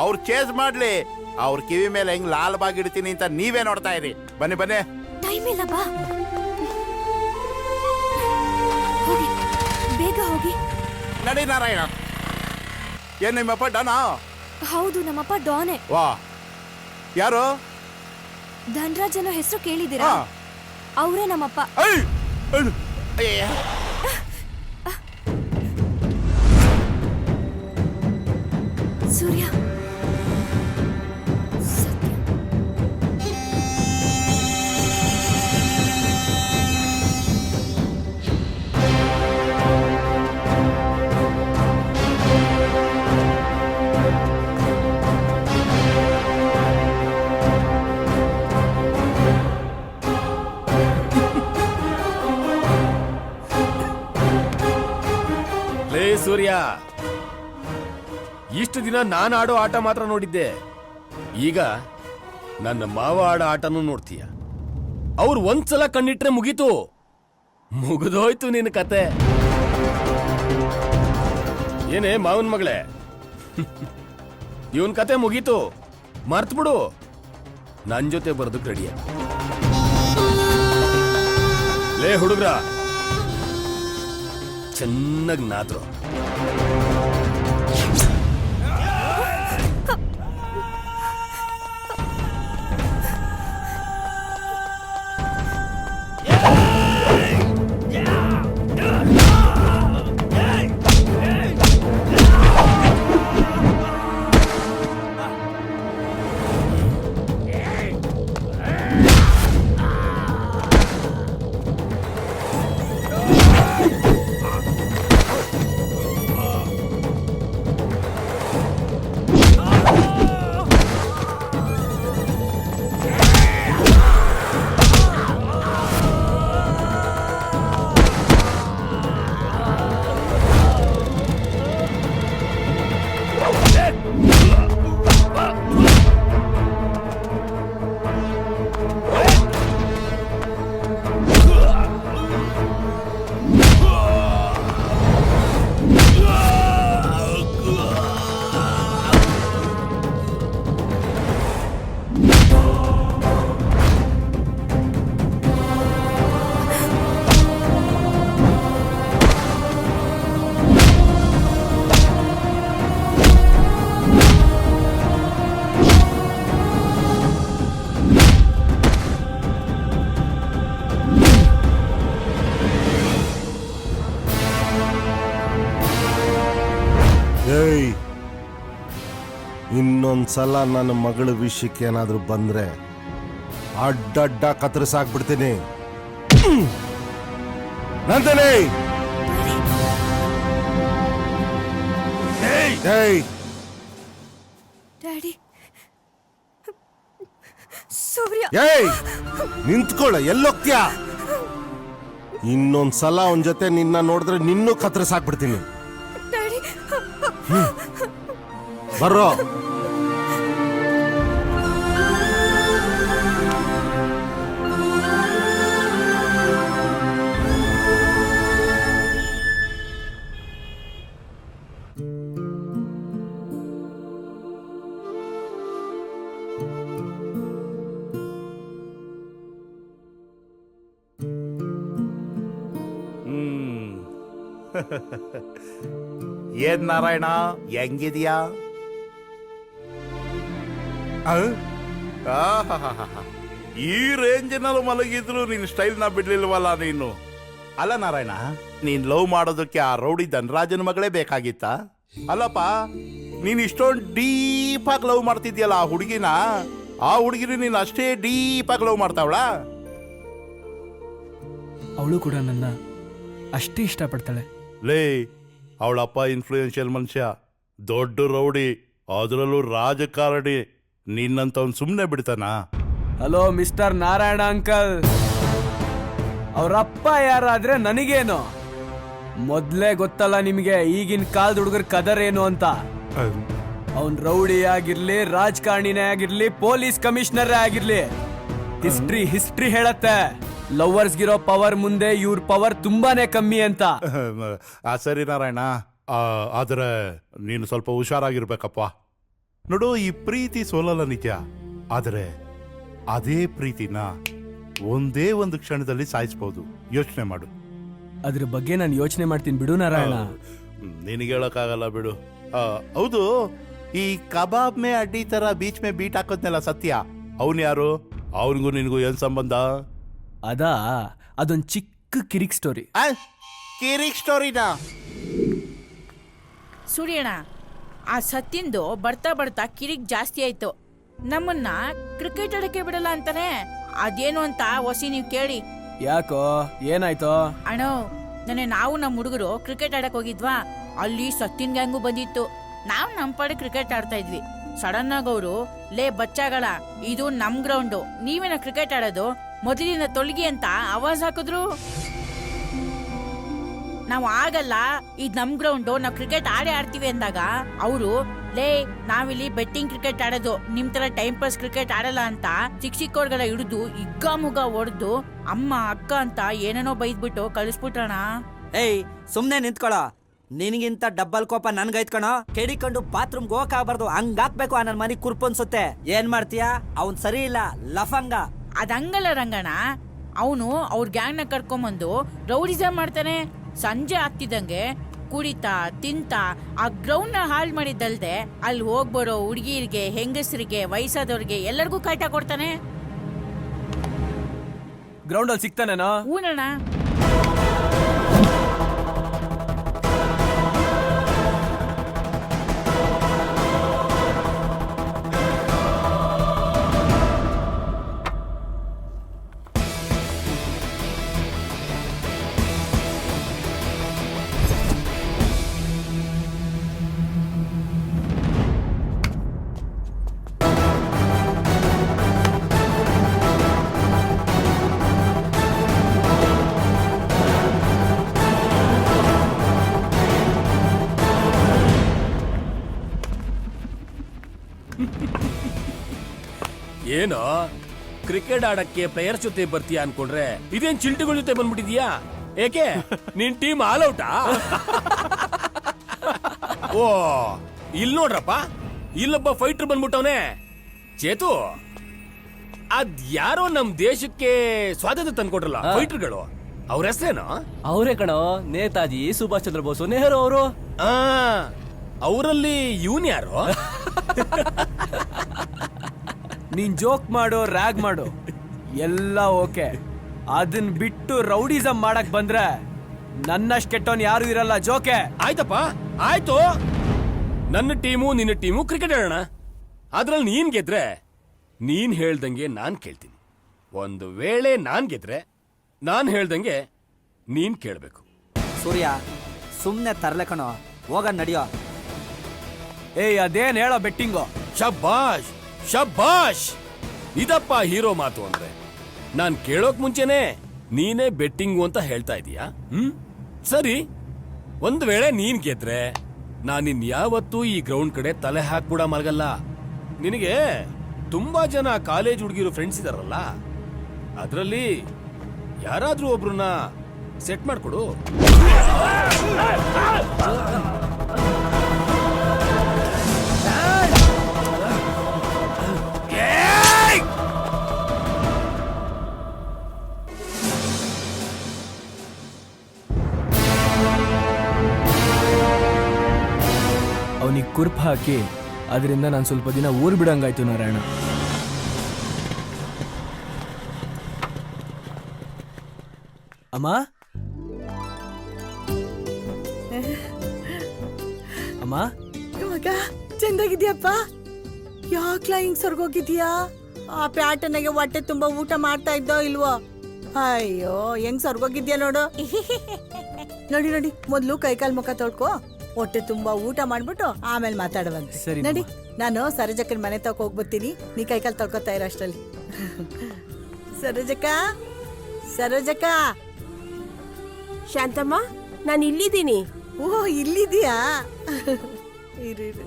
ಅವ್ರು ಚೇಸ್ ಮಾಡ್ಲಿ, ಅವ್ರ ಕಿವಿ ಮೇಲೆ ಹೆಂಗ್ ಲಾಲ್ ಬಾಗ್ ಇಡ್ತೀನಿ ಅಂತ ನೀವೇ ನೋಡ್ತಾ ಇರಿ. ಬನ್ನಿ ಬನ್ನಿ. ಟೈಮ್ ಇಲ್ಲ, ಬಾ. ಹೋಗಿ, ಬೇಗ ಹೋಗಿ. ನಡಿ ನಾರಾಯಣ. ಏನ್ ನಿಮ್ಮಪ್ಪ ಡಾನಾ? ಹೌದು, ನಮ್ಮಪ್ಪ ಡಾನೆ. ವಾ, ಯಾರು? ಧನ್ರಾಜ್ ಅನ್ನೋ ಹೆಸರು ಕೇಳಿದ್ದೀರಾ? ಅವರೇ ನಮ್ಮಪ್ಪ. ಸೂರ್ಯ, ಸೂರ್ಯ, ಇಷ್ಟು ದಿನ ನಾನು ಆಡೋ ಆಟ ಮಾತ್ರ ನೋಡಿದ್ದೆ. ಈಗ ನನ್ನ ಮಾವ ಆಡೋ ಆಟನೂ ನೋಡ್ತೀಯ. ಅವ್ರು ಒಂದ್ಸಲ ಕಣ್ಣಿಟ್ರೆ ಮುಗೀತು, ಮುಗಿದೋಯ್ತು ನಿನ್ನ ಕತೆ. ಏನೇ ಮಾವನ್ ಮಗಳೇ, ಇವನ್ ಕತೆ ಮುಗೀತು, ಮರ್ತ್ಬಿಡು. ನನ್ ಜೊತೆ ಬರೋದಕ್ಕೆ ರೆಡಿಯ. ಲೇ ಹುಡುಗ್ರ, ಚೆನ್ನಾಗಿ ನಾದ್ರು. ಏಯ್, ಇನ್ನೊಂದ್ಸಲ ನನ್ನ ಮಗಳ ವಿಷಯಕ್ಕೆ ಏನಾದ್ರೂ ಬಂದ್ರೆ ಅಡ್ಡಡ್ಡ ಕತ್ತರಿಸಾಕ್ಬಿಡ್ತೀನಿ. ನಂದಿನಿ, ಏಯ್, ಡ್ಯಾಡಿ, ಸೂರ್ಯ, ಏಯ್, ನಿಂತ್ಕೊಳ್ಳ, ಎಲ್ಲೋಗ್ತ್ಯಾ? ಇನ್ನೊಂದ್ಸಲ ಅವನ ಜೊತೆ ನಿನ್ನ ನೋಡಿದ್ರೆ ನಿನ್ನೂ ಕತ್ತರಿಸಾಕ್ಬಿಡ್ತೀನಿ. ಡ್ಯಾಡಿ, ಬರ್ರೋ. ಏನ್ ನಾರಾಯಣ, ಹೆಂಗಿದ್ಯಾ? ಈ ರೇಂಜಿನಲ್ಲಿ ಮಲಗಿದ್ರು ನಿನ್ ಸ್ಟೈಲ್ ನ ಬಿಡ್ಲಿಲ್ವಲ್ಲ ನೀನು. ಅಲ್ಲ ನಾರಾಯಣ, ನೀನ್ ಲವ್ ಮಾಡೋದಕ್ಕೆ ಆ ರೌಡಿ ಧನರಾಜನ ಮಗಳೇ ಬೇಕಾಗಿತ್ತ? ಅಲ್ಲಪ್ಪ, ನೀನ್ ಇಷ್ಟೊಂದು ಡೀಪ್ ಆಗಿ ಲವ್ ಮಾಡ್ತಿದ್ಯಲ್ಲ ಆ ಹುಡುಗಿನ, ಆ ಹುಡುಗಿನ ನೀನ್ ಅಷ್ಟೇ ಡೀಪ್ ಆಗಿ ಲವ್ ಮಾಡ್ತಾವಳ? ಅವಳು ಕೂಡ ನನ್ನ ಅಷ್ಟೇ ಇಷ್ಟಪಡ್ತಾಳೆ. ಲೇ, ಅವಳಪ್ಪ ಇನ್ಫ್ಲೂಯೆನ್ಷಿಯಲ್ ಮನುಷ್ಯ, ದೊಡ್ಡ ರೌಡಿ, ಅದರಲ್ಲೂ ರಾಜಕಾರಣಿ. ನಿನ್ನಂತವ್ನು ಸುಮ್ಮನೆ ಬಿಡ್ತಾನ? ಹಲೋ ಮಿಸ್ಟರ್ ನಾರಾಯಣ ಅಂಕಲ್, ಅವರಪ್ಪ ಯಾರಾದ್ರೆ ನನಗೇನು? ಮೊದ್ಲೇ ಗೊತ್ತಲ್ಲ ನಿಮಗೆ ಈಗಿನ ಕಾಲದ ಹುಡುಗರ ಕದರ್ ಏನು ಅಂತ. ಅವನ್ ರೌಡಿ ಆಗಿರ್ಲಿ, ರಾಜಕಾರಣಿನೇ ಆಗಿರ್ಲಿ, ಪೊಲೀಸ್ ಕಮಿಷನರೇ ಆಗಿರ್ಲಿ, ಹಿಸ್ಟ್ರಿ ಹೇಳತ್ತೆ ಲವರ್ಸ್ಗಿರೋ ಪವರ್ ಮುಂದೆ ಇವ್ರ ಪವರ್ ತುಂಬಾನೇ ಕಮ್ಮಿ ಅಂತ. ಸರಿ ನಾರಾಯಣ, ಆದ್ರೆ ನೀನು ಸ್ವಲ್ಪ ಹುಷಾರಾಗಿರ್ಬೇಕಪ್ಪ. ನೋಡು, ಈ ಪ್ರೀತಿ ಸೋಲಲ್ಲ ನಿಜ, ಆದ್ರೆ ಅದೇ ಪ್ರೀತಿನ ಒಂದೇ ಒಂದು ಕ್ಷಣದಲ್ಲಿ ಸಾಯಿಸ್ಬೋದು. ಯೋಚನೆ ಮಾಡು. ಅದ್ರ ಬಗ್ಗೆ ನಾನು ಯೋಚನೆ ಮಾಡ್ತೀನಿ ಬಿಡು ನಾರಾಯಣ. ನಿನಗೆ ಹೇಳಕ್ಕಾಗಲ್ಲ ಬಿಡು. ಹೌದು, ಈ ಕಬಾಬ್ ಮೇ ಅಡ್ಡಿ ತರ ಬೀಚ್ ಮೇ ಬೀಟ್ ಹಾಕೋದ್ನೆಲ್ಲ ಸತ್ಯ, ಅವನ್ ಯಾರು? ಅವನಿಗೂ ನಿನಗೂ ಏನ್ ಸಂಬಂಧ? ಅದೊಂದ್ ಚಿಕ್ಕ ಕಿರಿಕ್ ಸ್ಟೋರಿ. ಕಿರಿಕ್ ಸ್ಟೋರಿನಾ? ಸೂರ್ಯಣ್ಣ, ಆ ಸತ್ತಿಂದು ಬರ್ತಾ ಬರ್ತಾ ಕಿರಿಕ್ ಜಾಸ್ತಿ ಆಯ್ತು. ನಮ್ಮನ್ನ ಕ್ರಿಕೆಟ್ ಆಡಕ್ಕೆ ಬಿಡಲ್ಲ ಅಂತಾನೆ. ಅದೇನು ಅಂತ ಹೊಸಿ ನೀವು ಕೇಳಿ. ಯಾಕೋ, ಏನಾಯ್ತು? ಅಣ್ಣ, ನಾವು ನಮ್ಮ ಹುಡುಗರು ಕ್ರಿಕೆಟ್ ಆಡಕ್ ಹೋಗಿದ್ವಾ, ಅಲ್ಲಿ ಸತ್ತಿನ ಗ್ಯಾಂಗು ಬಂದಿತ್ತು. ನಾವ್ ನಮ್ ಪಾಡೆ ಕ್ರಿಕೆಟ್ ಆಡ್ತಾ ಇದ್ವಿ. ಸಡನ್ ಆಗಿ ಅವರು, ಲೇ ಬಚ್ಚಾಗಳ, ಇದು ನಮ್ ಗ್ರೌಂಡು, ನೀವೇನ ಕ್ರಿಕೆಟ್ ಆಡೋದು, ಮೊದಲಿನ ತೊಲಗಿ ಅಂತ ಆವಾಜ್ ಹಾಕಿದ್ರು. ನಾವ್ ಆಗಲ್ಲ, ಇದ್ ನಮ್ ಗ್ರೌಂಡು, ನಾವ್ ಕ್ರಿಕೆಟ್ ಆಡ್ತೀವಿ ಅಂದಾಗ ಅವರು ಲೇ ನಾವಿಲ್ಲಿ ಬೆಟ್ಟಿಂಗ್ ಕ್ರಿಕೆಟ್ ಆಡೋದು, ನಿಮ್ ತರ ಟೈಮ್ ಪಾಸ್ ಕ್ರಿಕೆಟ್ ಆಡಲ್ಲ ಅಂತ ಚಿಕ್ಕ ಹಿಡಿದು ಇಗ್ಗ ಮುಗ ಹೊಡೆದು ಅಮ್ಮ ಅಕ್ಕ ಅಂತ ಏನೇನೋ ಬೈದ್ಬಿಟ್ಟು ಕಳಿಸ್ಬಿಟ್ರಣ. ಏಯ್ ಸುಮ್ನೆ ನಿಂತ್ಕೊಳ, ನಿನ್ಗಿಂತ ಡಬ್ಬಲ್ ಕೋಪ ನನ್ಗೈತ್ಕಣೋ. ಕೆಡಿಕೊಂಡು ಬಾತ್ರೂಮ್ಗೆ ಹೋಗಕ್ಕಾಗಬಾರ್ದು, ಹಂಗಾಕ್ಬೇಕು. ನನ್ನ ಮನೆ ಕುರ್ಪನ್ಸುತ್ತೆ. ಏನ್ ಮಾಡ್ತೀಯಾ? ಅವ್ನ್ ಸರಿ ಇಲ್ಲ, ಲಫಂಗ. ಅದಂಗಲ್ಲ ರಂಗಣ್ಣ, ಅವನು ಅವ್ರ ಗ್ಯಾಂಗ್ನ ಕರ್ಕೊಂಬಂದು ರೌಡಿಸಮ್ ಮಾಡ್ತಾನೆ. ಸಂಜೆ ಆಗ್ತಿದ್ದಂಗೆ ಕುಡಿತಾ ತಿಂತಾ ಆ ಗ್ರೌಂಡ್ ನ ಹಾಳು ಮಾಡಿದ್ದಲ್ದೆ ಅಲ್ಲಿ ಹೋಗ್ಬರೋ ಹುಡುಗಿರಿಗೆ, ಹೆಂಗಸರಿಗೆ, ವಯಸ್ಸಾದವ್ರಿಗೆ ಎಲ್ಲರಿಗೂ ಕಾಟ ಕೊಡ್ತಾನೆ. ಗ್ರೌಂಡ್ ಅಲ್ಲಿ ಸಿಗ್ತಾನೇನೋ? ಹೂನಣ್ಣ. ಏನೋ ಕ್ರಿಕೆಟ್ ಆಡಕ್ಕೆ ಪ್ಲೇಯರ್ಸ್ ಜೊತೆ ಬರ್ತೀಯಾ ಅನ್ಕೊಂಡ್ರೆ ಇದೇನ್ ಚಿಲ್ಟುಗಳ ಜೊತೆ ಬಂದ್ಬಿಟ್ಟಿದ್ಯಾ? ಏಕೆ ನಿನ್ ಟೀಮ್ ಆಲ್ ಔಟಾ? ಓ ಇಲ್ ನೋಡ್ರಪ್ಪ, ಇಲ್ಲೊಬ್ಬ ಫೈಟರ್ ಬಂದ್ಬಿಟ್ಟವನೆ. ಚೇತು, ಅದ್ ಯಾರೋ ನಮ್ ದೇಶಕ್ಕೆ ಸ್ವಾತಂತ್ರ್ಯ ತಂದ್ಕೊಟ್ರಲ್ಲ ಫೈಟರ್ಗಳು, ಅವ್ರ ಹೆಸರೇನೋ? ಅವರೇ ಕಣೋ, ನೇತಾಜಿ ಸುಭಾಷ್ ಚಂದ್ರ ಬೋಸ್, ನೆಹರು ಅವರು. ಅವರಲ್ಲಿ ಇವನ್ ಯಾರು? ನೀನ್ ಜೋಕ್ ಮಾಡು, ರ್ಯಾಗ್ ಮಾಡು, ಎಲ್ಲ ಓಕೆ. ಅದನ್ ಬಿಟ್ಟು ರೌಡಿಸಮ್ ಮಾಡಕ್ ಬಂದ್ರೆ ನನ್ನಷ್ಟು ಕೆಟ್ಟವನ್ ಯಾರು ಇರಲ್ಲ. ಜೋಕೆ ಆಯ್ತಪ್ಪ, ಆಯ್ತು. ನನ್ನ ಟೀಮು ನಿನ್ನ ಟೀಮು ಕ್ರಿಕೆಟ್ ಆಡೋಣ. ಅದ್ರಲ್ಲಿ ನೀನ್ ಗೆದ್ರೆ ನೀನ್ ಹೇಳ್ದಂಗೆ ನಾನ್ ಕೇಳ್ತೀನಿ. ಒಂದು ವೇಳೆ ನಾನ್ ಗೆದ್ರೆ ನಾನ್ ಹೇಳ್ದಂಗೆ ನೀನ್ ಕೇಳ್ಬೇಕು. ಸೂರ್ಯ ಸುಮ್ನೆ ತರ್ಲೆ ಕಣೋ, ಹೋಗ ನಡಿಯೋ. ಏಯ್ ಅದೇನ್ ಹೇಳೋ ಬೆಟ್ಟಿಂಗು? ಶಬ್ಬಾಷ್ ಶಬ್ಬಾಷ್, ಇದಪ್ಪ ಹೀರೋ ಮಾತು ಅಂದ್ರೆ. ನಾನ್ ಕೇಳೋಕ್ ಮುಂಚೆನೆ ನೀನೇ ಬೆಟ್ಟಿಂಗು ಅಂತ ಹೇಳ್ತಾ ಇದೀಯಾ? ಸರಿ, ಒಂದ್ ವೇಳೆ ನೀನ್ ಗೆದ್ರೆ ನಾನಿನ್ ಯಾವತ್ತೂ ಈ ಗ್ರೌಂಡ್ ಕಡೆ ತಲೆ ಹಾಕ್ಬಿಡ ಮಲಗಲ್ಲ. ನಿನಗೆ ತುಂಬಾ ಜನ ಕಾಲೇಜ್ ಹುಡುಗಿರು ಫ್ರೆಂಡ್ಸ್ ಇದಾರಲ್ಲ, ಅದ್ರಲ್ಲಿ ಯಾರಾದ್ರೂ ಒಬ್ರನ್ನ ಸೆಟ್ ಮಾಡ್ಕೊಡು. ಅವನಿಗೆ ಕುರ್ಪ್ ಹಾಕಿ ಅದರಿಂದ ನಾನು ಸ್ವಲ್ಪ ದಿನ ಊರ್ ಬಿಡಂಗಾಯ್ತು ನಾರಾಯಣ. ಅಮ್ಮ ಅಮ್ಮ, ಮಗ ಚಂದಾಗಿದ್ಯಪ್ಪ? ಯಾಕ್ಲಾ ಹಿಂಗ್ ಸರ್ಗೋಗಿದ್ಯಾ? ಆ ಪ್ಯಾಟನಿಗೆ ಹೊಟ್ಟೆ ತುಂಬಾ ಊಟ ಮಾಡ್ತಾ ಇದ್ದೋ ಇಲ್ವೋ? ಅಯ್ಯೋ ಹೆಂಗ್ ಸರ್ಗೋಗಿದ್ಯಾ ನೋಡು. ನೋಡಿ ನೋಡಿ, ಮೊದ್ಲು ಕೈಕಾಲ್ ಮುಖ ತೊಳ್ಕೊ, ಹೊಟ್ಟೆ ತುಂಬಾ ಊಟ ಮಾಡ್ಬಿಟ್ಟು ಆಮೇಲೆ ಮಾತಾಡುವಂತೆ. ಸರಿ ನಡಿ, ನಾನು ಸರೋಜಕ್ಕನ ಮನೆ ತಕ ಹೋಗ್ಬರ್ತೀನಿ, ನೀ ಕೈಕಾಲ್ ತೊಳ್ಕೊತಾ ಇರೋ ಅಷ್ಟರಲ್ಲಿ. ಸರೋಜಕ್ಕ, ಸರೋಜಕ್ಕ. ಶಾಂತಮ್ಮ, ನಾನು ಇಲ್ಲಿದ್ದೀನಿ. ಓ ಇಲ್ಲಿದ್ಯಾ? ಇರು.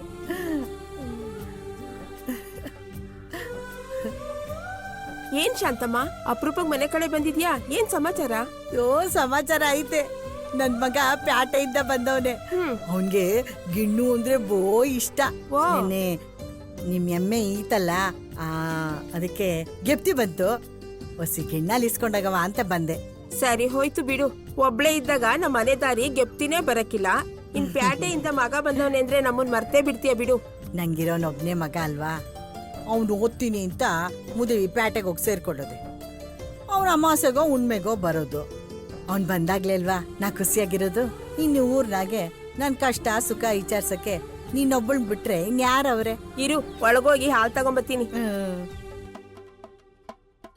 ಏನ್ ಶಾಂತಮ್ಮ, ಅಪರೂಪಕ್ಕೆ ಮನೆ ಕಡೆ ಬಂದಿದ್ಯಾ? ಏನ್ ಸಮಾಚಾರ? ಯೋ ಸಮಾಚಾರ ಐತೆ. ನನ್ ಮಗ ಪ್ಯಾಟೆಯಿಂದ ಬಂದವನೆ. ಅವನ್ಗೆ ಗಿಣ್ಣು ಅಂದ್ರೆ ಬೋ ಇಷ್ಟ. ನೆನ್ನೆ ನಿಮ್ ಎಮ್ಮೆ ಈತಲ್ಲ, ಅದಕ್ಕೆ ಗೆಪ್ತಿ ಬಂತು, ಹೊಸಿ ಗಿಣ್ಣಲ್ಲಿ ಇಸ್ಕೊಂಡಾಗವ ಅಂತ ಬಂದೆ. ಸರಿ ಹೋಯ್ತು ಬಿಡು. ಒಬ್ಳೆ ಇದ್ದಾಗ ನಮ್ಮ ಮನೆ ದಾರಿ ಗೆಪ್ತಿನೇ ಬರಕಿಲ್ಲ, ಇನ್ ಪ್ಯಾಟೆಯಿಂದ ಮಗ ಬಂದವನೆ ಅಂದ್ರೆ ನಮ್ಮನ್ ಮರ್ತೇ ಬಿಡ್ತೀಯ ಬಿಡು. ನಂಗಿರೋನೊಬ್ನೇ ಮಗ ಅಲ್ವಾ, ಅವ್ನು ಓದ್ತೀನಿ ಅಂತ ಮುದುವಿ ಪ್ಯಾಟೆಗೆ ಹೋಗಿ ಸೇರ್ಕೊಳ್ಳೋದೆ. ಅವ್ನ ಅಮಾಸೆಗೋ ಉಣ್ಮೆಗೋ ಬರೋದು. ಅವ್ನ್ ಬಂದಾಗ್ಲೇ ಅಲ್ವಾ ನಾ ಖುಷಿಯಾಗಿರೋದು. ಇನ್ನು ಊರ್ನಾಗೆ ನನ್ ಕಷ್ಟ ಸುಖ ವಿಚಾರ್ಸಕ್ಕೆ ನೀನೊಬ್ಬಳ್ ಬಿಟ್ರೆ ಇನ್ಯಾರವ್ರೆ? ಇರು, ಒಳಗೋಗಿ ಹಾಲ್ ತಗೊಂಬತ್ತೀನಿ.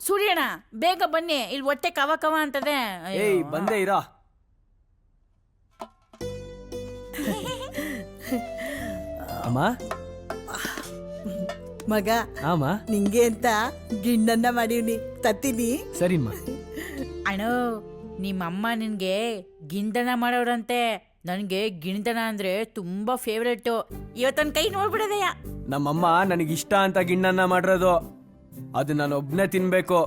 ಸೂರ್ಯಣ್ಣ ಬೇಗ ಬನ್ನಿ, ಇಲ್ಲಿ ಹೊಟ್ಟೆ ಕವ ಕವ ಅಂತದೆ. ಏಯ್ ಬಂದೆ ಇರೋ. ಅಮ್ಮ ಮಗ, ಆಮ ನಿಂಗೆ ಅಂತ ಗಿಣ್ಣನ್ನ ಮಾಡೀವ್ನಿ, ತತ್ತೀನಿ. ಸರಿಮ್ಮ. ಅಣ್ಣ ನಿಮ್ಮಮ್ಮ ನಿನ್ಗೆ ಗಿಂದನ ಮಾಡೋರಂತೆ. ನನ್ಗೆ ಗಿಣಿದನ ಅಂದ್ರೆ ತುಂಬಾ ಫೇವ್ರೇಟು. ಇವತ್ತೊಂದ್ ಕೈ ನೋಡ್ಬಿಡದಯ್ಯ. ನಮ್ಮಮ್ಮ ನನಗಿಷ್ಟ ಅಂತ ಗಿಣ್ಣನ್ನ ಮಾಡಿರೋದು, ಅದು ನಾನು ಒಬ್ನೇ ತಿನ್ಬೇಕು.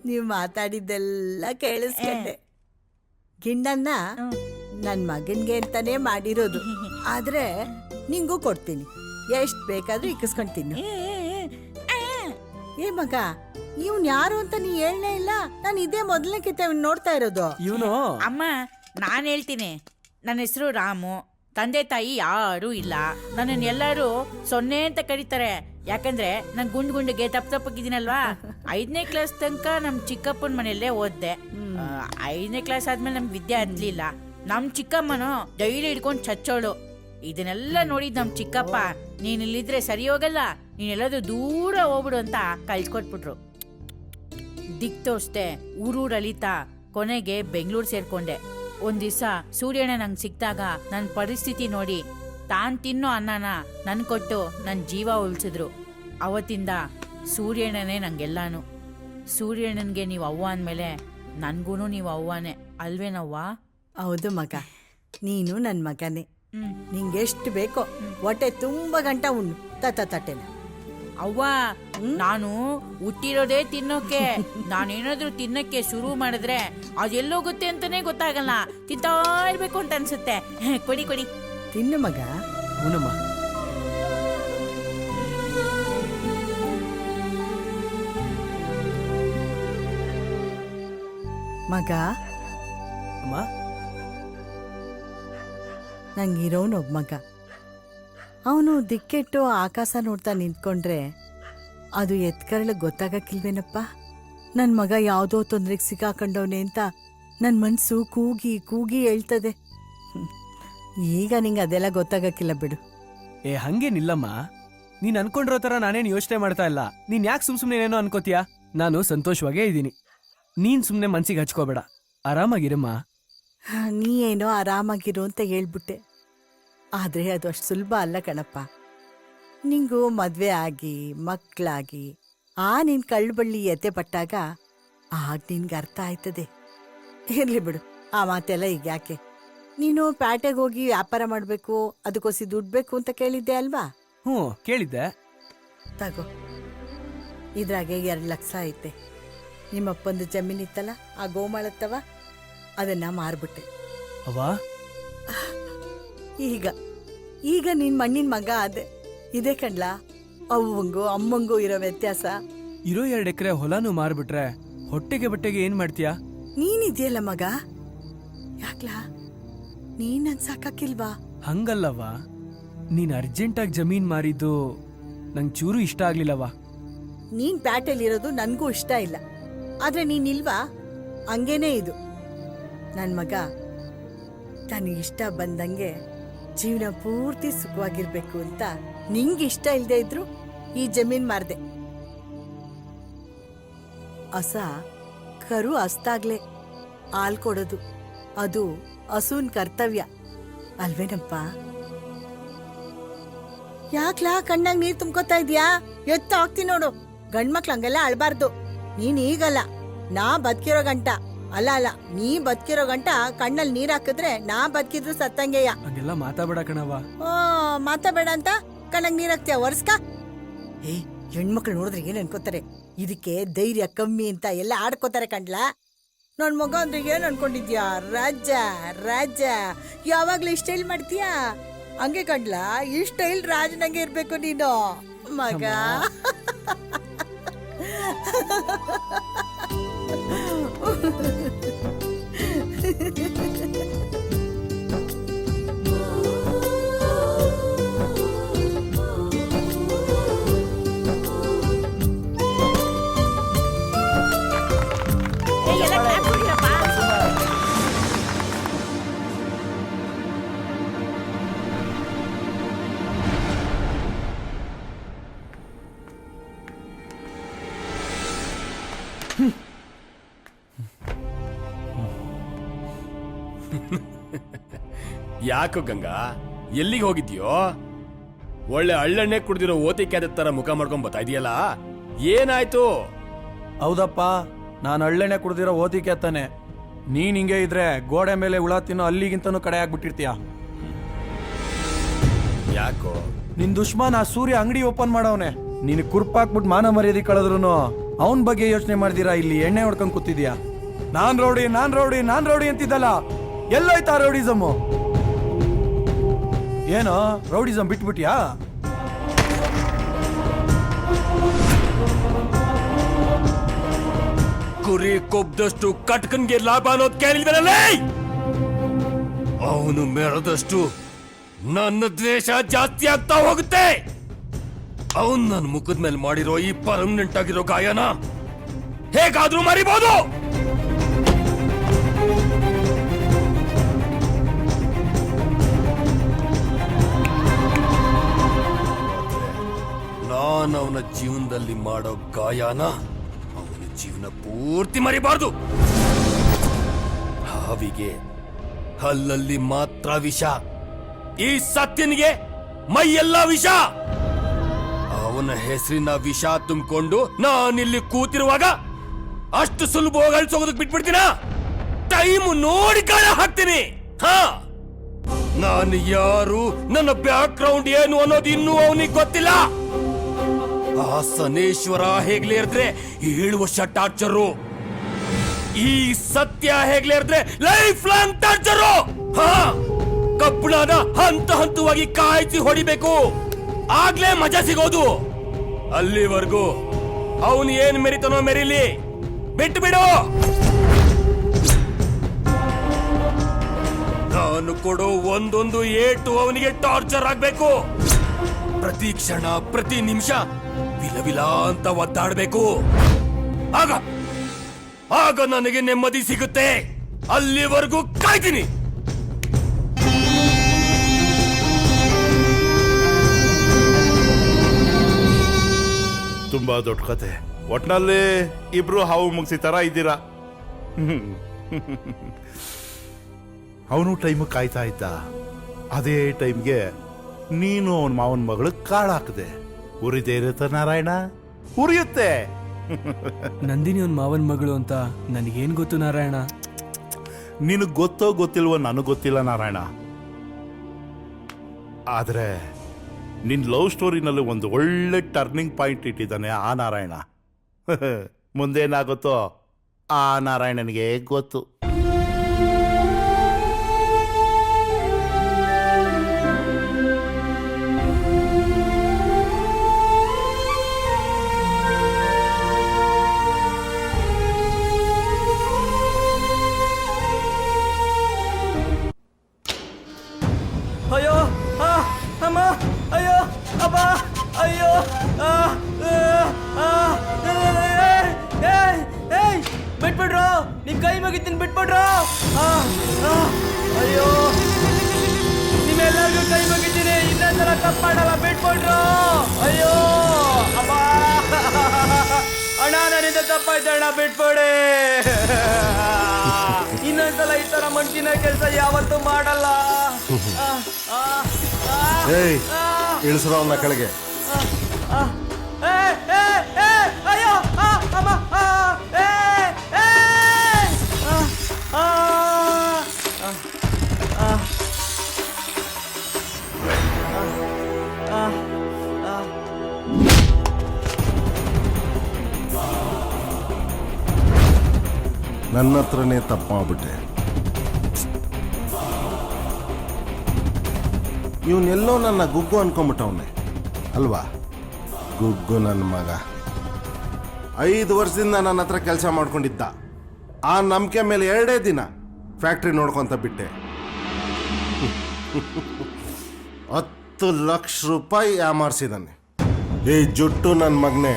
ನೀವು ಮಾತಾಡಿದ್ದೆಲ್ಲ ಕೇಳಿಸ್ಕೊಂಡೆ. ಗಿಣ್ಣನ್ನ ನನ್ ಮಗನ್ಗೆ ಅಂತಾನೆ ಮಾಡಿರೋದು. ಆದ್ರೆ ನಿಂಗೂ ಕೊಡ್ತೀನಿ, ಎಷ್ಟ್ ಬೇಕಾದ್ರೂ ಇಕ್ಕಿಸ್ಕೊಂಡ್ ತಿನ್ನು. ಏ ಮಗ, ಇವ್ನ್ ಯಾರು ಅಂತ ನೀ ಹೇಳ್ನೇ ಇಲ್ಲ. ನಾನು ಇದೇ ಮೊದಲನೇ ಕಿತ್ತ ನೋಡ್ತಾ ಇರೋದು. ಇವನು ಅಮ್ಮ, ನಾನ್ ಹೇಳ್ತೀನಿ. ನನ್ನ ಹೆಸರು ರಾಮು. ತಂದೆ ತಾಯಿ ಯಾರೂ ಇಲ್ಲ. ನನ್ನನ್ನು ಎಲ್ಲರೂ ಸೊನ್ನೆ ಅಂತ ಕರೀತಾರೆ. ಯಾಕಂದ್ರೆ ನಾನು ಗುಂಡಿಗೆ ತಪ್ಪಗಿದ್ದೀನಲ್ವಾ. 5ನೇ ಕ್ಲಾಸ್ ತನಕ ನಮ್ ಚಿಕ್ಕಪ್ಪನ ಮನೆಯಲ್ಲೇ ಓದ್ದೆ. 5ನೇ ಕ್ಲಾಸ್ ಆದ್ಮೇಲೆ ನಮ್ಗೆ ವಿದ್ಯೆ ಹತ್ಲಿಲ್ಲ. ನಮ್ ಚಿಕ್ಕಮ್ಮನು ಡೈಲಿ ಹಿಡ್ಕೊಂಡು ಚಚ್ಚೋಳು. ಇದನ್ನೆಲ್ಲ ನೋಡಿದ್ ನಮ್ ಚಿಕ್ಕಪ್ಪ, ನೀನ್ ಇಲ್ಲಿದ್ರೆ ಸರಿ ಹೋಗಲ್ಲ, ನೀನೆಲ್ಲದು ದೂರ ಹೋಗ್ಬಿಡು ಅಂತ ಕಳ್ಸ್ಕೊಟ್ಬಿಟ್ರು. ದಿಕ್ ತೋರ್ಸ್ದೆ, ಊರೂರ್ ಅಲಿತಾ ಕೊನೆಗೆ ಬೆಂಗಳೂರು ಸೇರ್ಕೊಂಡೆ. ಒಂದ್ ದಿವ್ಸ ಸೂರ್ಯಣ್ಣ ನಂಗೆ ಸಿಕ್ತಾಗ ನನ್ನ ಪರಿಸ್ಥಿತಿ ನೋಡಿ ತಾನ್ ತಿನ್ನೋ ಅನ್ನನ ನನ್ ಕೊಟ್ಟು ನನ್ನ ಜೀವ ಉಳಿಸಿದ್ರು. ಅವತ್ತಿಂದ ಸೂರ್ಯಣ್ಣನೇ ನಂಗೆಲ್ಲಾನು. ಸೂರ್ಯಣ್ಣನ್ಗೆ ನೀವು ಅವ್ವ ಅಂದ್ಮೇಲೆ ನನ್ಗೂನು ನೀವು ಅವ್ವನೇ ಅಲ್ವೇನವ್ವ? ಹೌದು ಮಗ, ನೀನು ನನ್ ಮಗನೇ. ನಿಂಗೆಷ್ಟು ಬೇಕೋ ಹೊಟ್ಟೆ ತುಂಬಾ ಗಂಟ ಉಣ್ಣು ತಟ್ಟೆನ. ಅವ್ವ, ನಾನು ಹುಟ್ಟಿರೋದೇ ತಿನ್ನೋಕೆ. ನಾನೇನಾದ್ರೂ ತಿನ್ನಕ್ಕೆ ಶುರು ಮಾಡಿದ್ರೆ ಅದೆಲ್ಲೋಗುತ್ತೆ ಅಂತಾನೆ ಗೊತ್ತಾಗಲ್ಲ. ತಿಂತಾ ಇರ್ಬೇಕು ಅಂತ ಅನ್ಸುತ್ತೆ. ಕೊಡಿ ಕೊಡಿ, ತಿನ್ನು ಮಗ. ಹೂನಮ್ಮ. ಮಗ, ಅಮ್ಮ, ನಂಗಿರೋನೊಬ್ಬ ಮಗ. ಅವನು ದಿಕ್ಕೆಟ್ಟು ಆಕಾಶ ನೋಡ್ತಾ ನಿಂತ್ಕೊಂಡ್ರೆ ಅದು ಎತ್ಕರಳಿಗೆ ಗೊತ್ತಾಗಕ್ಕಿಲ್ವೇನಪ್ಪ. ನನ್ನ ಮಗ ಯಾವುದೋ ತೊಂದ್ರೆಗೆ ಸಿಕ್ಕಾಕೊಂಡವನೆ ಅಂತ ನನ್ನ ಮನಸ್ಸು ಕೂಗಿ ಕೂಗಿ ಹೇಳ್ತದೆ. ಈಗ ನಿಂಗೆ ಅದೆಲ್ಲ ಗೊತ್ತಾಗಕ್ಕಿಲ್ಲ ಬಿಡು. ಏ ಹಂಗೇನಿಲ್ಲಮ್ಮ, ನೀನ್ ಅನ್ಕೊಂಡಿರೋ ತರ ನಾನೇನು ಯೋಚನೆ ಮಾಡ್ತಾ ಇಲ್ಲ. ನೀನ್ ಯಾಕೆ ಸುಮ್ನೆ ಏನೋ ಅನ್ಕೋತೀಯಾ? ನಾನು ಸಂತೋಷವಾಗೇ ಇದ್ದೀನಿ. ನೀನ್ ಸುಮ್ನೆ ಮನ್ಸಿಗೆ ಹಚ್ಕೋಬೇಡ, ಆರಾಮಾಗಿರಮ್ಮ. ನೀ ಏನೋ ಆರಾಮಾಗಿರು ಅಂತ ಹೇಳ್ಬಿಟ್ಟೆ. ಆದ್ರೆ ಅದು ಅಷ್ಟು ಸುಲಭ ಅಲ್ಲ ಕಣಪ್ಪ. ನಿಂಗೂ ಮದ್ವೆ ಆಗಿ ಮಕ್ಕಳಾಗಿ ನಿನ್ ಕಳ್ಬಳ್ಳಿ ಎತ್ತೆ ಪಟ್ಟಾಗ ಆಗ ನಿನ್ಗೆ ಅರ್ಥ ಆಯ್ತದೆ. ಇರ್ಲಿ ಬಿಡು, ಆ ಮಾತೆಲ್ಲ ಈಗ ಯಾಕೆ. ನೀನು ಪ್ಯಾಟೆಗೆ ಹೋಗಿ ವ್ಯಾಪಾರ ಮಾಡ್ಬೇಕು, ಅದಕ್ಕೋಸಿ ದುಡ್ಡು ಬೇಕು ಅಂತ ಕೇಳಿದ್ದೆ ಅಲ್ವಾ? ಹ್ಞೂ ಕೇಳಿದ್ದೆ. ತಗೋ, ಇದ್ರಾಗೆ 2 ಲಕ್ಷ ಐತೆ. ನಿಮ್ಮಪ್ಪಂದು ಜಮೀನಿತ್ತಲ್ಲ, ಆ ಗೋಮಾಳತ್ತವ, ಅದನ್ನ ಮಾರ್ಬಿಟ್ಟೆ. ಅವ್ವಾ, ಈಗ ನಿನ್ ಮಣ್ಣಿನ ಮಗ ಅದೇ. ಇದೇ ಕಣ್ಲಾ ಅವ್ವಂಗೂ ಅಮ್ಮಂಗೂ ಇರೋ ವ್ಯತ್ಯಾಸ. ಇರೋ 2 ಎಕರೆ ಹೊಲನೂ ಮಾರ್ಬಿಟ್ರೆ ಹೊಟ್ಟೆಗೆ ಬಟ್ಟೆಗೆ ಏನ್ ಮಾಡ್ತೀಯಾ? ನೀನಿದ್ಯಲ್ಲ ಮಗ, ಯಾಕ್ಲಾ ನೀನ್ ನನ್ ಸಾಕಾಕಿಲ್ವಾ? ಹಂಗಲ್ಲವ್ವ, ನೀನ್ ಅರ್ಜೆಂಟಾಗಿ ಜಮೀನ್ ಮಾರಿದ್ದು ನಂಗೆ ಚೂರು ಇಷ್ಟ ಆಗ್ಲಿಲ್ಲವ್ವ. ನೀನ್ ಪ್ಯಾಟೆಲಿರೋದು ನನ್ಗೂ ಇಷ್ಟ ಇಲ್ಲ. ಆದ್ರೆ ನೀನಿಲ್ವಾ, ಹಂಗೇನೇ ಇದು. ನನ್ ಮಗ ತನಗಿಷ್ಟ ಬಂದಂಗೆ ಜೀವನ ಪೂರ್ತಿ ಸುಖವಾಗಿರ್ಬೇಕು ಅಂತ ನಿಂಗೆ ಇಷ್ಟ ಇಲ್ದೇ ಇದ್ರು ಈ ಜಮೀನ್ ಮಾರ್ದೆ. ಹಸ ಕರು ಹಸ್ತಾಗ್ಲೆ ಹಾಲ್ ಕೊಡೋದು, ಅದು ಹಸುನ್ ಕರ್ತವ್ಯ ಅಲ್ವೇನಪ್ಪ? ಯಾಕ್ಲಾ ಕಣ್ಣಾಗ ನೀರ್ ತುಂಬ್ಕೋತಾ ಇದ್ಯಾ? ಎತ್ತ ಹೋಗ್ತೀನಿ ನೋಡು. ಗಂಡ್ಮಕ್ಳು ಹಂಗೆಲ್ಲ ಅಳ್ಬಾರ್ದು. ನೀನ್ ಈಗಲ್ಲ, ನಾ ಬದುಕಿರೋ ಗಂಟ. ಅಲ್ಲ, ನೀ ಬದುಕಿರೋ ಗಂಟ ಕಣ್ಣಲ್ಲಿ ನೀರ್ ಹಾಕಿದ್ರೆ ನಾ ಬದುಕಿದ್ರು ಸತ್ತಂಗೆಯ. ಹಂಗೆಲ್ಲ ಮಾತಾಬೇಡ ಕಣವ್ವ. ಮಾತಾಬೇಡ ಅಂತ ಕಣ್ಣಾಗ ನೀರ್ ಹಾಕ್ತೀಯ ವರ್ಷಕ? ಹೆಣ್ಮಕ್ಳು ನೋಡಿದ್ರೆ ಏನ್ ಅನ್ಕೋತಾರೆ? ಇದಕ್ಕೆ ಧೈರ್ಯ ಕಮ್ಮಿ ಅಂತ ಎಲ್ಲ ಆಡ್ಕೋತಾರೆ ಕಂಡ್ಲಾ. ನನ್ ಮಗ ಅಂದ್ರೆ ಏನ್ ಅನ್ಕೊಂಡಿದ್ಯಾ? ರಾಜ ರಾಜ, ಯಾವಾಗ್ಲೂ ಈ ಸ್ಟೈಲ್ ಮಾಡ್ತೀಯಾ? ಹಂಗೆ ಕಂಡ್ಲಾ, ಈ ಸ್ಟೈಲ್ ರಾಜನಂಗೆ ಇರ್ಬೇಕು ನೀನು ಮಗ. ಯಾಕೋ ಗಂಗಾ, ಎಲ್ಲಿಗೆ ಹೋಗಿದ್ಯೋ? ಒಳ್ಳೆ ಹಳ್ಳೆಣ್ಣೆ ಕುಡ್ದಿರೋ ಓತಿಕ್ಯಾದ ತರ ಮುಖ ಮಾಡ್ಕೊಂಡ್ ಬರ್ತಾ ಇದೆಯಲ್ಲ, ಏನಾಯ್ತು? ಹೌದಪ್ಪ, ನಾನು ಹಳ್ಳೆಣ್ಣೆ ಕುಡ್ದಿರೋ ಓದಿಕೆ ತಾನೆ. ನೀನ್ ಹಿಂಗೆ ಇದ್ರೆ ಗೋಡೆ ಮೇಲೆ ಹುಳ ತಿನ್ನೋ ಅಲ್ಲಿಗಿಂತನೂ ಕಡೆ ಆಗ್ಬಿಟ್ಟಿರ್ತೀಯ. ಯಾಕೋ ನಿನ್ ದುಶ್ಮನ್ ಆ ಸೂರ್ಯ ಅಂಗಡಿ ಓಪನ್ ಮಾಡವನೆ. ನೀನ್ ಕುರ್ಪಾಕ್ಬಿಟ್ಟು ಮಾನ ಮರ್ಯಾದೆ ಕಳೆದ್ರು ಅವನ್ ಬಗ್ಗೆ ಯೋಚನೆ ಮಾಡ್ದಿರಾ ಇಲ್ಲಿ ಎಣ್ಣೆ ಹೊಡ್ಕೊಂಡ್ ಕೂತಿದ್ಯಾ. ನಾನ್ ರೌಡಿ ಅಂತಿದ್ದಲ್ಲ, ಎಲ್ಲೋಯ್ತಾ ರೌಡಿಸಮ್? ಏನೋ ರೌಡಿಸಮ್ ಬಿಟ್ಬಿಟ್ಯಾ? ಕುರಿ ಕೊಬ್ದಷ್ಟು ಕಟ್ಕನ್ಗೆ ಲಾಭ ಅನ್ನೋದು ಕೇಳಿದ್ರಲ್ಲ. ಅವನು ಮೆರೆದಷ್ಟು ನನ್ನ ದ್ವೇಷ ಜಾಸ್ತಿ ಆಗ್ತಾ ಹೋಗುತ್ತೆ. ಅವನ್ ನನ್ನ ಮುಖದ ಮೇಲೆ ಮಾಡಿರೋ ಈ ಪರ್ಮನೆಂಟ್ ಆಗಿರೋ ಗಾಯನ ಹೇಗಾದ್ರೂ ಮರಿಬಹುದು. ನಾನು ಅವನ ಜೀವನದಲ್ಲಿ ಮಾಡೋ ಗಾಯನ ಅವನ ಜೀವನ ಪೂರ್ತಿ ಮರಿಬಾರ್ದು. ಹಾವಿಗೆ ಹಲ್ಲಲ್ಲಿ ಮಾತ್ರ ವಿಷ, ಈ ಸತ್ಯನಿಗೆ ಮೈಯೆಲ್ಲ ವಿಷ. ಅವನ ಹೆಸರಿನ ವಿಷ ತುಂಬಿಕೊಂಡು ನಾನಿಲ್ಲಿ ಕೂತಿರುವಾಗ ಅಷ್ಟು ಸುಲಭವಾಗಿ ಅಳಿಸೋದಕ್ಕೆ ಬಿಟ್ಬಿಡ್ತೀನ? ಟೈಮ್ ನೋಡಿ ಗಾಯ ಹಾಕ್ತೀನಿ. ಹಾ, ನಾನು ಯಾರು, ನನ್ನ ಬ್ಯಾಕ್ ಗ್ರೌಂಡ್ ಏನು ಅನ್ನೋದು ಇನ್ನೂ ಅವನಿಗೆ ಗೊತ್ತಿಲ್ಲ. ಆ ಸನೇಶ್ವರ ಹೇಗ್ಲೇ ಇರ್ದ್ರೆ 7 ವರ್ಷ ಟಾರ್ಚರು, ಈ ಸತ್ಯ ಹೇಗ್ಲೇ ಇರ್ದ್ರೆ ಲೈಫ್ ಲಾಂಗ್ ಟಾರ್ಚರು. ಹಾ, ಕಬ್ಬಣನ ಹಂತವಾಗಿ ಕಾಯಿಸಿ ಹೊಡಿಬೇಕು, ಆಗ್ಲೇ ಮಜಾ ಸಿಗೋದು. ಅಲ್ಲಿವರೆಗೂ ಅವನು ಏನ್ ಮೆರಿತಾನೋ ಮೆರಿಲಿ, ಬಿಟ್ಟು ಬಿಡು. ನಾನು ಕೊಡೋ ಒಂದೊಂದು ಏಟು ಅವನಿಗೆ ಟಾರ್ಚರ್ ಆಗ್ಬೇಕು. ಪ್ರತಿ ಕ್ಷಣ ಪ್ರತಿ ನಿಮಿಷ ವಿಲವಿಲ ಅಂತ ಒದ್ದಾಡ್ಬೇಕು. ಆಗ ನನಗೆ ನೆಮ್ಮದಿ ಸಿಗುತ್ತೆ. ಅಲ್ಲಿವರೆಗೂ ಕಾಯ್ತೀನಿ. ತುಂಬಾ ದೊಡ್ಡ ಕತೆ. ಒಟ್ನಲ್ಲಿ ಇಬ್ರು ಹಾವು ಮುಗಿಸಿ ತರ ಇದ್ದೀರಾ. ಅವನು ಟೈಮ್ ಕಾಯ್ತಾ ಇದ್ದ. ಅದೇ ಟೈಮ್ಗೆ ನೀನು ಅವನ ಮಾವನ ಮಗಳು ಕಾಳಾಕದೆ. ಉರಿದೇ ಇರುತ್ತೆ ನಾರಾಯಣ, ಉರಿಯುತ್ತೆ. ನಂದಿನಿ ಅವನ್ ಮಾವನ್ ಮಗಳು ಅಂತ ನನಗೇನ್ ಗೊತ್ತು ನಾರಾಯಣ? ನಿನಗ್ ಗೊತ್ತೋ ಗೊತ್ತಿಲ್ವೋ ನನಗ್ ಗೊತ್ತಿಲ್ಲ ನಾರಾಯಣ. ಆದ್ರೆ ನಿನ್ ಲವ್ ಸ್ಟೋರಿನಲ್ಲಿ ಒಂದು ಒಳ್ಳೆ ಟರ್ನಿಂಗ್ ಪಾಯಿಂಟ್ ಇಟ್ಟಿದ್ದಾನೆ ಆ ನಾರಾಯಣ. ಮುಂದೇನಾಗುತ್ತೋ ಆ ನಾರಾಯಣನಿಗೆ ಗೊತ್ತು. ಅಯ್ಯೋ ಅಮ್ಮ, ಅಯ್ಯೋ ಅಬ್ಬ, ಅಯ್ಯೋ ಬಿಟ್ಬಿಡ್ರು, ನಿಮ್ ಕೈ ಮುಗಿತೀನಿ ಬಿಟ್ಬಿಡ್ರು. ಅಯ್ಯೋ, ನಿಮ್ಮೆಲ್ಲರಿಗೂ ಕೈ ಮುಗಿತೀನಿ, ಇನ್ನೊಂದ್ಸಲ ತಪ್ಪು ಮಾಡಲ್ಲ, ಬಿಟ್ಬಿಡ್ರು. ಅಯ್ಯೋ ಅಬ್ಬ, ಅಣ್ಣ ನನ್ನಿಂದ ತಪ್ಪಾಯ್ತು ಅಣ್ಣ, ಬಿಟ್ಬಿಡಿ. ಇನ್ನೊಂದ್ಸಲ ಈ ತರ ಮಂಕಿನ ಕೆಲಸ ಯಾವತ್ತೂ ಮಾಡಲ್ಲ. ಇಳಿಸ್ರೋ ಅವನ್ನ ಕೆಳಗೆ. ಅಯ್ಯೋ ಅಮ್ಮ, ನನ್ನ ಹತ್ರನೇ ತಪ್ಪು ಮಾಡ್ಬಿಟ್ಟೆ. ಇವನೆಲ್ಲೋ ನನ್ನ ಗುಗ್ಗು ಅನ್ಕೊಂಬಿಟ್ಟವನೆ ಅಲ್ವಾ? ಗುಗ್ಗು ನನ್ನ ಮಗ 5 ವರ್ಷದಿಂದ ನನ್ನ ಹತ್ರ ಕೆಲಸ ಮಾಡ್ಕೊಂಡಿದ್ದ. ಆ ನಂಬಿಕೆ ಮೇಲೆ 2 ದಿನ ಫ್ಯಾಕ್ಟ್ರಿ ನೋಡ್ಕೊಂತ ಬಿಟ್ಟೆ. 10 ಲಕ್ಷ ರೂಪಾಯಿ ಯಾಮಾರಿಸಿದಾನೆ. ಈ ಜುಟ್ಟು ನನ್ನ ಮಗನೇ.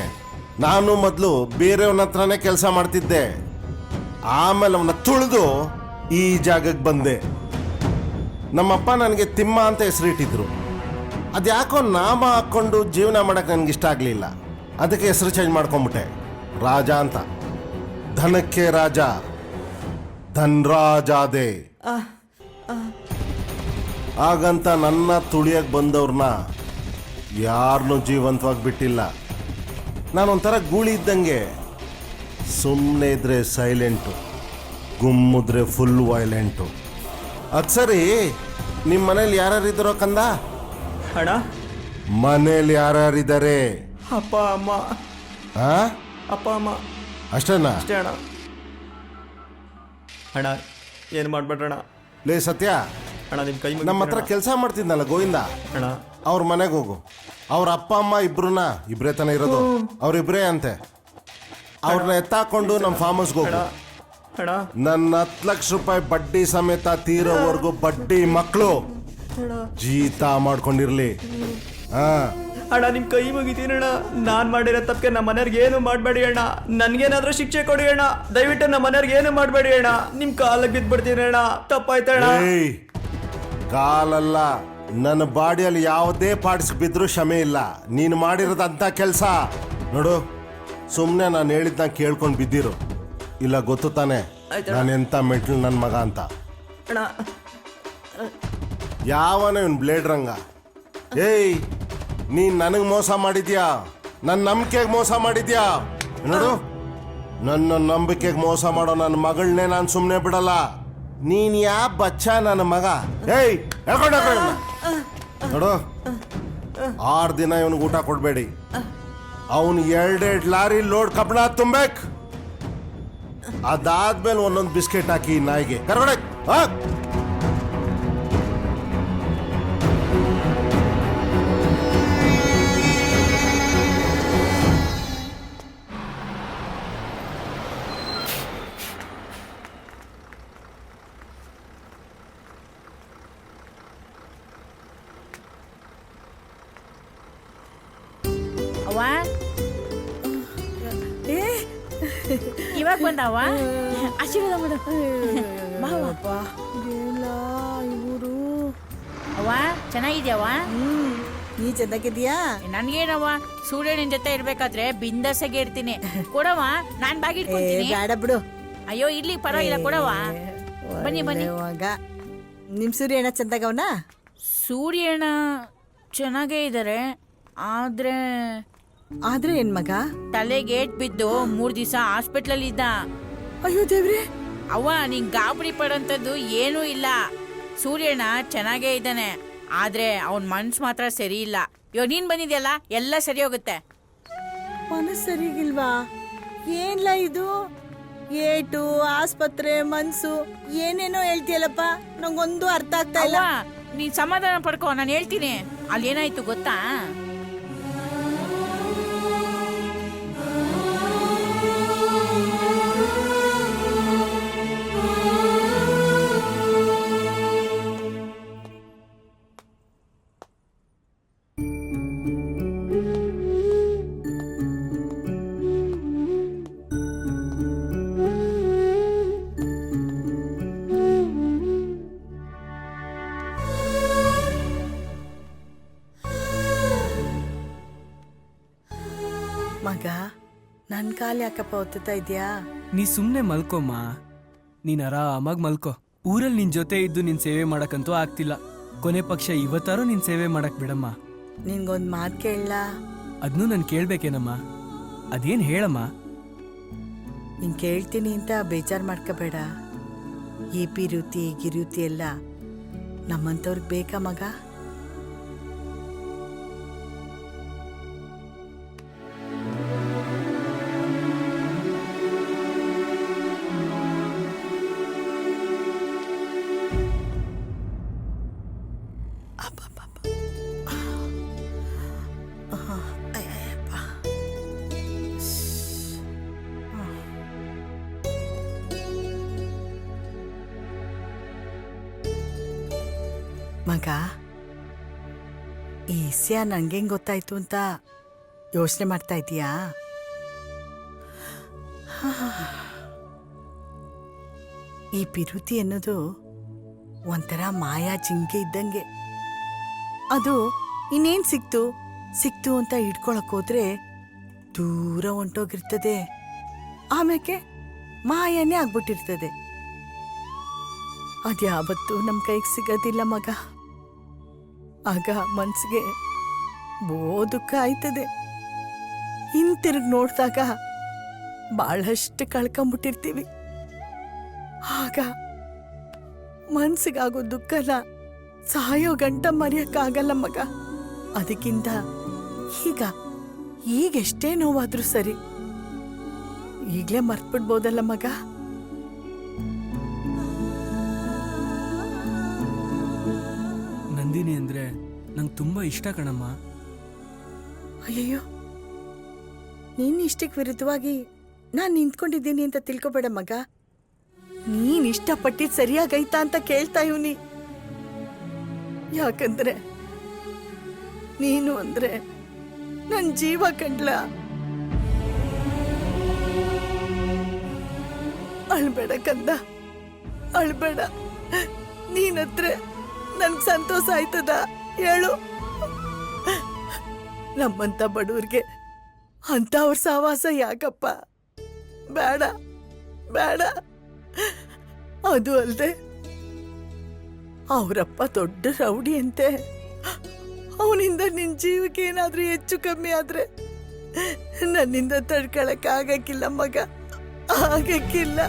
ನಾನು ಮೊದಲು ಬೇರೆಯವನ ಹತ್ರನೇ ಕೆಲಸ ಮಾಡ್ತಿದ್ದೆ. ಆಮೇಲೆ ಅವನ್ನ ತುಳಿದು ಈ ಜಾಗಕ್ಕೆ ಬಂದೆ. ನಮ್ಮಪ್ಪ ನನಗೆ ತಿಮ್ಮ ಅಂತ ಹೆಸರಿಟ್ಟಿದ್ರು. ಅದ್ಯಾಕೋ ನಾಮ ಹಾಕ್ಕೊಂಡು ಜೀವನ ಮಾಡೋಕ್ಕೆ ನನಗೆ ಇಷ್ಟ ಆಗಲಿಲ್ಲ. ಅದಕ್ಕೆ ಹೆಸರು ಚೇಂಜ್ ಮಾಡ್ಕೊಂಬಿಟ್ಟೆ, ರಾಜ ಅಂತ. ಧನಕ್ಕೆ ರಾಜ, ಧನ್ರಾಜಾದೆ. ಹಾಗಂತ ನನ್ನ ತುಳಿಯಕ್ಕೆ ಬಂದವ್ರನ್ನ ಯಾರನ್ನೂ ಜೀವಂತವಾಗಿ ಬಿಟ್ಟಿಲ್ಲ. ನಾನೊಂಥರ ಗೂಳಿ ಇದ್ದಂಗೆ. ಸುಮ್ಮನೆ ಇದ್ರೆ ಸೈಲೆಂಟು, ಗುಮ್ಮಿದ್ರೆ ಫುಲ್ ವೈಲೆಂಟು. ಅದು ಸರಿ, ನಿಮ್ಮ ಮನೇಲಿ ಯಾರ್ಯಾರಿದ್ದಾರೋ ಕಂದ? ಅಣ್ಣ, ಮನೇಲಿ ಯಾರ್ಯಾರಿದ್ದಾರೆ? ಅಪ್ಪ ಅಮ್ಮ. ಆ? ಅಪ್ಪ ಅಮ್ಮ ಅಷ್ಟೇನಾ? ಅಷ್ಟೇ ಅಣ್ಣ. ಅಣ್ಣ ಏನು ಮಾಡ್ಬೇಡ್ರಣ. ಲೇ ಸತ್ಯ, ಅಣ್ಣ ನಿಮ್ಮ ಕೈ ನಮ್ಮ ಹತ್ರ ಕೆಲಸ ಮಾಡ್ತಿದ್ನಲ್ಲ ಗೋವಿಂದ, ಅಣ್ಣ ಅವ್ರ ಮನೆಗೆ ಹೋಗು. ಅವ್ರ ಅಪ್ಪ ಅಮ್ಮ ಇಬ್ರೇ ತಾನೇ ಇರೋದು, ಅವ್ರಿಬ್ರೇ ಅಂತೆ. ಅವ್ರನ್ನ ಎತ್ತಾಕೊಂಡು ನಮ್ಮ ಫಾರ್ಮ್ ಹೌಸ್ಗೆ ಹೋಗು. ಅಣ್ಣ ನನ್ನ 10 ಲಕ್ಷ ರೂಪಾಯಿ ಬಡ್ಡಿ ಸಮೇತ ತೀರೋವರೆಗೂ ಬಡ್ಡಿ ಮಕ್ಕಳು ಜೀತ ಮಾಡ್ಕೊಂಡಿರ್ಲಿ. ಅಣ್ಣ ನಿಮ್ಮ ಕೈ ಮುಗಿತೀನಿ ಅಣ್ಣ. ನಾನು ಮಾಡಿರೋ ತಪ್ಪಿಗೆ ನಮ್ಮ ಮನೆಯವ್ರಿಗೆ ಏನು ಮಾಡಬೇಡಿ ಅಣ್ಣ. ನನ್ಗೇನಾದ್ರೂ ಶಿಕ್ಷೆ ಕೊಡಿ ಅಣ್ಣ. ದಯವಿಟ್ಟು ನಮ್ಮ ಮನೆಯವ್ರಿಗೆ ಏನು ಮಾಡಬೇಡಿ ಅಣ್ಣ. ನಿಮ್ಮ ಕಾಲಿಗೆ ಬಿದ್ದುಬಿಡ್ತೀನಿ ಅಣ್ಣ. ತಪ್ಪಾಯ್ತಣ್ಣ. ಏಯ್, ಕಾಲಲ್ಲ, ನನ್ನ ಬಾಡಿಯಲ್ಲಿ ಯಾವುದೇ ಪಾರ್ಟ್ಸ್ ಬಿದ್ರೂ ಕ್ಷಮೆ ಇಲ್ಲ. ನೀನು ಮಾಡಿರೋದಂಥ ಕೆಲಸ ನೋಡು. ಸುಮ್ಮನೆ ನಾನು ಹೇಳಿದ್ನ ಕೇಳ್ಕೊಂಡು ಬಿದ್ದಿರು, ಇಲ್ಲ ಗೊತ್ತು ತಾನೆ ನಾನು ಎಂಥ ಮೆಟ್ಲು ನನ್ನ ಮಗ ಅಂತ. ಅಣ್ಣ ಯಾವನ ಇವನು ಬ್ಲೇಡ್ ರಂಗ? ಏಯ್, ನೀನ್ ನನಗೆ ಮೋಸ ಮಾಡಿದ್ಯಾ, ನನ್ನ ನಂಬಿಕೆಗೆ ಮೋಸ ಮಾಡಿದ್ಯಾ. ನೋಡು, ನನ್ನ ನಂಬಿಕೆಗೆ ಮೋಸ ಮಾಡೋ ನನ್ನ ಮಗಳನ್ನೇ ನಾನು ಸುಮ್ಮನೆ ಬಿಡಲ್ಲ. ನೀನ್ ಯಾ ಬಚ್ಚ ನನ್ನ ಮಗ? ಏಯ್, ನೋಡು, 6 ದಿನ ಇವನಿಗೆ ಊಟ ಕೊಡಬೇಡಿ. ಅವನು 2 ಲಾರಿ ಲೋಡ್ ಕಬ್ಬಣ ತುಂಬೇಕು. ಅದಾದ್ಮೇಲೆ ಒಂದೊಂದು ಬಿಸ್ಕೆಟ್ ಹಾಕಿ ನಾಯಿಗೆ ಕರ್ಕೊಂಡೆ. ಅವ್ವ ಇವಾಗ ಬಂದವ ಆಶೀರ್ವಾದ ಮಾಡು. ಇವರು ಅವ್ವ ಚೆನ್ನಾಗಿದ್ಯಾವ? ನೀ ಚೆನ್ನಾಗಿದ್ಯಾ? ನನ್ಗೇನವ್ವ, ಸೂರ್ಯ ನಿನ್ ಜೊತೆ ಇರ್ಬೇಕಾದ್ರೆ ಬಿಂದಾಸಾಗೆ ಇರ್ತೀನಿ. ಕೊಡವ, ನಾನ್ ಬಾಗಿಡ್ಕೊತೀನಿ. ಬೇಡ ಬಿಡು. ಅಯ್ಯೋ ಇರ್ಲಿ, ಪರವಾಗಿಲ್ಲ, ಕೊಡವ. ಬನ್ನಿ ಬನ್ನಿ. ನಿಮ್ ಸೂರ್ಯಣ್ಣ ಚಂದಾಗವನ? ಸೂರ್ಯಣ್ಣ ಚೆನ್ನಾಗೇ ಇದಾರೆ, ಆದ್ರೆ ಆದ್ರೆ ಏನ್ ಮಗ? ತಲೆಗೆ ಏಟ್ ಬಿದ್ದು 3 ದಿವಸ ಹಾಸ್ಪಿಟ್ಲಲ್ಲಿ ಇದ್ದ. ಅಯ್ಯೋ ದೇವ್ರೆ. ಅವ್ವ, ನೀನ್ ಗಾಬರಿ ಪಡೋಂಥದ್ದು ಏನೂ ಇಲ್ಲ. ಸೂರ್ಯಣ್ಣ ಚೆನ್ನಾಗೇ ಇದ್ದಾನೆ, ಆದ್ರೆ ಅವನ್ ಮನ್ಸು ಮಾತ್ರ ಸರಿ ಇಲ್ಲ. ಇವಾಗ ನೀನ್ ಬಂದಿದ್ಯಲ್ಲ, ಎಲ್ಲ ಸರಿ ಹೋಗುತ್ತೆ. ಮನಸ್ಸು ಸರಿಗಿಲ್ವಾ? ಏನ್ಲ ಇದು? ಏಟು, ಆಸ್ಪತ್ರೆ, ಮನ್ಸು, ಏನೇನೋ ಹೇಳ್ತೀಯಲ್ಲಪ್ಪ, ನಂಗೊಂದು ಅರ್ಥ ಆಗ್ತಾ ಇಲ್ಲ. ನೀನ್ ಸಮಾಧಾನ ಪಡ್ಕೋ, ನಾನು ಹೇಳ್ತೀನಿ. ಅಲ್ಲಿ ಏನಾಯ್ತು ಗೊತ್ತಾ? ಮಗ, ನನ್ ಕಾಲ್ ಯಾಕಪ್ಪ ಒತ್ತುತ್ತಾ ಇದ್ಯಾ? ನೀ ಸುಮ್ಮನೆ ಮಲ್ಕೊಮ್ಮ. ನೀನ್ ಆರಾಮಾಗಿ ಮಲ್ಕೋ. ಊರಲ್ಲಿ ನಿನ್ ಜೊತೆ ಇದ್ದು ನಿನ್ ಸೇವೆ ಮಾಡಕ್ಕಂತೂ ಆಗ್ತಿಲ್ಲ. ಕೊನೆ ಪಕ್ಷ ಇವತ್ತಾರು ನಿನ್ ಸೇವೆ ಮಾಡಕ್ ಬಿಡಮ್ಮ. ನಿನ್ಗೊಂದ್ ಮಾತ್ ಕೇಳಲ್ಲ? ಅದನ್ನೂ ನಾನು ಕೇಳ್ಬೇಕೇನಮ್ಮ? ಅದೇನ್ ಹೇಳಮ್ಮ? ನೀನ್ ಕೇಳ್ತೀನಿ ಅಂತ ಬೇಜಾರ್ ಮಾಡ್ಕೋಬೇಡ. ಈ ಪಿರುತಿ ಗಿರುತಿ ಎಲ್ಲ ನಮ್ಮಂತವ್ರಿಗೆ ಬೇಕಾ ಮಗ? ಮಗ, ಈ ವಿಷಯ ನಂಗೇಂಗ್ ಗೊತ್ತಾಯ್ತು ಅಂತ ಯೋಚನೆ ಮಾಡ್ತಾ ಇದೀಯಾ? ಈ ಪಿರುತಿ ಅನ್ನೋದು ಒಂಥರ ಮಾಯಾ ಜಿಂಕೆ ಇದ್ದಂಗೆ. ಅದು ಇನ್ನೇನ್ ಸಿಕ್ತು ಅಂತ ಹಿಡ್ಕೊಳಕ್ ಹೋದ್ರೆ ದೂರ ಹೊಂಟೋಗಿರ್ತದೆ. ಆಮ್ಯಾಕೆ ಮಾಯನೇ ಆಗ್ಬಿಟ್ಟಿರ್ತದೆ. ಅದ್ಯಾವತ್ತೂ ನಮ್ ಕೈಗೆ ಸಿಗೋದಿಲ್ಲ ಮಗ. ಆಗ ಮನ್ಸಿಗೆ ದುಃಖ ಆಯ್ತದೆ. ಹಿಂತಿರುಗಿ ನೋಡ್ದಾಗ ಬಹಳಷ್ಟು ಕಳ್ಕೊಂಬಿಟ್ಟಿರ್ತೀವಿ. ಆಗ ಮನ್ಸಿಗಾಗೋ ದುಃಖನ ಸಾಯೋ ಗಂಟ ಮರೆಯಕ್ಕಾಗಲ್ಲ ಮಗ. ಅದಕ್ಕಿಂತ ಈಗೆಷ್ಟೇ ನೋವಾದ್ರೂ ಸರಿ, ಈಗ್ಲೇ ಮರ್ತ್ಬಿಡ್ಬೋದಲ್ಲ ಮಗ. ನಂದಿನಿ ಅಂದ್ರೆ ನಂಗೆ ತುಂಬಾ ಇಷ್ಟ ಕಣಮ್ಮ. ಅಯ್ಯಯ್ಯೋ, ನೀನ್ ಇಷ್ಟಕ್ಕೆ ವಿರುದ್ಧವಾಗಿ ನಾನ್ ನಿಂತ್ಕೊಂಡಿದ್ದೀನಿ ಅಂತ ತಿಳ್ಕೊಬೇಡ ಮಗ. ನೀನ್ ಇಷ್ಟಪಟ್ಟಿದ್ ಸರಿಯಾಗೈತಾ ಅಂತ ಕೇಳ್ತಾ ಇವ್ನಿ. ಯಾಕಂದ್ರೆ ನೀನು ಅಂದ್ರೆ ನನ್ ಜೀವ ಕಂಡ್ಲ. ಅಳ್ಬೇಡ ಕಂದ, ಅಳ್ಬೇಡ. ನೀನತ್ರ ನನ್ಗ್ ಸಂತೋಷ ಆಯ್ತದ ಹೇಳು. ನಮ್ಮಂತ ಬಡವ್ರಿಗೆ ಅಂತ ಅವ್ರ ಸಹವಾಸ ಯಾಕಪ್ಪ? ಬೇಡ ಬೇಡ. ಅದು ಅಲ್ದೆ ಅವರಪ್ಪ ದೊಡ್ಡ ರೌಡಿ ಅಂತೆ. ಅವನಿಂದ ನಿನ್ ಜೀವಕ್ಕೆ ಏನಾದ್ರೂ ಹೆಚ್ಚು ಕಮ್ಮಿ ಆದ್ರೆ ನನ್ನಿಂದ ತಡ್ಕೊಳಕ್ ಆಗಕ್ಕಿಲ್ಲ ಮಗ, ಆಗಕ್ಕಿಲ್ಲ.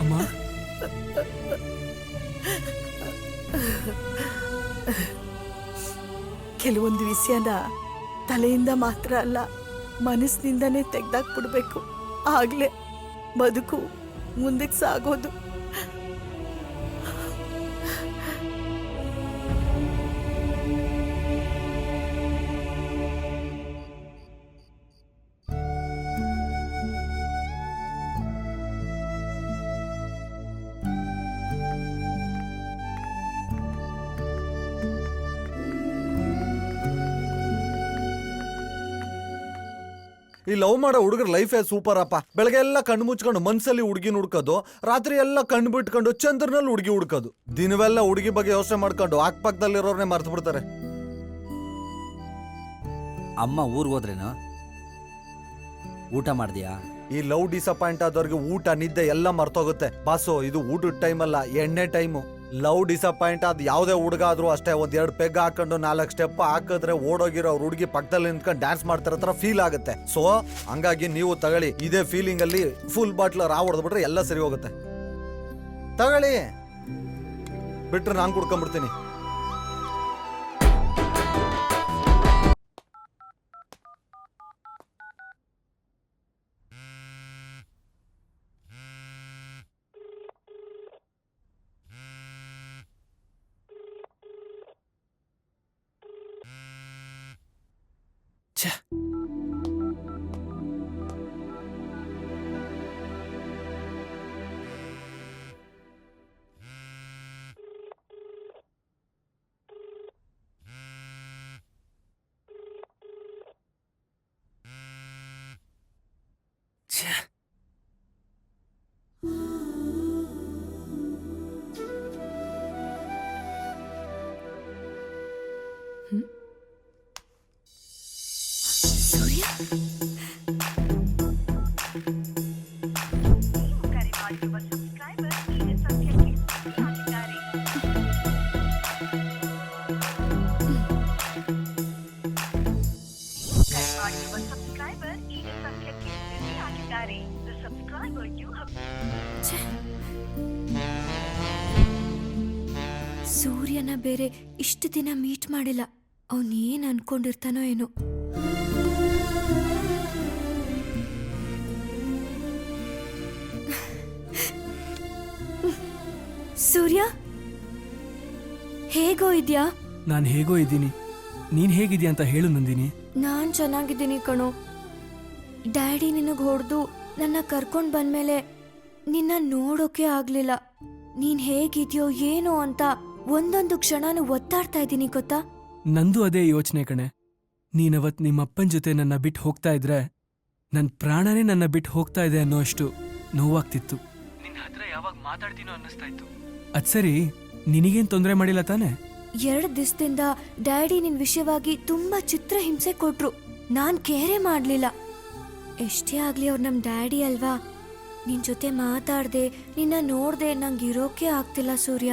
ಅಮ್ಮ, ಕೆಲವೊಂದು ವಿಷಯನ ತಲೆಯಿಂದ ಮಾತ್ರ ಅಲ್ಲ, ಮನಸ್ಸಿನಿಂದನೇ ತೆಗ್ದಾಕ್ಬಿಡ್ಬೇಕು. ಆಗ್ಲೇ ಬದುಕು ಮುಂದಕ್ಕೆ ಸಾಗೋದು. ಈ ಲವ್ ಮಾಡೋ ಹುಡುಗರ ಲೈಫೇ ಸೂಪರ್ ಅಪ್ಪ. ಬೆಳಗ್ಗೆ ಎಲ್ಲ ಕಣ್ಣು ಮುಚ್ಕೊಂಡು ಮನ್ಸಲ್ಲಿ ಹುಡುಗಿನ ಹುಡ್ಕೋದು, ರಾತ್ರಿ ಎಲ್ಲ ಕಣ್ಣು ಬಿಟ್ಕೊಂಡು ಚಂದ್ರನಲ್ಲಿ ಹುಡುಗಿ ಹುಡ್ಕೋದು. ದಿನವೆಲ್ಲ ಹುಡುಗಿ ಬಗ್ಗೆ ಯೋಚನೆ ಮಾಡ್ಕೊಂಡು ಅಕ್ಕಪಕ್ಕದಲ್ಲಿರೋರ್ನೇ ಮರ್ತು ಬಿಡ್ತಾರೆ. ಅಮ್ಮ ಊರ್ಗ್ ಹೋದ್ರೇನು? ಊಟ ಮಾಡ್ದ್ಯಾ? ಈ ಲವ್ ಡಿಸಪಾಯಿಂಟ್ ಆದವ್ರಿಗೆ ಊಟ ನಿದ್ದೆ ಎಲ್ಲ ಮರ್ತೋಗುತ್ತೆ ಬಾಸು. ಇದು ಊಟದ ಟೈಮ್ ಅಲ್ಲ, ಎಣ್ಣೆ ಟೈಮು. ಲವ್ ಡಿಸಪಾಯಿಂಟ್ ಆದ ಯಾವುದೇ ಹುಡುಗ ಆದ್ರೂ ಅಷ್ಟೇ, ಒಂದ್ 2 ಪೆಗ್ ಹಾಕೊಂಡು 4 ಸ್ಟೆಪ್ ಹಾಕಿದ್ರೆ ಓಡೋಗಿರೋ ಅವ್ರ ಹುಡುಗಿ ಪಕ್ಕದಲ್ಲಿ ನಿಂತ್ಕೊಂಡು ಡ್ಯಾನ್ಸ್ ಮಾಡ್ತಿರೋ ತರ ಫೀಲ್ ಆಗುತ್ತೆ. ಸೊ ಹಂಗಾಗಿ ನೀವು ತಗೊಳ್ಳಿ, ಇದೇ ಫೀಲಿಂಗ್ ಅಲ್ಲಿ ಫುಲ್ ಬಾಟ್ಲ್ ರಾ ಹೊಡೆದ್ಬಿಟ್ರೆ ಎಲ್ಲ ಸರಿ ಹೋಗುತ್ತೆ. ತಗೊಳ್ಳಿ, ಬಿಟ್ರೆ ನಾನು ಕುಡ್ಕೊಂಡ್ಬಿಡ್ತೀನಿ. ಸೂರ್ಯ, ಸೂರ್ಯನ ಬೇರೆ ಇಷ್ಟು ದಿನ ಮೀಟ್ ಮಾಡಿಲ್ಲ. ಅವನ್ ಏನ್ ಅನ್ಕೊಂಡಿರ್ತಾನೋ ಏನೋ. ಸೂರ್ಯ, ಹೇಗೋ ಇದ್ಯಾ? ನಾನು ಹೇಗೋ ಇದ್ದೀನಿ, ನೀನ್ ಹೇಗಿದ್ಯಾ ಅಂತ ಹೇಳು ನಂದಿನಿ. ನಾನ್ ಚೆನ್ನಾಗಿದ್ದೀನಿ ಕಣೋ. ಡ್ಯಾಡಿ ನಿನಗ್ ಹೊಡೆದು ನನ್ನ ಕರ್ಕೊಂಡ್ ಬಂದ್ಮೇಲೆ ನಿನ್ನ ನೋಡೋಕೆ ಆಗ್ಲಿಲ್ಲ. ನೀನ್ ಹೇಗಿದ್ಯೋ ಏನೋ ಅಂತ ಒಂದೊಂದು ಕ್ಷಣನೂ ಒತ್ತಾಡ್ತಾ ಇದ್ದೀನಿ ಗೊತ್ತಾ. ನಂದು ಅದೇ ಯೋಚನೆ ಕಣೆ. ನೀನವತ್ ನಿಮ್ಮಪ್ಪನ ಜೊತೆ ನನ್ನ ಬಿಟ್ಟು ಹೋಗ್ತಾ ಇದ್ರೆ ನನ್ನ ಪ್ರಾಣನೇ ನನ್ನ ಬಿಟ್ಟು ಹೋಗ್ತಾ ಇದೆ ಅನ್ನೋ ಅಷ್ಟು ನೋವಾಗ್ತಿತ್ತು. ನಿನ್ನ ಹತ್ರ ಯಾವಾಗ ಮಾತಾಡ್ತೀನೋ ಅನ್ನಿಸ್ತಾ ಇತ್ತು. ಅದ್ ಸರಿ, ನಿನಗೇನ್ ತೊಂದರೆ ಮಾಡಿಲ್ಲ ತಾನೆ? 2 ದಿವಸದಿಂದ ಡ್ಯಾಡಿ ನಿನ್ ವಿಷಯವಾಗಿ ತುಂಬಾ ಚಿತ್ರ ಹಿಂಸೆ ಕೊಟ್ರು. ನಾನ್ ಕೇರೆ ಮಾಡ್ಲಿಲ್ಲ. ಎಷ್ಟೇ ಆಗ್ಲಿ ಅವ್ರು ನಮ್ ಡ್ಯಾಡಿ ಅಲ್ವಾ. ನಿನ್ ಜೊತೆ ಮಾತಾಡ್ದೆ, ನಿನ್ನ ನೋಡ್ದೆ ನಂಗಿರೋಕೆ ಆಗ್ತಿಲ್ಲ ಸೂರ್ಯ.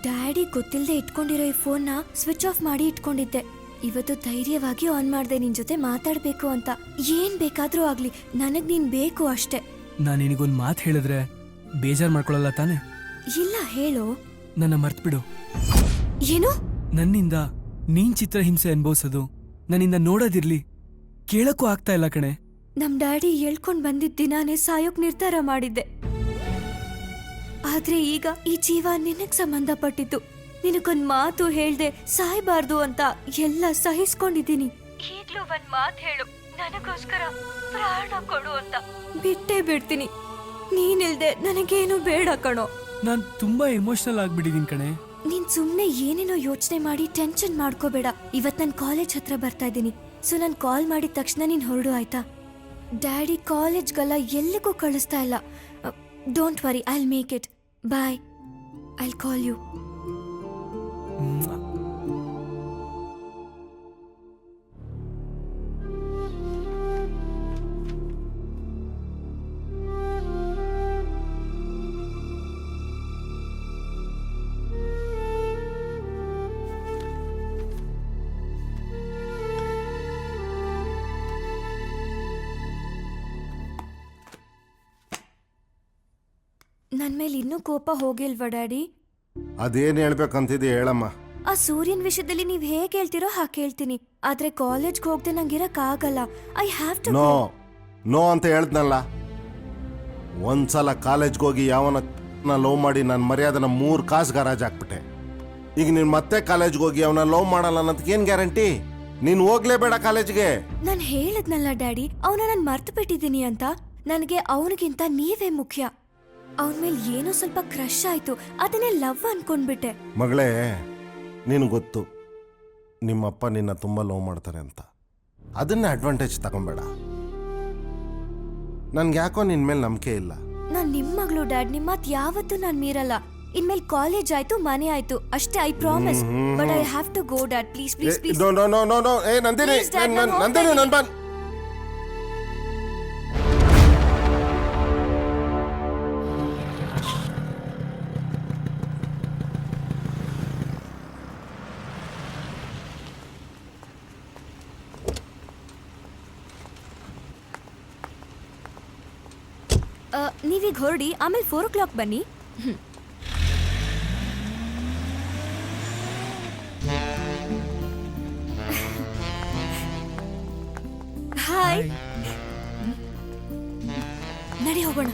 ಡ್ಯಾಡಿ ಗೊತ್ತಿಲ್ಲದೆ ಇಟ್ಕೊಂಡಿರೋ ಈ ಫೋನ್ನ ಸ್ವಿಚ್ ಆಫ್ ಮಾಡಿ ಇಟ್ಕೊಂಡಿದ್ದೆ. ಇವತ್ತು ಧೈರ್ಯವಾಗಿ ಆನ್ ಮಾಡ್ದೆ ನಿನ್ ಜೊತೆ ಮಾತಾಡ್ಬೇಕು ಅಂತ. ಏನ್ ಬೇಕಾದ್ರೂ ಆಗ್ಲಿ, ನನಗ್ ನೀನ್ ಬೇಕು ಅಷ್ಟೇ. ನಾನು ನಿನಗೊಂದು ಮಾತು ಹೇಳಿದ್ರೆ ಬೇಜಾರು ಮಾಡ್ಕೊಳ್ಳಲ್ಲ ತಾನೆ? ಇಲ್ಲ, ಹೇಳು. ನನ್ನ ಮರ್ತ್ಬಿಡು. ಏನು? ನನ್ನಿಂದ ನೀನ್ ಚಿತ್ರಹಿಂಸೆ ಅನುಭವಿಸೋದು ನನ್ನಿಂದ ನೋಡೋದಿರ್ಲಿ, ಕೇಳಕ್ಕೂ ಆಗ್ತಾ ಇಲ್ಲ ಕಣೆ. ನಮ್ ಡ್ಯಾಡಿ ಹೇಳ್ಕೊಂಡ್ ಬಂದಿದ್ದ ದಿನಾನೇ ಸಾಯೋಕ್ ನಿರ್ಧಾರ ಮಾಡಿದ್ದೆ. ಆದ್ರೆ ಈಗ ಈ ಜೀವ ನಿನಗ್ ಸಂಬಂಧಪಟ್ಟಿತ್ತು. ನಿನಗೊಂದ್ ಮಾತು ಹೇಳ್ದೆ ಸಾಯ್ಬಾರ್ದು ಅಂತ ಎಲ್ಲ ಸಹಿಸ್ಕೊಂಡಿದ್ದೀನಿ. ಈಗ್ಲೂ ಒಂದ್ ಮಾತು ಹೇಳು, ನನಗೋಸ್ಕರ ಪ್ರಾಣ ಕೊಡು ಅಂತ. ಬಿಟ್ಟೇ ಬಿಡ್ತೀನಿ. ನೀನಿಲ್ದೆ ನನಗೇನು ಬೇಡ ಕಣೋ. ನಾನ್ ತುಂಬಾ ಎಮೋಷನಲ್ ಆಗ್ಬಿಟ್ಟಿದೀನಿ ಕಣೆ. ನೀನ್ ಸುಮ್ನೆ ಏನೇನೋ ಯೋಚನೆ ಮಾಡಿ ಟೆನ್ಷನ್ ಮಾಡ್ಕೋಬೇಡ. ಇವತ್ ನನ್ ಕಾಲೇಜ್ ಹತ್ರ ಬರ್ತಾ ಇದ್ದೀನಿ. ಸೊ ನಾನ್ ಕಾಲ್ ಮಾಡಿದ ತಕ್ಷಣ ನೀನ್ ಹೊರಡು, ಆಯ್ತಾ? ಡ್ಯಾಡಿ ಕಾಲೇಜ್ಗೆಲ್ಲ ಎಲ್ಲಿಗೂ ಕಳಿಸ್ತಾ ಇಲ್ಲ. Don't worry, I'll make it. Bye, I'll call you. ನನ್ ಮೇಲೆ ಇನ್ನೂ ಕೋಪ ಹೋಗಿಲ್ವಾ ಡ್ಯಾಡಿ? ಅದೇನ್ ಹೇಳ್ಬೇಕಂತಿದೆ ಹೇಳಮ್ಮ. ಆ ಸೂರ್ಯನ್ ವಿಷಯದಲ್ಲಿ ನೀವ್ ಹೇಗ್ ಹೇಳ್ತಿರೋ ಹಾಗೆ ಹೇಳ್ತೀನಿ. ಆದ್ರೆ ಕಾಲೇಜ್ಗೆ ಹೋಗದೆ ನಂಗಿರಕ್ ಆಗಲ್ಲ. I have to. No no ಅಂತ ಹೇಳ್ದ್ನಲ್ಲ. ಒಂದ್ಸಲ ಕಾಲೇಜ್ಗೆ ಹೋಗಿ ಯಾವನ ಲವ್ ಮಾಡಿ ನನ್ನ ಮರ್ಯಾದನ 3 ಕಾಸು ಗರಾಜ್ ಹಾಕ್ಬಿಟ್ಟೆ. ಈಗ ನೀನ್ ಮತ್ತೆ ಕಾಲೇಜ್ಗೆ ಹೋಗಿ ಅವನ ಲವ್ ಮಾಡಲ್ಲ ಅನ್ನೋದಕ್ಕೆ ಏನ್ ಗ್ಯಾರಂಟಿ? ನೀನ್ ಹೋಗ್ಲೇಬೇಡ ಕಾಲೇಜ್ಗೆ. ನಾನ್ ಹೇಳದ್ನಲ್ಲ ಡ್ಯಾಡಿ, ಅವನ ನಾನ್ ಮರ್ತು ಬಿಟ್ಟಿದ್ದೀನಿ ಅಂತ. ನನಗೆ ಅವನಿಗಿಂತ ನೀವೇ ಮುಖ್ಯ. ಅವನ ಮೇಲೆ ಏನೋ ಸ್ವಲ್ಪ ಕ್ರಶ್ ಆಯ್ತು, ಅದನ್ನೇ ಲವ್ ಅನ್ಕೊಂಡ್ಬಿಟ್ಟೆ. ಮಗಳೇ, ನೀನು ಗೊತ್ತು ನಿಮ್ಮಪ್ಪ ನಿನ್ನ ತುಂಬ ಲವ್ ಮಾಡ್ತಾರೆ ಅಂತ. ಅದನ್ನೇ ಅಡ್ವಾಂಟೇಜ್ ತಗೊಂಬೇಡ. ನನ್ಗೆ ಯಾಕೋ ನಿನ್ ಮೇಲೆ ನಂಬಿಕೆ ಇಲ್ಲ. ನಾನ್ ನಿಮ್ ಮಗಳು ಡ್ಯಾಡ್, ನಿಮ್ಮ ಮಾತ್ ಯಾವತ್ತೂ ನಾನ್ ಮೀರಲ್ಲ. ಇನ್ಮೇಲೆ ಕಾಲೇಜ್ ಆಯ್ತು, ಮನೆ ಆಯ್ತು ಅಷ್ಟೇ. I promise. But I have to go dad, please please please. No no no no no. ಏ ನಂದಿನಿ, ನಂದಿನಿ ನನ್ ಬಾ. ನೀವೀಗ ಹೊರಡಿ, ಆಮೇಲೆ 4 o'clock ಬನ್ನಿ. ಹಾಯ್, ನಡಿ ಹೋಗೋಣ.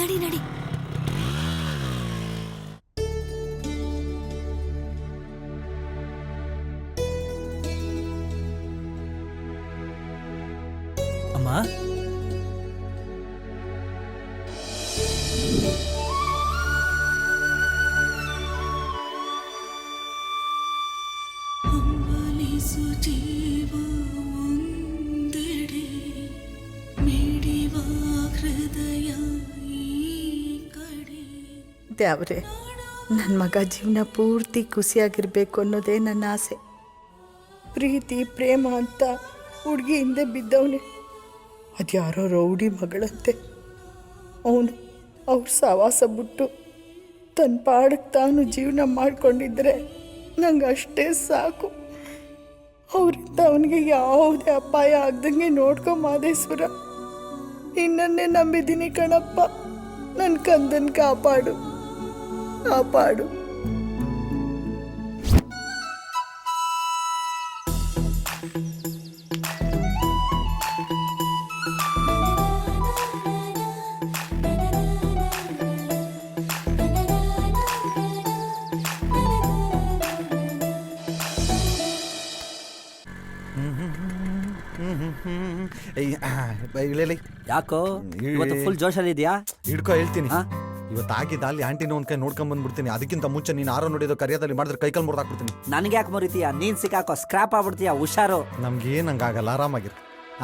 ನಡಿ ನಡಿ. ಅಮ್ಮ, ದೇವ್ರೆ, ನನ್ನ ಮಗ ಜೀವನ ಪೂರ್ತಿ ಖುಷಿಯಾಗಿರ್ಬೇಕು ಅನ್ನೋದೇ ನನ್ನ ಆಸೆ. ಪ್ರೀತಿ ಪ್ರೇಮ ಅಂತ ಹುಡುಗಿ ಹಿಂದೆ ಬಿದ್ದವನೇ. ಅದ್ಯಾರೋ ರೌಡಿ ಮಗಳಂತೆ. ಅವನು ಅವ್ರ ಸವಾಸ ಬಿಟ್ಟು ತನ್ನ ಪಾಡಕ್ಕೆ ತಾನು ಜೀವನ ಮಾಡ್ಕೊಂಡಿದ್ರೆ ನಂಗೆ ಅಷ್ಟೇ ಸಾಕು. ಅವರಿಂದ ಅವನಿಗೆ ಯಾವುದೇ ಅಪಾಯ ಆಗ್ದಂಗೆ ನೋಡ್ಕೊ ಮಾದೇಶ್ವರ. ನಿನ್ನನ್ನೇ ನಂಬಿದ್ದೀನಿ ಕಣಪ್ಪ. ನನ್ನ ಕಂದನ್ ಕಾಪಾಡು ಕಾಪಾಡು. ಯಾಕೋ ಇವತ್ತು ಫುಲ್ ಜೋಶಲ್ಲಿ ಇದೆಯಾ? ಹಿಡ್ಕೊ ಹೇಳ್ತೀನಿ. ಇವತ್ತು ಆಗಿದ್ದ ಅಲ್ಲಿ ಆಂಟಿನ ಒಂದ್ ಕೈ ನೋಡ್ಕೊಂಡ್ ಬಂದ್ಬಿಡ್ತೀನಿ. ಅದಕ್ಕಿಂತ ಮುಂಚೆ ನೀನು ಆರೋ ನೋಡಿದ ಕರಿಯದಲ್ಲಿ ಮಾಡಿದ್ರೆ ಕೈಕಲ್ ಮುರಿದಾಕ್ಬಿಡ್ತೀನಿ. ನನ್ಗೆ ಯಾಕೆ ಮುರಿತೀಯ? ನೀನ್ ಸಿಕ್ಕಾಕೋ, ಸ್ಕ್ರಾಪ್ ಆಗ್ಬಿಡ್ತೀಯ. ಹುಷಾರು. ನಮ್ಗೇನ್ ಹಂಗಾಗಲ್ಲ, ಆರಾಮಾಗಿರು.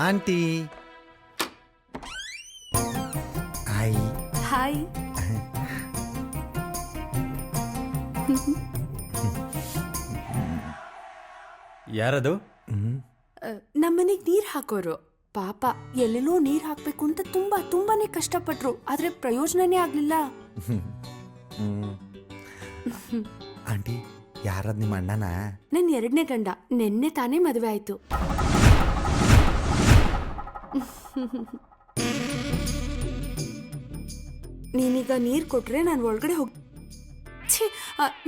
Aunty hi. ಹಾಯ್. ಯಾರದು? ನಮ್ಮನೆಗ್ ನೀರ್ ಹಾಕೋರು. ಪಾಪ ಎಲ್ಲೆಲ್ಲೋ ನೀರ್ ಹಾಕ್ಬೇಕು ಅಂತ ತುಂಬಾನೇ ಕಷ್ಟಪಟ್ರು. ಆದ್ರೆ ಪ್ರಯೋಜನನೇ ಆಗ್ಲಿಲ್ಲ. ಆಂಟಿ ಯಾರದ್ ನಿಮ್ಮ ಅಣ್ಣನ? ನನ್ 2ನೇ ಗಂಡ. ನೆನ್ನೆ ತಾನೇ ಮದುವೆ ಆಯ್ತು. ನೀನೀಗ ನೀರ್ ಕೊಟ್ರೆ ನಾನು ಒಳಗಡೆ ಹೋಗ್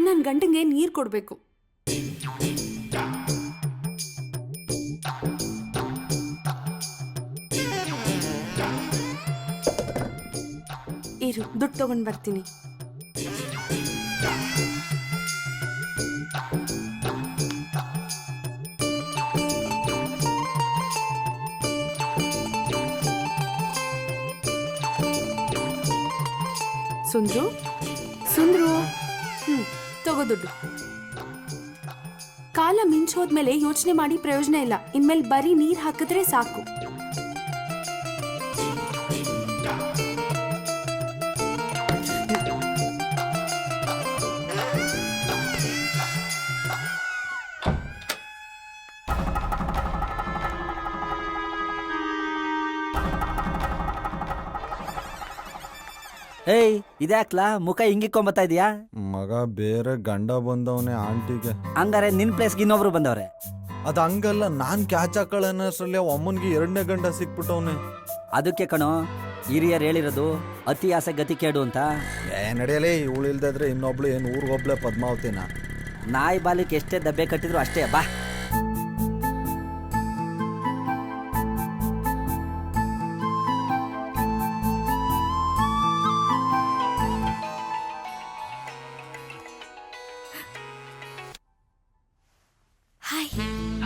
ನನ್ ಗಂಡಂಗೆ ನೀರ್ ಕೊಡ್ಬೇಕು. ಇರು, ದುಡ್ಡು ತಗೊಂಡ್ ಬರ್ತೀನಿ. ಸುಂದ್ರು, ಸುಂದ್ರು, ತಗೋ ದುಡ್ಡು. ಕಾಲ ಮಿಂಚೋದ್ಮೇಲೆ ಯೋಚನೆ ಮಾಡಿ ಪ್ರಯೋಜನ ಇಲ್ಲ. ಇನ್ಮೇಲೆ ಬರೀ ನೀರ್ ಹಾಕಿದ್ರೆ ಸಾಕು. ಏಯ್ ಇದ್ಯಾಕ್ಲಾ ಮುಖ ಹಿಂಗಿಕೊಂಬತ್ತಾ ಇದೀಯಾ? ಮಗ ಬೇರೆ ಗಂಡ ಬಂದವನೇ ಆಂಟಿಗೆ. ಹಂಗಾರೆ ನಿನ್ ಪ್ಲೇಸ್ಗೆ ಇನ್ನೊಬ್ರು ಬಂದವ್ರೆ. ಅದ್ ಹಂಗಲ್ಲ, ನಾನ್ ಕ್ಯಾಚ್ ಹಾಕೊಳ್ಳೋಷ್ರಲ್ಲಿ ಅಮ್ಮನ್ಗೆ 2ನೇ ಗಂಡ ಸಿಕ್ಬಿಟ್ಟವನೆ. ಅದಕ್ಕೆ ಕಣೋ ಹಿರಿಯರು ಹೇಳಿರೋದು ಅತಿ ಆಸೆ ಗತಿ ಕೇಡು ಅಂತ. ನಡೆಯಲೇ, ಇವಳು ಇಲ್ದಿದ್ರೆ ಇನ್ನೊಬ್ಳು ಏನು ಊರಿಗೊಬ್ಳೆ ಪದ್ಮಾವತಿನ. ನಾಯಿ ಬಾಲಿಗೆ ಎಷ್ಟೇ ದಬ್ಬೆ ಕಟ್ಟಿದ್ರು ಅಷ್ಟೇ. ಬಾ.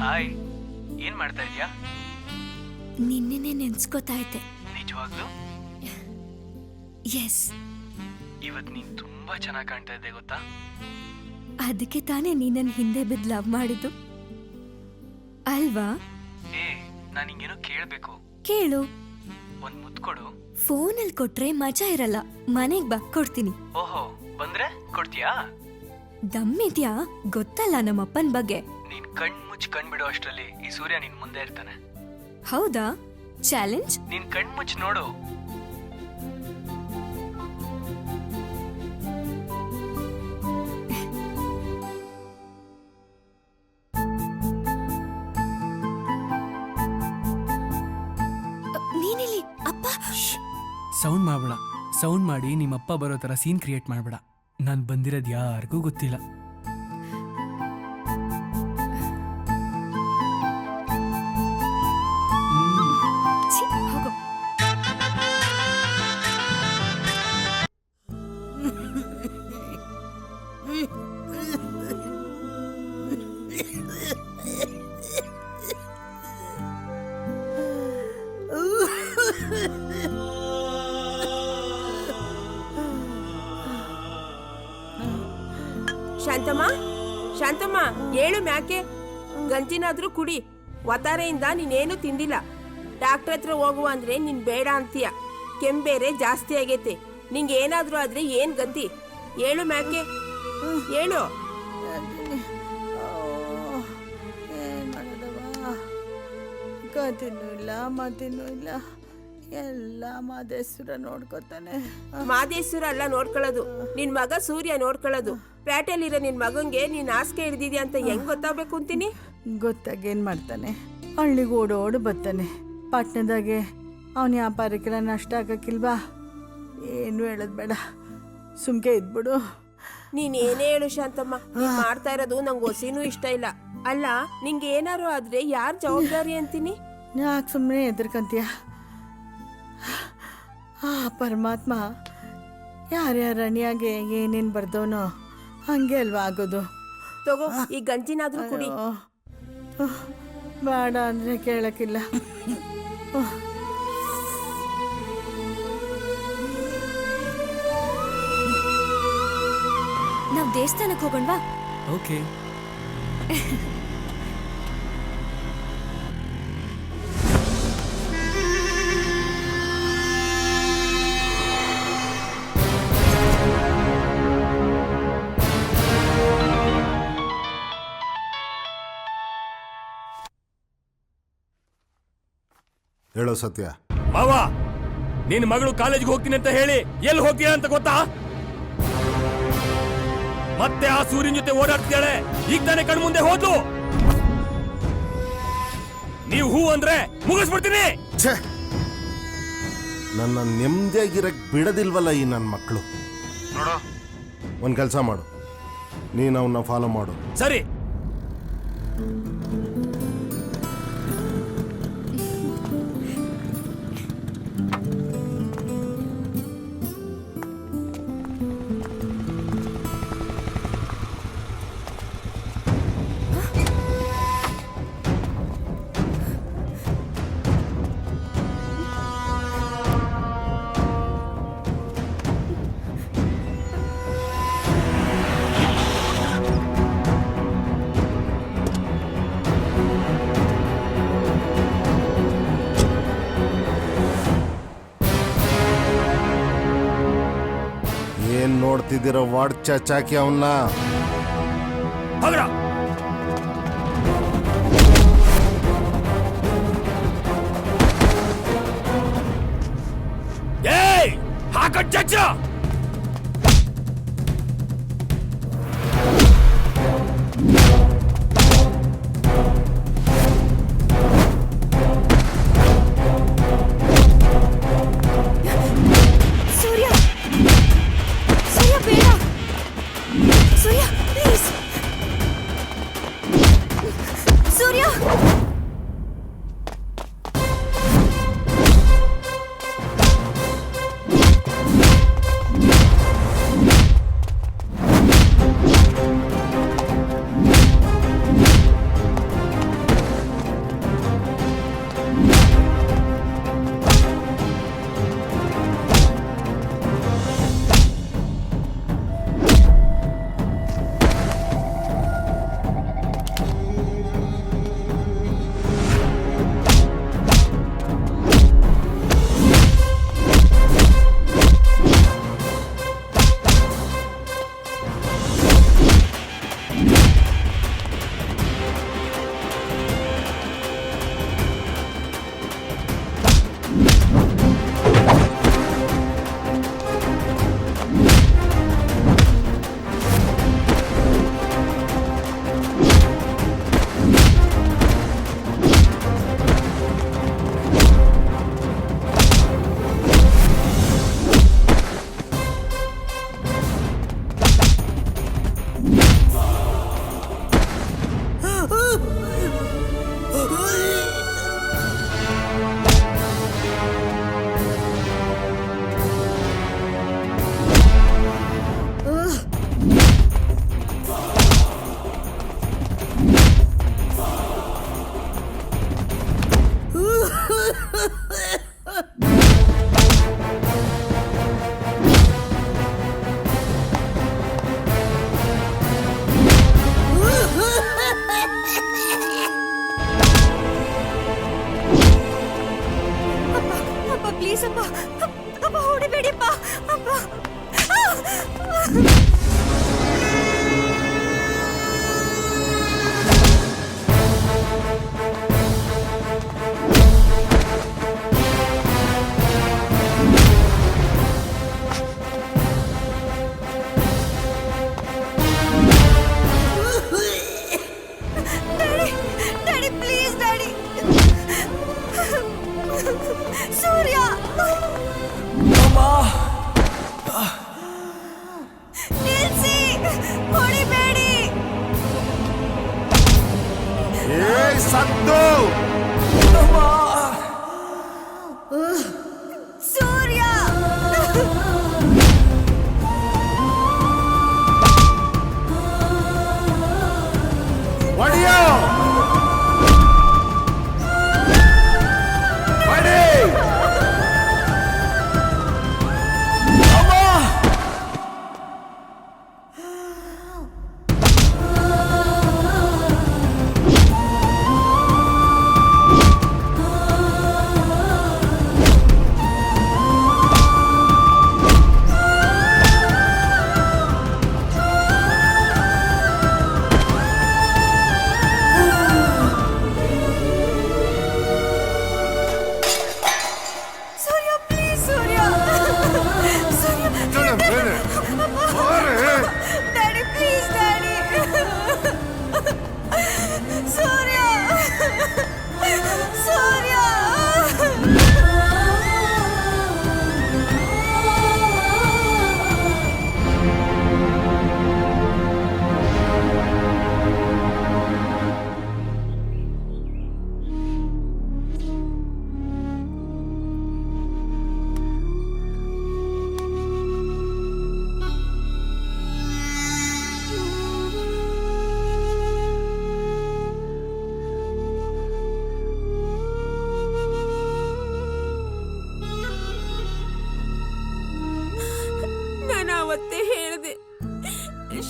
ಹಾಯ್, ಏನ್ ಮಾಡ್ತಾ ಇದೀಯಾ? ನಿನ್ನೆ ನೆನ್ಸ್ಕೊತಾ ಇದ್ದೆ. ನಿಜವಾಗ್ಲೂ? ಎಸ್. ಇವತ್ ನೀನ್ ತುಂಬಾ ಚೆನ್ನಾಗಿ ಕಾಣ್ತಾ ಇದ್ದೆ ಗೊತ್ತಾ? ಅದಕ್ಕೆ ತಾನೇ ನೀನನ್ ಹಿಂದೆ ಬಿದ್ದು ಲವ್ ಮಾಡಿದ್ದು ಅಲ್ವಾ? ಏ, ನಾನ್ ಹಿಂಗೇನೋ ಕೇಳ್ಬೇಕು. ಕೇಳು. ಒಂದ್ ಮುತ್ತು ಕೊಡು. ಫೋನಲ್ಲಿ ಕೊಟ್ರೆ ಮಜಾ ಇರಲ್ಲ. ಮನೆಗ್ ಬಾ, ಕೊಡ್ತೀನಿ. ಓಹೋ, ಬಂದ್ರೆ ಕೊಡ್ತೀಯಾ? ದಮ್ಮಿದ್ಯಾ? ಗೊತ್ತಲ್ಲ ನಮ್ಮಪ್ಪನ್ ಬಗ್ಗೆ. ನೀನ್ ಕಣ್ ಮುಚ್ಚಿ ಕಣ್ ಬಿಡೋ ಅಷ್ಟ್ರಲ್ಲಿ ಈ ಸೂರ್ಯ ನಿನ್ ಮುಂದೆ ಇರ್ತಾನೆ. ಹೌದಾ? ಚಾಲೆಂಜ್? ನೀನ್ ಕಣ್ ಮುಚ್ಚಿ ನೋಡು. ನೀನಿಲ್ಲಿ ಅಪ್ಪ. ಸೌಂಡ್ ಮಾಡ್ಬೇಡ. ಸೌಂಡ್ ಮಾಡಿ ನಿಮ್ಮಪ್ಪ ಬರೋ ತರ ಸೀನ್ ಕ್ರಿಯೇಟ್ ಮಾಡ್ಬೇಡ. ನಾನ್ ಬಂದಿರೋದ್ ಯಾರಿಗೂ ಗೊತ್ತಿಲ್ಲ. ಹೋಗು. ಶಾಂತಮ್ಮ, ಶಾಂತಮ್ಮ, ಏಳು ಮ್ಯಾಕೆ. ಗಂಜಿನಾದ್ರೂ ಕುಡಿ. ಒತ್ತಾರೆಯಿಂದ ನೀನೇನು ತಿಂದಿಲ್ಲ. ಡಾಕ್ಟರ್ ಹತ್ರ ಹೋಗುವ ಅಂದ್ರೆ ನೀನ್ ಬೇಡ ಅಂತೀಯ. ಕೆಂಬೇರೆ ಜಾಸ್ತಿ ಆಗೈತೆ. ನಿಂಗೆ ಏನಾದ್ರೂ ಆದ್ರೆ ಏನ್ ಗತಿ? ಏಳು ಮ್ಯಾಕೆ, ಏಳು. ಗತಿನೂ ಇಲ್ಲ, ಮತಿನೂ ಇಲ್ಲ. ಎಲ್ಲ ಮಾದೇಶ್ವರ ನೋಡ್ಕೊತಾನೆ. ಮಾದೇಶ್ವರ ಅಲ್ಲ ನೋಡ್ಕೊಳ್ಳೋದು, ನಿನ್ ಮಗ ಸೂರ್ಯ ನೋಡ್ಕೊಳ್ಳೋದು. ಪೇಟೆಲಿರೋ ನಿನ್ ಮಗಂಗೆ ನೀನ್ ಹಾಸಿಗೆ ಹಿಡ್ದಿದ್ಯಾ ಅಂತ ಹೆಂಗ್ ಗೊತ್ತಾಗ್ಬೇಕು ಅಂತೀನಿ? ಗೊತ್ತಾಗೇನ್ ಮಾಡ್ತಾನೆ? ಹಳ್ಳಿಗೆ ಓಡೋಡು ಬರ್ತಾನೆ. ಪಟ್ಟಣದಾಗೆ ಅವನ ವ್ಯಾಪಾರಕ್ಕೆಲ್ಲ ನಷ್ಟ ಆಗಕ್ಕಿಲ್ವಾ? ಏನು ಹೇಳೋದ್ ಬೇಡ, ಸುಮ್ಕೆ ಇದ್ಬಿಡು. ನೀನ್ ಏನೇ ಹೇಳು ಶಾಂತಮ್ಮ, ನೀನ್ ಮಾಡ್ತಾ ಇರೋದು ನಂಗೆ ಹೊಸಿನೂ ಇಷ್ಟ ಇಲ್ಲ. ಅಲ್ಲ, ನಿಂಗೆ ಏನಾರು ಆದ್ರೆ ಯಾರ್ ಜವಾಬ್ದಾರಿ ಅಂತೀನಿ? ಯಾಕೆ ಸುಮ್ಮನೆ ಎದ್ರಕಂತೀಯ? ಆ ಪರಮಾತ್ಮ ಯಾರ್ಯಾರ ಅಣಿಯಾಗೆ ಏನೇನು ಬರ್ದವನೋ ಹಂಗೆ ಅಲ್ವಾ ಆಗೋದು. ತಗೋ, ಈ ಗಂಜಿನಾದ್ರೂ ಕುಡಿ. ಬೇಡ ಅಂದ್ರೆ ಕೇಳಕ್ಕಿಲ್ಲ. ನಾವ್ ದೇವಸ್ಥಾನಕ್ಕೆ ಹೋಗೋಣವಾ? ಓಕೆ. ಹೇಳೋ ಸತ್ಯ. ಮಾವ, ನಿನ್ನ ಮಗಳು ಕಾಲೇಜ್ಗೆ ಹೋಗ್ತೀನಿ ಅಂತ ಹೇಳಿ ಎಲ್ಲಿ ಹೋಗ್ತೀಯ ಅಂತ ಗೊತ್ತಾ? ಮತ್ತೆ ಆ ಸೂರ್ಯನ ಜೊತೆ ಓಡಾಡ್ತಿದ್ದಾಳೆ. ಈಗ ತಾನೇ ಕಣ್ ಮುಂದೆ ಹೋದ್ಲು. ನೀವು ಹೂ ಅಂದ್ರೆ ಮುಗಿಸ್ಬಿಡ್ತೀನಿ. ಛೇ, ನನ್ನ ನೆಮ್ಮದಿಯಾಗಿರಕ್ ಬಿಡದಿಲ್ವಲ್ಲ ಈ ನನ್ನ ಮಕ್ಕಳು. ನೋಡು, ಒಂದ್ ಕೆಲಸ ಮಾಡು, ನೀನು ಅವನ್ನ ಫಾಲೋ ಮಾಡು. ಸರಿ. ಏನ್ ನೋಡ್ತಿದ್ದೀರೋ ವಾಡ್ ಚಾಚಾಕಿ ಅವನ್ನ. ಏಯ್, ಹಾಕಟ್ ಚಚ್ಚ. ಸೂರ್ಯ ಸೂರ್ಯ ಬೇಡ ಸೂರ್ಯ ಪ್ಲೀಸ್ ಸೂರ್ಯ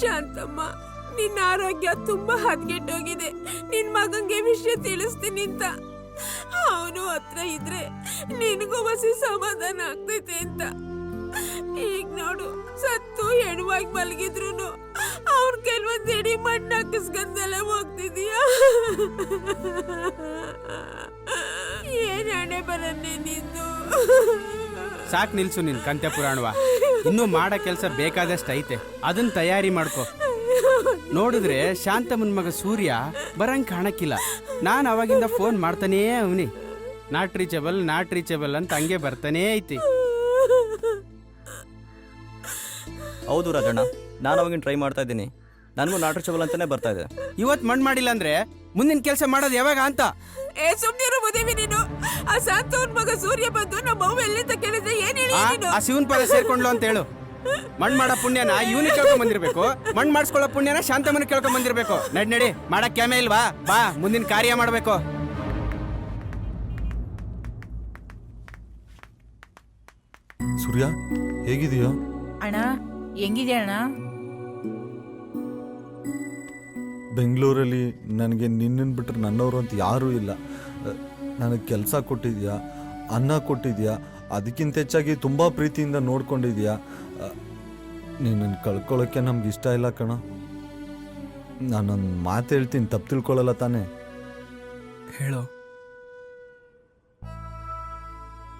ಶಾಂತಮ್ಮ, ನಿನ್ನ ಆರೋಗ್ಯ ತುಂಬಾ ಹದಗೆಟ್ಟೋಗಿದೆ. ನಿನ್ ಮಗಂಗೆ ವಿಷಯ ತಿಳಿಸ್ತೀನಿ ಅಂತ. ಅವನು ಹತ್ರ ಇದ್ರೆ ನಿನಗೂ ಹೊಸ ಸಮಾಧಾನ ಆಗ್ತೈತೆ ಅಂತ. ಈಗ ನೋಡು, ಸತ್ತು ಹೆಣವಾಗಿ ಮಲಗಿದ್ರು ಅವ್ರ ಕೆಲವೊಂದ್ ಎಡಿ ಮಣ್ಣು ಹಾಕಿಸ್ಕೊಂಡೆಲ್ಲ ಹೋಗ್ತಿದೀಯ. ಏನ್ ಹಣೆ ಬರನ್ನೇ ನಿಂದು. ಸಾಕ್ ನಿಲ್ಸು ನಿನ್ ಕಂತೆ ಪುರಾಣವ. ಇನ್ನೂ ಮಾಡೋ ಕೆಲಸ ಬೇಕಾದಷ್ಟು ಐತೆ, ಅದನ್ನ ತಯಾರಿ ಮಾಡ್ಕೊ. ನೋಡಿದ್ರೆ ಶಾಂತಮ್ಮನ ಮಗ ಸೂರ್ಯ ಬರಂಗ್ ಕಾಣಕ್ಕಿಲ್ಲ. ನಾನು ಅವಾಗಿಂದ ಫೋನ್ ಮಾಡ್ತಾನೇ ಅವನಿ, ನಾಟ್ ರೀಚಬಲ್ ಅಂತ ಹಂಗೆ ಬರ್ತಾನೇ ಐತಿ. ಹೌದು ರಾಜಣ್ಣ, ನಾನು ಅವಾಗಿನ ಟ್ರೈ ಮಾಡ್ತಾ ಇದ್ದೀನಿ. ನನಗೂ ನಾಟ್ ರೀಚಬಲ್ ಅಂತಾನೆ ಬರ್ತಾ ಇದೆ. ಇವತ್ತು ಮಣ್ಣು ಮಾಡಿಲ್ಲ ಅಂದ್ರೆ ಮುಂದಿನ ಕೆಲಸ ಮಾಡೋದು ಯಾವಾಗ ಅಂತ. ಏ ಸುಮ್ನಿರು ಮದುವೆ ನೀನು. ಆ ಶಾಂತವನ್ ಮಗ ಸೂರ್ಯ ಬಂದು ನಮ್ಮ ಅವ್ವ ಎಲ್ಲಿಂದ ಕೇಳಿದ್ರೆ ಏನ್ ಹೇಳಿ ನೀನು? ಆ ಶಿವನ್ ಪದ ಸೇರ್ಕೊಂಡ್ಲು ಅಂತ ಹೇಳು. ಮಣ್ಣು ಮಾಡೋ ಪುಣ್ಯನ ಇವನಿಗೆ ಕೇಳ್ಕೊಂಡ್ ಬಂದಿರ್ಬೇಕು, ಮಣ್ಣು ಮಾಡಿಸ್ಕೊಳ್ಳೋ ಪುಣ್ಯನ ಶಾಂತಮ್ಮನ ಕೇಳ್ಕೊಂಡ್ ಬಂದಿರ್ಬೇಕು. ನಡಿ ಮಾಡಕ್ ಕ್ಯಾಮೆ ಇಲ್ವಾ? ಬಾ, ಮುಂದಿನ ಕಾರ್ಯ ಮಾಡ್ಬೇಕು. ಸೂರ್ಯ, ಹೇಗಿದೆಯೋ? ಅಣ್ಣ ಹೆಂಗಿದೆ ಅಣ್ಣ? ಬೆಂಗಳೂರಲ್ಲಿ ನನಗೆ ನಿನ್ನನ್ನು ಬಿಟ್ಟರೆ ನನ್ನವರು ಅಂತ ಯಾರೂ ಇಲ್ಲ. ನನಗೆ ಕೆಲಸ ಕೊಟ್ಟಿದ್ಯಾ, ಅನ್ನ ಕೊಟ್ಟಿದ್ಯಾ, ಅದಕ್ಕಿಂತ ಹೆಚ್ಚಾಗಿ ತುಂಬ ಪ್ರೀತಿಯಿಂದ ನೋಡ್ಕೊಂಡಿದ್ಯಾ. ನಿನ್ನನ್ನು ಕಳ್ಕೊಳ್ಳೋಕ್ಕೆ ನಮ್ಗೆ ಇಷ್ಟ ಇಲ್ಲ ಕಣ. ನಾನೊಂದು ಮಾತು ಹೇಳ್ತೀನಿ, ತಪ್ಪು ತಿಳ್ಕೊಳ್ಳಲ್ಲ ತಾನೇ? ಹೇಳೋ.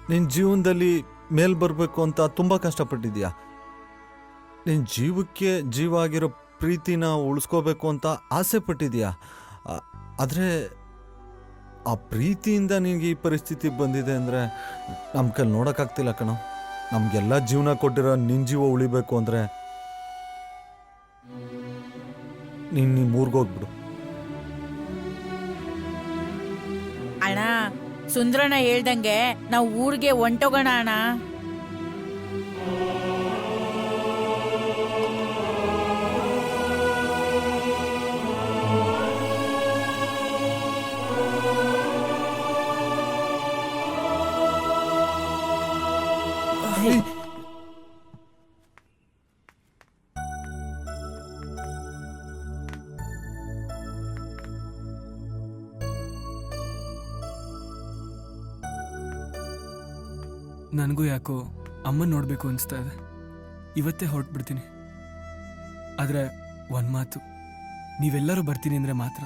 ನಿನ್ನ ಜೀವನದಲ್ಲಿ ಮೇಲ್ ಬರಬೇಕು ಅಂತ ತುಂಬ ಕಷ್ಟಪಟ್ಟಿದ್ಯಾ. ನಿನ್ನ ಜೀವಕ್ಕೆ ಜೀವ ಆಗಿರೋ ಪ್ರೀತಿನ ಉಳಿಸ್ಕೋಬೇಕು ಅಂತ ಆಸೆ ಪಟ್ಟಿದ್ಯಾ. ಆದರೆ ಆ ಪ್ರೀತಿಯಿಂದ ನಿನಗೆ ಈ ಪರಿಸ್ಥಿತಿ ಬಂದಿದೆ ಅಂದರೆ ನಮ್ಮ ಕೈಲಿ ನೋಡೋಕ್ಕಾಗ್ತಿಲ್ಲ ಕಣೋ. ನಮಗೆಲ್ಲ ಜೀವನ ಕೊಟ್ಟಿರೋ ನಿನ್ನ ಜೀವ ಉಳಿಬೇಕು ಅಂದರೆ ನೀನು ಊರ್ಗೋಗ್ಬಿಡು. ಅಣ್ಣ, ಸುಂದ್ರಣ್ಣ ಹೇಳ್ದಂಗೆ ನಾವು ಊರಿಗೆ ಹೊಂಟೋಗೋಣ ಅಣ್ಣ. ನನಗೂ ಯಾಕೋ ಅಮ್ಮನ ನೋಡಬೇಕು ಅನಿಸ್ತಾ ಇದೆ. ಇವತ್ತೇ ಹೊರಟ್ಬಿಡ್ತೀನಿ. ಆದರೆ ಒಂದು ಮಾತು, ನೀವೆಲ್ಲರೂ ಬರ್ತೀನಿ ಅಂದರೆ ಮಾತ್ರ.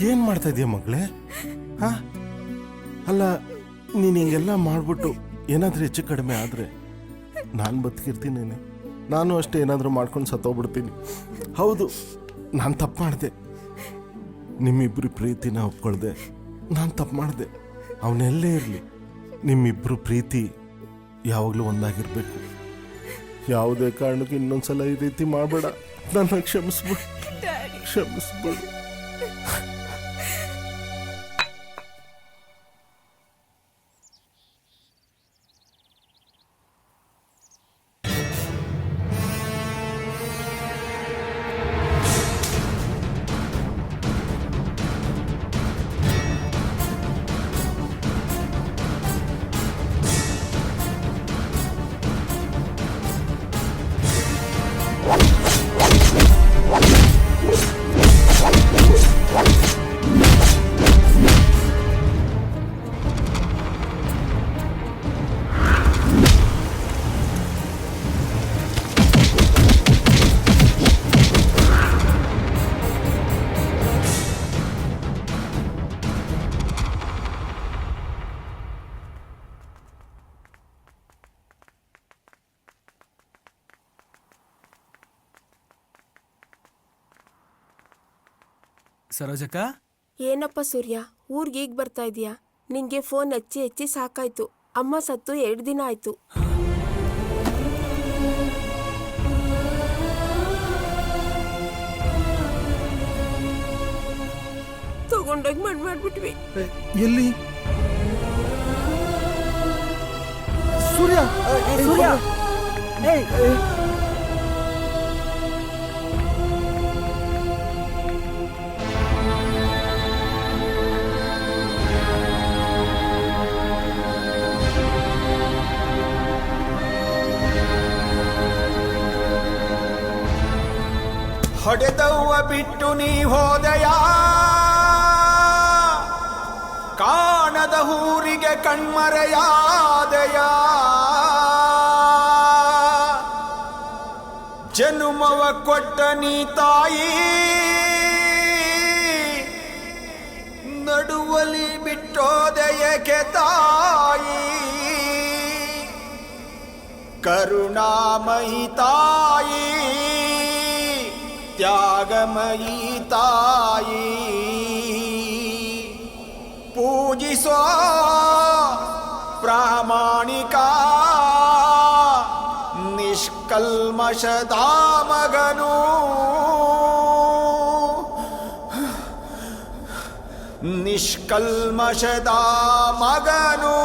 ಏನ್ ಮಾಡ್ತಾ ಇದೀಯ ಮಗಳೇ? ಹಾ, ಅಲ್ಲ, ನೀನು ಹಿಂಗೆಲ್ಲ ಮಾಡ್ಬಿಟ್ಟು ಏನಾದ್ರೂ ಹೆಚ್ಚು ಕಡಿಮೆ ಆದ್ರೆ ನಾನು ಬದುಕಿರ್ತೀನಿ. ನಾನು ಅಷ್ಟೇ ಏನಾದರೂ ಮಾಡ್ಕೊಂಡು ಸತ್ತೋಗ್ಬಿಡ್ತೀನಿ. ಹೌದು, ನಾನು ತಪ್ಪು ಮಾಡಿದೆ. ನಿಮ್ಮಿಬ್ರು ಪ್ರೀತಿನ ಒಪ್ಕೊಳ್ದೆ ನಾನು ತಪ್ಪು ಮಾಡಿದೆ. ಅವನೆಲ್ಲೇ ಇರಲಿ, ನಿಮ್ಮಿಬ್ರು ಪ್ರೀತಿ ಯಾವಾಗಲೂ ಒಂದಾಗಿರ್ಬೇಕು. ಯಾವುದೇ ಕಾರಣಕ್ಕೂ ಇನ್ನೊಂದ್ಸಲ ಈ ರೀತಿ ಮಾಡಬೇಡ. ನನ್ನ ಕ್ಷಮಿಸ್ಬಿಡು. ಸರೋಜಕ್ಕ ಏನಪ್ಪ ಸೂರ್ಯ ಊರ್ಗೆ ಈಗ ಬರ್ತಾ ಇದೀಯಾ? ನಿಂಗೆ ಫೋನ್ ಹಚ್ಚಿ ಹಚ್ಚಿ ಸಾಕಾಯ್ತು. ಅಮ್ಮ ಸತ್ತು 2 ದಿನ ಆಯ್ತು. ತಗೊಂಡೋಗಿ ಮಣ್ಣು ಮಾಡ್ಬಿಟ್ವಿ. ಎಲ್ಲಿ? ಸೂರ್ಯ ಸೂರ್ಯ ಹೊಡೆದವ್ವ ಬಿಟ್ಟು ನೀ ಹೋದೆಯ, ಕಾಣದ ಊರಿಗೆ ಕಣ್ಮರೆಯಾದೆಯ, ಜನುಮವ ಕೊಟ್ಟ ನೀ ತಾಯಿ, ನಡುವಲಿ ಬಿಟ್ಟೋದೆಯಕೆ ತಾಯಿ, ಕರುಣಾಮಯಿ ತಾಯಿ, ತ್ಯಾಗಮಯಿ ತಾಯಿ, ಪೂಜಿಸೋ ಪ್ರಾಮಾಣಿಕ ನಿಷ್ಕಲ್ಮಶದ ಮಗನು, ನಿಷ್ಕಲ್ಮಶದ ಮಗನು.